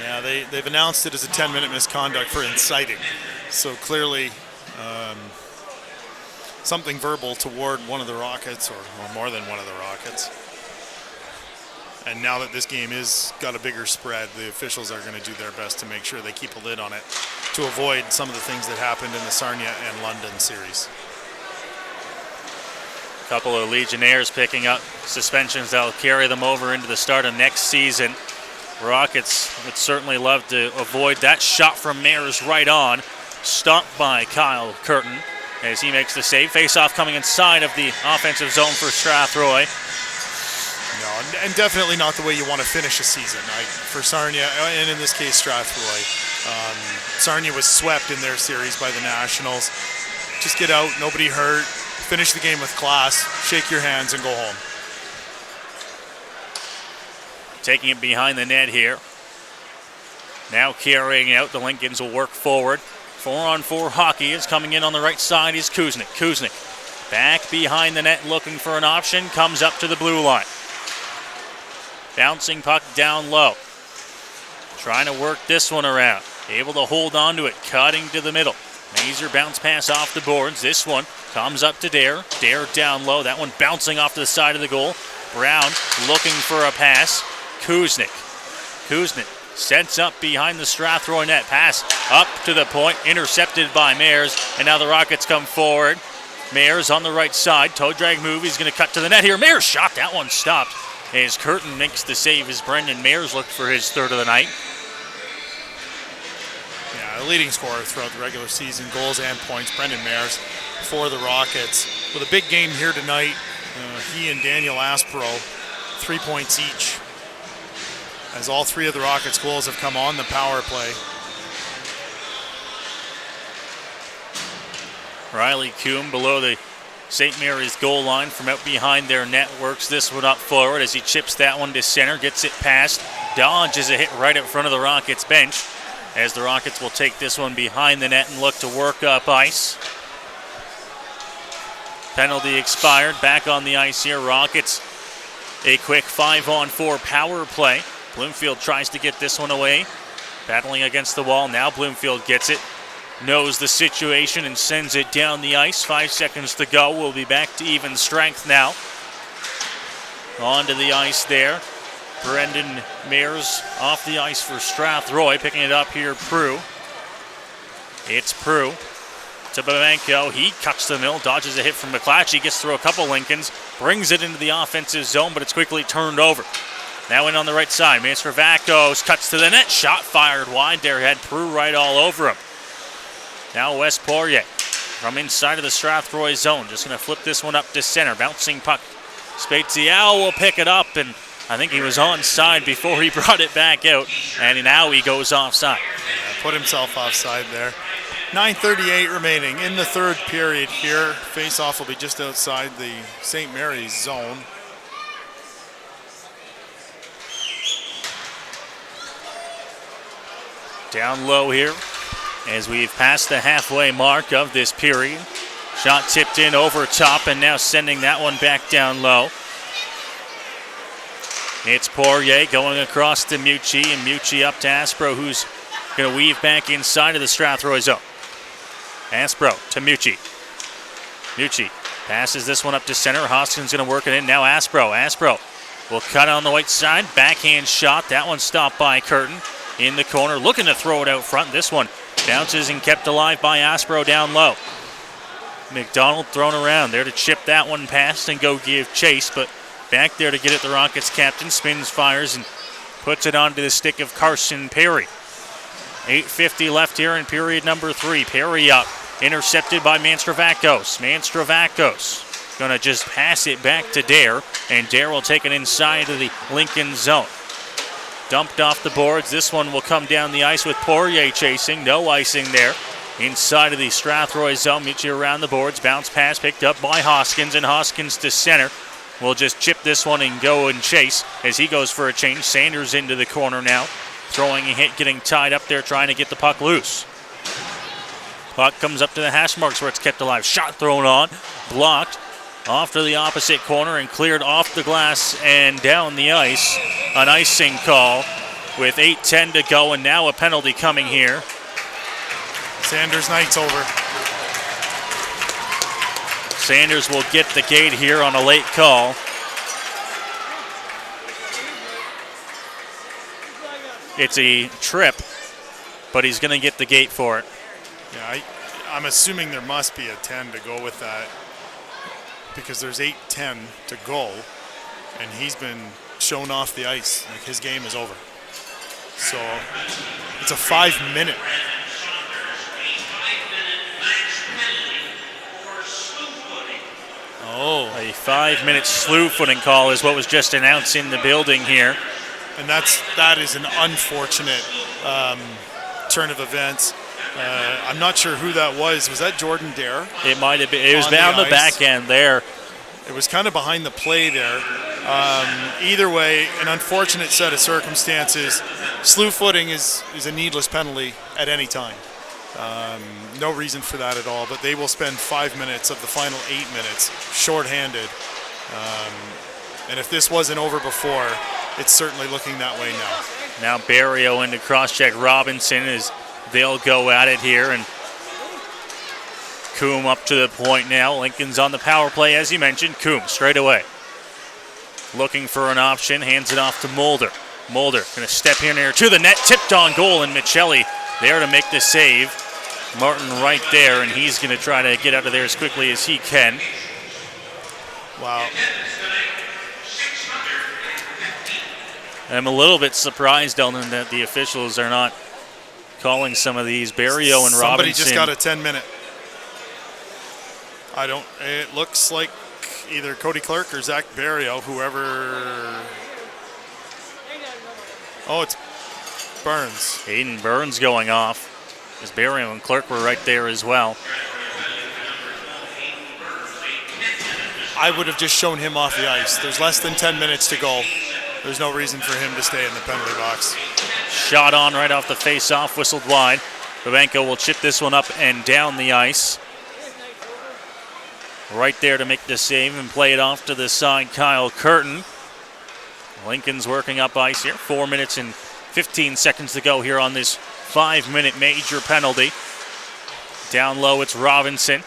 S4: Yeah, they've announced it as a 10-minute misconduct for inciting. So clearly something verbal toward one of the Rockets, or more than one of the Rockets. And now that this game is got a bigger spread, the officials are going to do their best to make sure they keep a lid on it to avoid some of the things that happened in the Sarnia and London series.
S3: A couple of Legionnaires picking up suspensions that will carry them over into the start of next season. Rockets would certainly love to avoid that shot from Mayers right on. Stopped by Kyle Curtin as he makes the save. Face-off coming inside of the offensive zone for Strathroy.
S4: No, and definitely not the way you want to finish a season. For Sarnia, and in this case Strathroy, Sarnia was swept in their series by the Nationals. Just get out, nobody hurt, finish the game with class, shake your hands and go home.
S3: Taking it behind the net here. Now carrying out, the Lincolns will work forward. 4-on-4 hockey is coming in on the right side is Kuznick. Kuznick back behind the net looking for an option, comes up to the blue line. Bouncing puck down low. Trying to work this one around. Able to hold on to it, cutting to the middle. Mazer bounce pass off the boards. This one comes up to Dare. Dare down low. That one bouncing off to the side of the goal. Brown looking for a pass. Kuznick sets up behind the Strathroy net. Pass up to the point, intercepted by Mayers, and now the Rockets come forward. Mayers on the right side, toe drag move, he's going to cut to the net here. Mayers shot, that one stopped as Curtin makes the save as Brendan Mayers looked for his third of the night.
S4: Yeah, the leading scorer throughout the regular season, goals and points, Brendan Mayers for the Rockets. With a big game here tonight, he and Daniel Aspro, 3 points each, as all three of the Rockets' goals have come on the power play.
S3: Riley Coombe below the St. Mary's goal line from out behind their net works this one up forward as he chips that one to center, gets it past, dodges a hit right in front of the Rockets bench as the Rockets will take this one behind the net and look to work up ice. Penalty expired, back on the ice here. Rockets a quick 5-on-4 power play. Bloomfield tries to get this one away. Battling against the wall. Now Bloomfield gets it. Knows the situation and sends it down the ice. 5 seconds to go. We'll be back to even strength now. Onto the ice there. Brendan Mayers off the ice for Strathroy. Picking it up here, Prue. It's Prue to Babenko. He cuts the middle, dodges a hit from McClatchy, gets through a couple Lincolns, brings it into the offensive zone, but it's quickly turned over. Now in on the right side, Maestrovacos cuts to the net, shot fired wide there, had Prue right all over him. Now Wes Poirier from inside of the Strathroy zone, just going to flip this one up to center, bouncing puck. Spazial will pick it up, and I think he was onside before he brought it back out, and now he goes offside.
S4: Yeah, put himself offside there. 9:38 remaining in the third period here. Face-off will be just outside the St. Mary's zone.
S3: Down low here as we've passed the halfway mark of this period. Shot tipped in over top and now sending that one back down low. It's Poirier going across to Mucci, and Mucci up to Aspro, who's going to weave back inside of the Strathroy zone. Aspro to Mucci. Mucci passes this one up to center. Hoskins going to work it in. Now Aspro. Aspro will cut on the right side. Backhand shot. That one stopped by Curtin in the corner. Looking to throw it out front. This one bounces and kept alive by Aspro down low. McDonald thrown around there to chip that one past and go give chase, but back there to get it, the Rockets captain spins, fires, and puts it onto the stick of Carson Perry. 8:50 left here in period number 3. Perry up, intercepted by Manstravakos. Manstravakos going to just pass it back to Dare, and Dare will take it inside of the Lincoln zone. Dumped off the boards. This one will come down the ice with Poirier chasing. No icing there. Inside of the Strathroy zone, Mucci around the boards. Bounce pass picked up by Hoskins, and Hoskins to center. We'll just chip this one and go and chase as he goes for a change. Sanders into the corner now. Throwing a hit, getting tied up there, trying to get the puck loose. Puck comes up to the hash marks where it's kept alive. Shot thrown on, blocked off to the opposite corner and cleared off the glass and down the ice. An icing call with 8:10 to go, and now a penalty coming here.
S4: Sanders' night's over.
S3: Sanders will get the gate here on a late call. It's a trip, but he's going to get the gate for it.
S4: Yeah, I'm assuming there must be a 10 to go with that, because there's 8:10 to go, and he's been shown off the ice. Like, his game is over. So it's a 5-minute. Oh.
S3: A 5-minute slew footing call is what was just announced in the building here.
S4: And that is an unfortunate turn of events. I'm not sure who that was. Was that Jordan Dare?
S3: It might have been. It was down the back end there.
S4: It was kind of behind the play there. Either way, an unfortunate set of circumstances. Slew footing is a needless penalty at any time. No reason for that at all, but they will spend 5 minutes of the final 8 minutes shorthanded. And if this wasn't over before, it's certainly looking that way now.
S3: Now Barrio into cross-check Robinson as they'll go at it here, and Coombe up to the point now. Lincoln's on the power play, as you mentioned. Coombe straight away. Looking for an option, hands it off to Mulder. Mulder going to step here near to the net, tipped on goal, and Michelli there to make the save. Martin right there, and he's going to try to get out of there as quickly as he can.
S4: Wow.
S3: I'm a little bit surprised, Eldon, that the officials are not calling some of these. Barrio and
S4: Somebody
S3: Robinson.
S4: just got a 10-minute. It looks like either Cody Clark or Zach Barrio, whoever. Oh, it's Burns.
S3: Hayden Burns going off, as Barrio and Clark were right there as well.
S4: I would have just shown him off the ice. There's less than 10 minutes to go. There's no reason for him to stay in the penalty box.
S3: Shot on right off the face-off, whistled wide. Babenko will chip this one up and down the ice. Right there to make the save and play it off to the side, Kyle Curtin. Lincoln's working up ice here. 4 minutes and 15 seconds to go here on this 5-minute major penalty. Down low, it's Robinson.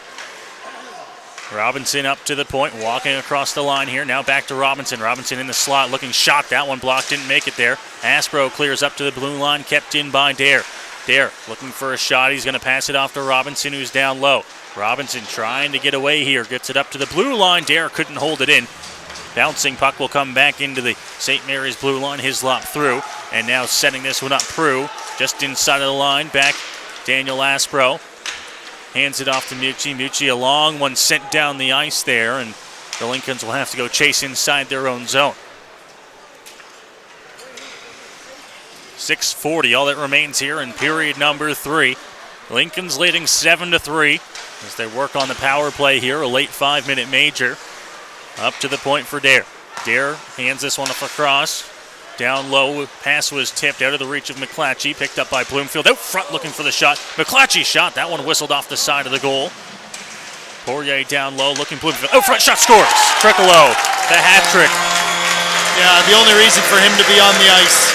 S3: Robinson up to the point, walking across the line here. Now back to Robinson. Robinson in the slot, looking shot. That one blocked, didn't make it there. Aspro clears up to the blue line, kept in by Dare. Dare looking for a shot. He's going to pass it off to Robinson, who's down low. Robinson trying to get away here. Gets it up to the blue line. Dare couldn't hold it in. Bouncing puck will come back into the St. Mary's blue line. His lop through. And now setting this one up. Prue just inside of the line. Back Daniel Aspro. Hands it off to Mucci. Mucci, a long one sent down the ice there, and the Lincolns will have to go chase inside their own zone. 6:40, all that remains here in period number 3. Lincoln's leading 7-3 as they work on the power play here, a late 5-minute major. Up to the point for Dare. Dare hands this one across. Down low, pass was tipped out of the reach of McClatchy, picked up by Bloomfield. Out front looking for the shot. McClatchy shot, that one whistled off the side of the goal. Poirier down low, looking Bloomfield. Out front shot, scores. Trickolo, the hat trick.
S4: Yeah, the only reason for him to be on the ice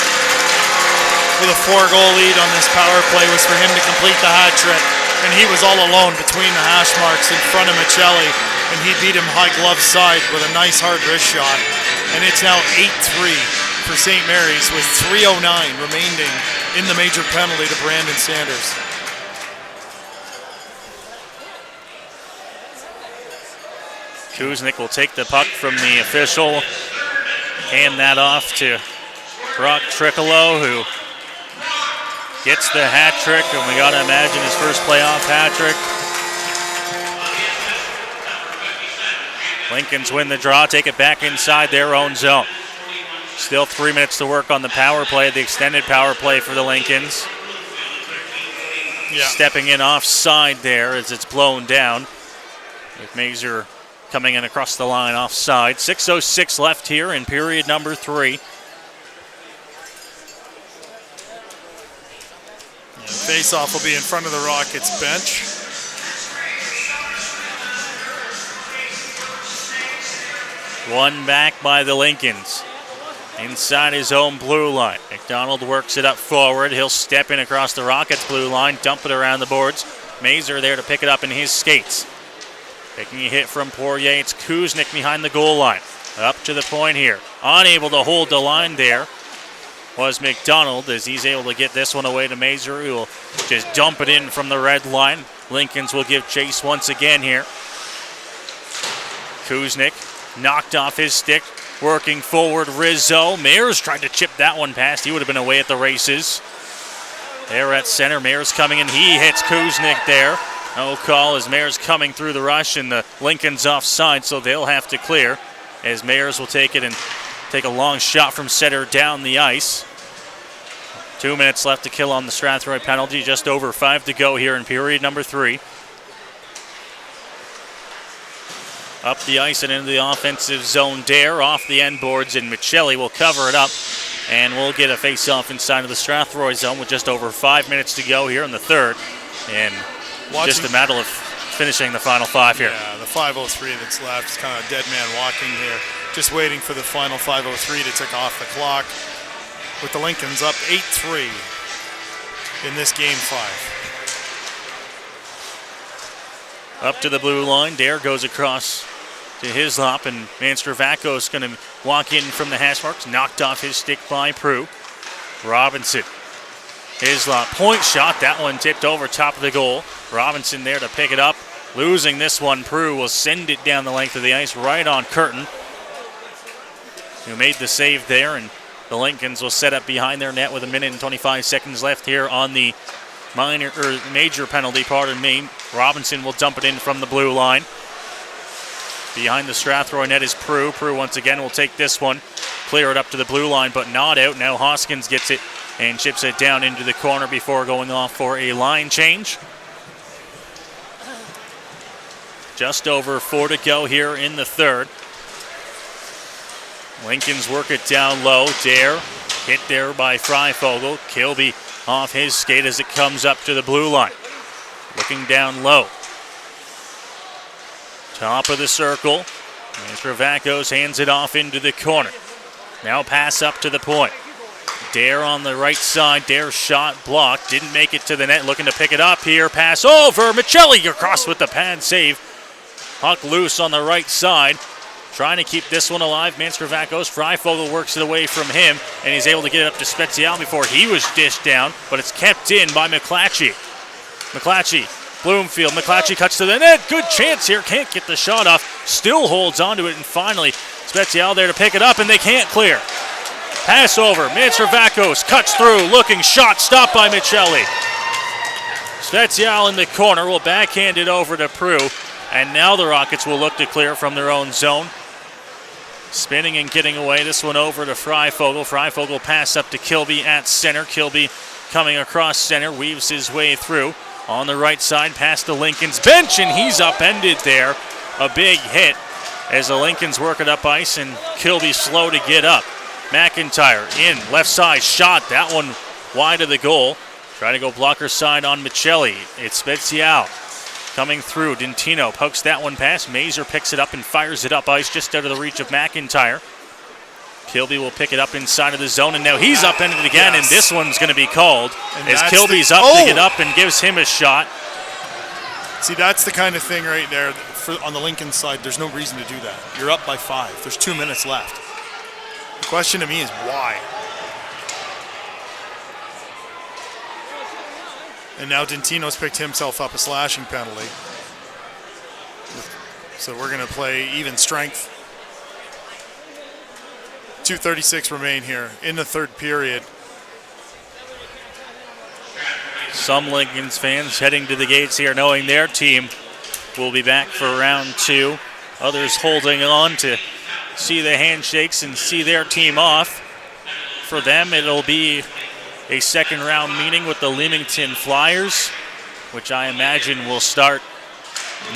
S4: with a 4-goal lead on this power play was for him to complete the hat trick. And he was all alone between the hash marks in front of Michelli, and he beat him high glove side with a nice hard wrist shot. And it's now 8-3. For St. Mary's with 3:09 remaining in the major penalty to Brandon Sanders.
S3: Kuznick will take the puck from the official, hand that off to Brock Trickolo, who gets the hat trick, and we got to imagine his first playoff hat trick. Lincolns win the draw, take it back inside their own zone. Still 3 minutes to work on the power play, the extended power play for the Lincolns. Yeah. Stepping in offside there as it's blown down. With Mazur coming in across the line offside. 6:06 left here in period number 3.
S4: Face-off will be in front of the Rockets bench.
S3: One back by the Lincolns. Inside his own blue line. McDonald works it up forward. He'll step in across the Rockets blue line, dump it around the boards. Mazer there to pick it up in his skates. Taking a hit from Poirier. It's Kuznick behind the goal line. Up to the point here. Unable to hold the line there was McDonald as he's able to get this one away to Mazer, who will just dump it in from the red line. Lincolns will give chase once again here. Kuznick knocked off his stick. Working forward, Rizzo. Mayers tried to chip that one past. He would have been away at the races. There at center. Mayers coming in. He hits Kuznick there. No call as Mayers coming through the rush, and the Lincolns offside, so they'll have to clear as Mayers will take it and take a long shot from center down the ice. 2 minutes left to kill on the Strathroy penalty. Just over 5 to go here in period number 3. Up the ice and into the offensive zone. Dare off the end boards, and Michelli will cover it up. And we'll get a face-off inside of the Strathroy zone with just over 5 minutes to go here in the third. And just a matter of finishing the final 5 here.
S4: Yeah, the 5:03 that's left is kind of a dead man walking here. Just waiting for the final 5:03 to tick off the clock. With the Lincolns up 8-3 in this game 5.
S3: Up to the blue line. Dare goes across to Hislop, and Manstravako is going to walk in from the hash marks. Knocked off his stick by Prue. Robinson. Hislop, point shot. That one tipped over top of the goal. Robinson there to pick it up. Losing this one, Prue will send it down the length of the ice right on Curtin, who made the save there, and the Lincolns will set up behind their net with 1 minute and 25 seconds left here on the major penalty, pardon me. Robinson will dump it in from the blue line. Behind the Strathroy net is Prue. Prue once again will take this one, clear it up to the blue line, but not out. Now Hoskins gets it and chips it down into the corner before going off for a line change. Just over 4 to go here in the third. Lincolns work it down low. Dare hit there by Freifogel. Kilby off his skate as it comes up to the blue line. Looking down low. Top of the circle. Manstravakos hands it off into the corner. Now pass up to the point. Dare on the right side. Dare shot blocked. Didn't make it to the net. Looking to pick it up here. Pass over. Michelli across with the pad save. Puck loose on the right side. Trying to keep this one alive. Manstravakos. Freifogel works it away from him, and he's able to get it up to Spezial before he was dished down, but it's kept in by McClatchy. McClatchy. Bloomfield. McClatchy cuts to the net. Good chance here. Can't get the shot off. Still holds onto it, and finally Spezial there to pick it up, and they can't clear. Pass over. Manstravakos cuts through. Looking shot. Stopped by Michelli. Spezial in the corner will backhand it over to Prue. And now the Rockets will look to clear from their own zone. Spinning and getting away. This one over to Freifogel. Freifogel pass up to Kilby at center. Kilby coming across center. Weaves his way through. On the right side past the Lincolns bench. And he's upended there. A big hit as the Lincolns work it up ice. And Kilby slow to get up. McIntyre in. Left side shot. That one wide of the goal. Trying to go blocker side on Michelli. It's Spezial. Coming through, Dentino pokes that one past. Mazer picks it up and fires it up ice just out of the reach of McIntyre. Kilby will pick it up inside of the zone, and now he's upended it again, and this one's going to be called as Kilby's up to get up and gives him a shot.
S4: See, that's the kind of thing right there. On the Lincoln side, there's no reason to do that. You're up by 5. There's 2 minutes left. The question to me is why? And now Dentino's picked himself up a slashing penalty. So we're going to play even strength. 2:36 remain here in the third period.
S3: Some Lincolns fans heading to the gates here knowing their team will be back for round 2. Others holding on to see the handshakes and see their team off. For them, it'll be a second round meeting with the Leamington Flyers, which I imagine will start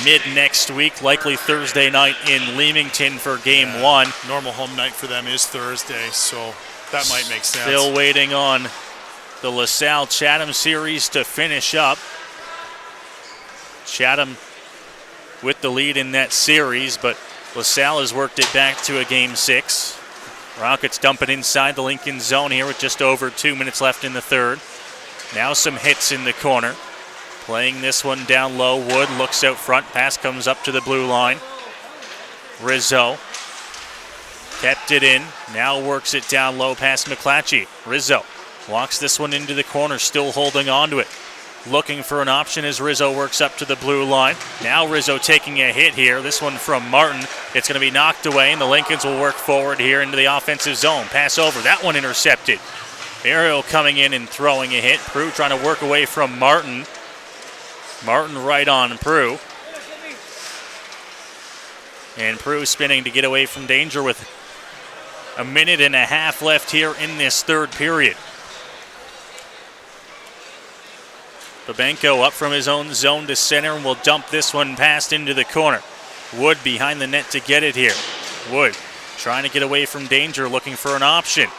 S3: mid next week, likely Thursday night in Leamington for game 1.
S4: Normal home night for them is Thursday, so that might make sense.
S3: Still waiting on the LaSalle-Chatham series to finish up. Chatham with the lead in that series, but LaSalle has worked it back to a game 6. Rockets dump it inside the Lincoln zone here with just over 2 minutes left in the third. Now some hits in the corner. Playing this one down low. Wood looks out front. Pass comes up to the blue line. Rizzo kept it in. Now works it down low past McClatchy. Rizzo walks this one into the corner, still holding on to it. Looking for an option as Rizzo works up to the blue line. Now Rizzo taking a hit here. This one from Martin. It's going to be knocked away, and the Lincolns will work forward here into the offensive zone. Pass over. That one intercepted. Ariel coming in and throwing a hit. Prue trying to work away from Martin. Martin right on Prue. And Prue spinning to get away from danger with a minute and a half left here in this third period. Babenko up from his own zone to center and will dump this one past into the corner. Wood behind the net to get it here. Wood trying to get away from danger, looking for an option.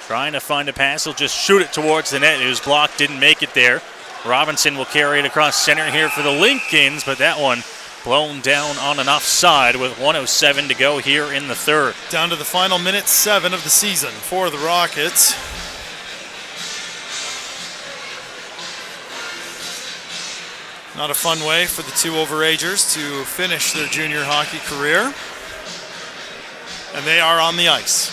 S3: Trying to find a pass, he'll just shoot it towards the net. It was blocked, didn't make it there. Robinson will carry it across center here for the Lincolns, but that one blown down on an offside with 1:07 to go here in the third.
S4: Down to the final minute 7 of the season for the Rockets. Not a fun way for the two overagers to finish their junior hockey career. And they are on the ice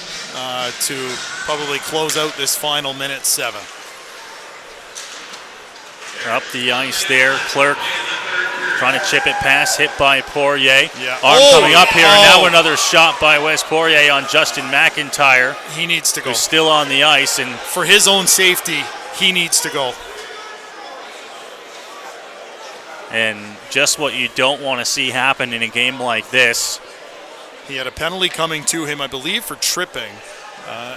S4: to probably close out this final minute 7.
S3: Up the ice there, Clerk trying to chip it past, hit by Poirier.
S4: Yeah.
S3: Arm coming up here, and now another shot by Wes Poirier on Justin McIntyre.
S4: He needs to go.
S3: Who's still on the ice, and
S4: for his own safety, he needs to go.
S3: And just what you don't want to see happen in a game like this.
S4: He had a penalty coming to him, I believe, for tripping.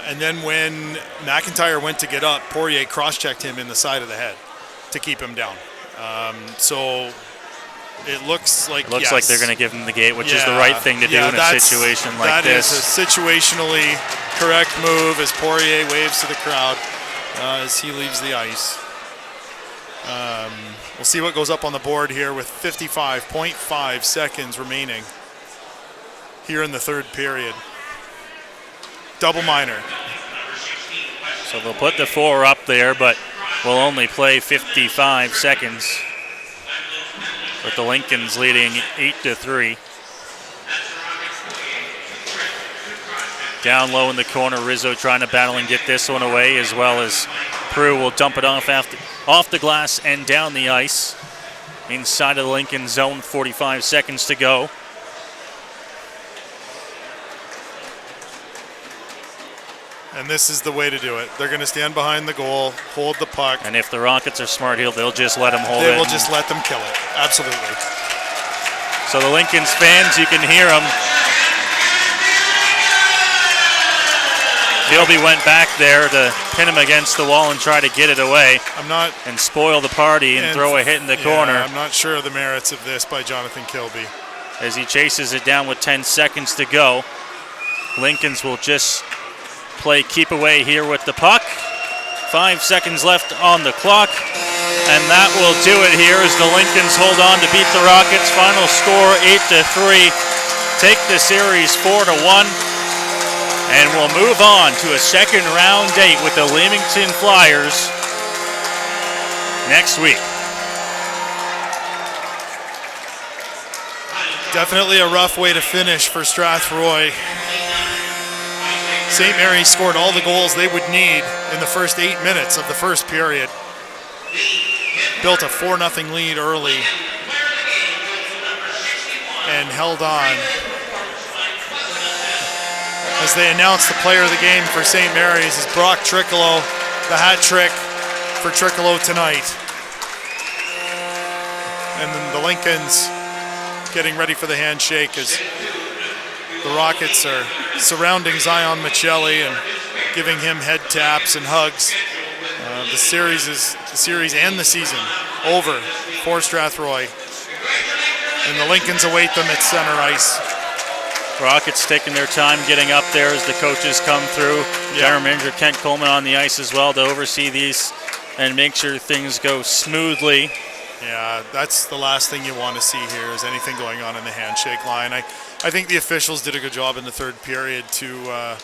S4: And then when McIntyre went to get up, Poirier cross-checked him in the side of the head to keep him down. So it looks like
S3: looks like they're going to give him the gate, which is the right thing to do in a situation like this.
S4: That is a situationally correct move as Poirier waves to the crowd as he leaves the ice. We'll see what goes up on the board here with 55.5 seconds remaining here in the third period. Double minor.
S3: So they'll put the 4 up there, but will only play 55 seconds. With the Lincolns leading 8-3. Down low in the corner, Rizzo trying to battle and get this one away, as well as Prue will dump it off the glass and down the ice. Inside of the Lincoln zone, 45 seconds to go.
S4: And this is the way to do it. They're going to stand behind the goal, hold the puck.
S3: And if the Rockets are smart, they'll just let them hold it.
S4: They will just let them kill it. Absolutely.
S3: So the Lincoln's fans, you can hear them. Gilby went back there to pin him against the wall and try to get it away. And spoil the party and throw a hit in the corner.
S4: I'm not sure of the merits of this by Jonathan Kilby.
S3: As he chases it down with 10 seconds to go. Lincolns will just play keep away here with the puck. 5 seconds left on the clock. And that will do it here as the Lincolns hold on to beat the Rockets. Final score 8-3. Take the series 4-1. And we'll move on to a second round date with the Leamington Flyers next week.
S4: Definitely a rough way to finish for Strathroy. St. Mary's scored all the goals they would need in the first 8 minutes of the first period. Built a 4-0 lead early and held on. As they announced the player of the game for St. Mary's is Brock Trickolo, the hat trick for Trickolo tonight. And then the Lincolns getting ready for the handshake as the Rockets are surrounding Zion Michelli and giving him head taps and hugs. The series and the season over for Strathroy. And the Lincolns await them at center ice.
S3: Rockets taking their time getting up there as the coaches come through. General Manager Kent Coleman on the ice as well to oversee these and make sure things go smoothly.
S4: Yeah, that's the last thing you want to see here is anything going on in the handshake line. I think the officials did a good job in the third period to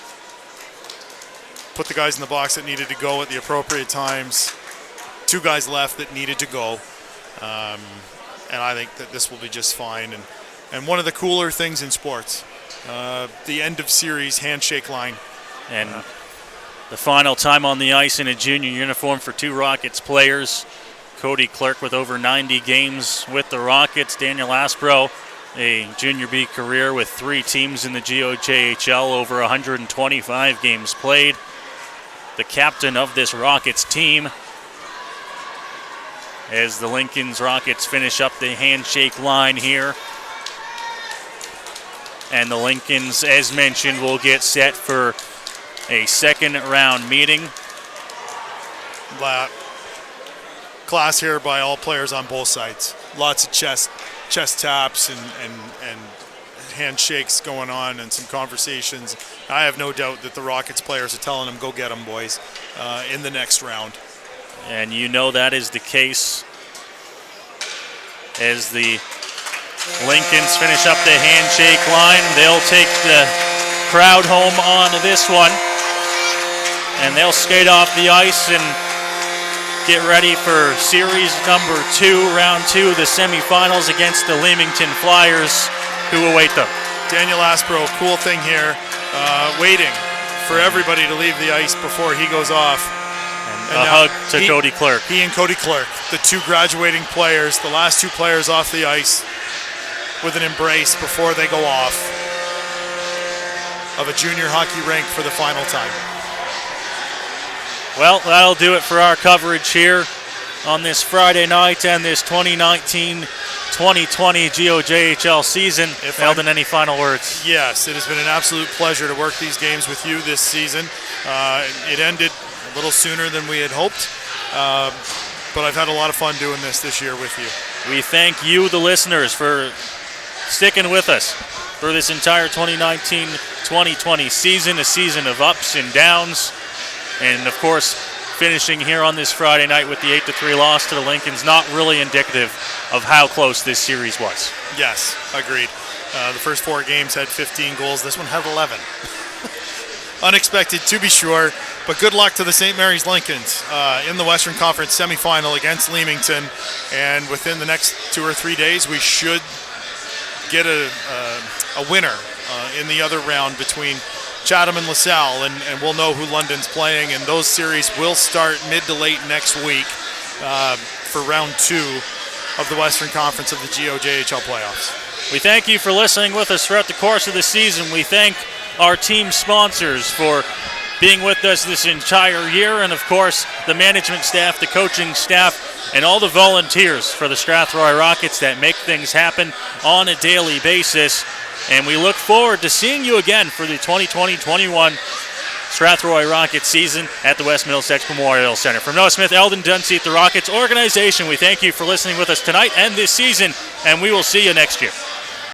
S4: put the guys in the box that needed to go at the appropriate times. 2 guys left that needed to go. And I think that this will be just fine. And one of the cooler things in sports, the end of series handshake line.
S3: And the final time on the ice in a junior uniform for 2 Rockets players. Cody Clerk with over 90 games with the Rockets. Daniel Aspro, a junior B career with 3 teams in the GOJHL, over 125 games played. The captain of this Rockets team. As the Lincoln's Rockets finish up the handshake line here. And the Lincolns, as mentioned, will get set for a second round meeting.
S4: Class here by all players on both sides. Lots of chest taps and handshakes going on and some conversations. I have no doubt that the Rockets players are telling them, go get them, boys, in the next round.
S3: And you know that is the case as the Lincolns finish up the handshake line. They'll take the crowd home on this one, and they'll skate off the ice and get ready for series number 2, round 2, the semifinals against the Leamington Flyers, who await them.
S4: Daniel Aspro, cool thing here, waiting for everybody to leave the ice before he goes off.
S3: And a hug to Cody Clerk.
S4: He and Cody Clerk, the 2 graduating players, the last 2 players off the ice with an embrace before they go off of a junior hockey rink for the final time.
S3: Well, that'll do it for our coverage here on this Friday night and this 2019-2020 GOJHL season. Eldon, any final words?
S4: Yes, it has been an absolute pleasure to work these games with you this season. It ended a little sooner than we had hoped, but I've had a lot of fun doing this year with you.
S3: We thank you, the listeners, for sticking with us for this entire 2019-2020 season, a season of ups and downs. And, of course, finishing here on this Friday night with the 8-3 loss to the Lincolns, not really indicative of how close this series was.
S4: Yes, agreed. The first 4 games had 15 goals. This one had 11. Unexpected, to be sure, but good luck to the St. Mary's Lincolns in the Western Conference semifinal against Leamington. And within the next 2 or 3 days, we should get a winner in the other round between Chatham and LaSalle, and we'll know who London's playing, and those series will start mid to late next week for round 2 of the Western Conference of the GOJHL playoffs.
S3: We thank you for listening with us throughout the course of the season. We thank our team sponsors for being with us this entire year, and of course the management staff, the coaching staff, and all the volunteers for the Strathroy Rockets that make things happen on a daily basis. And we look forward to seeing you again for the 2020-21 Strathroy Rockets season at the West Middlesex Memorial Center. From Noah Smith, Eldon Dunseith, the Rockets organization, we thank you for listening with us tonight and this season, and we will see you next year.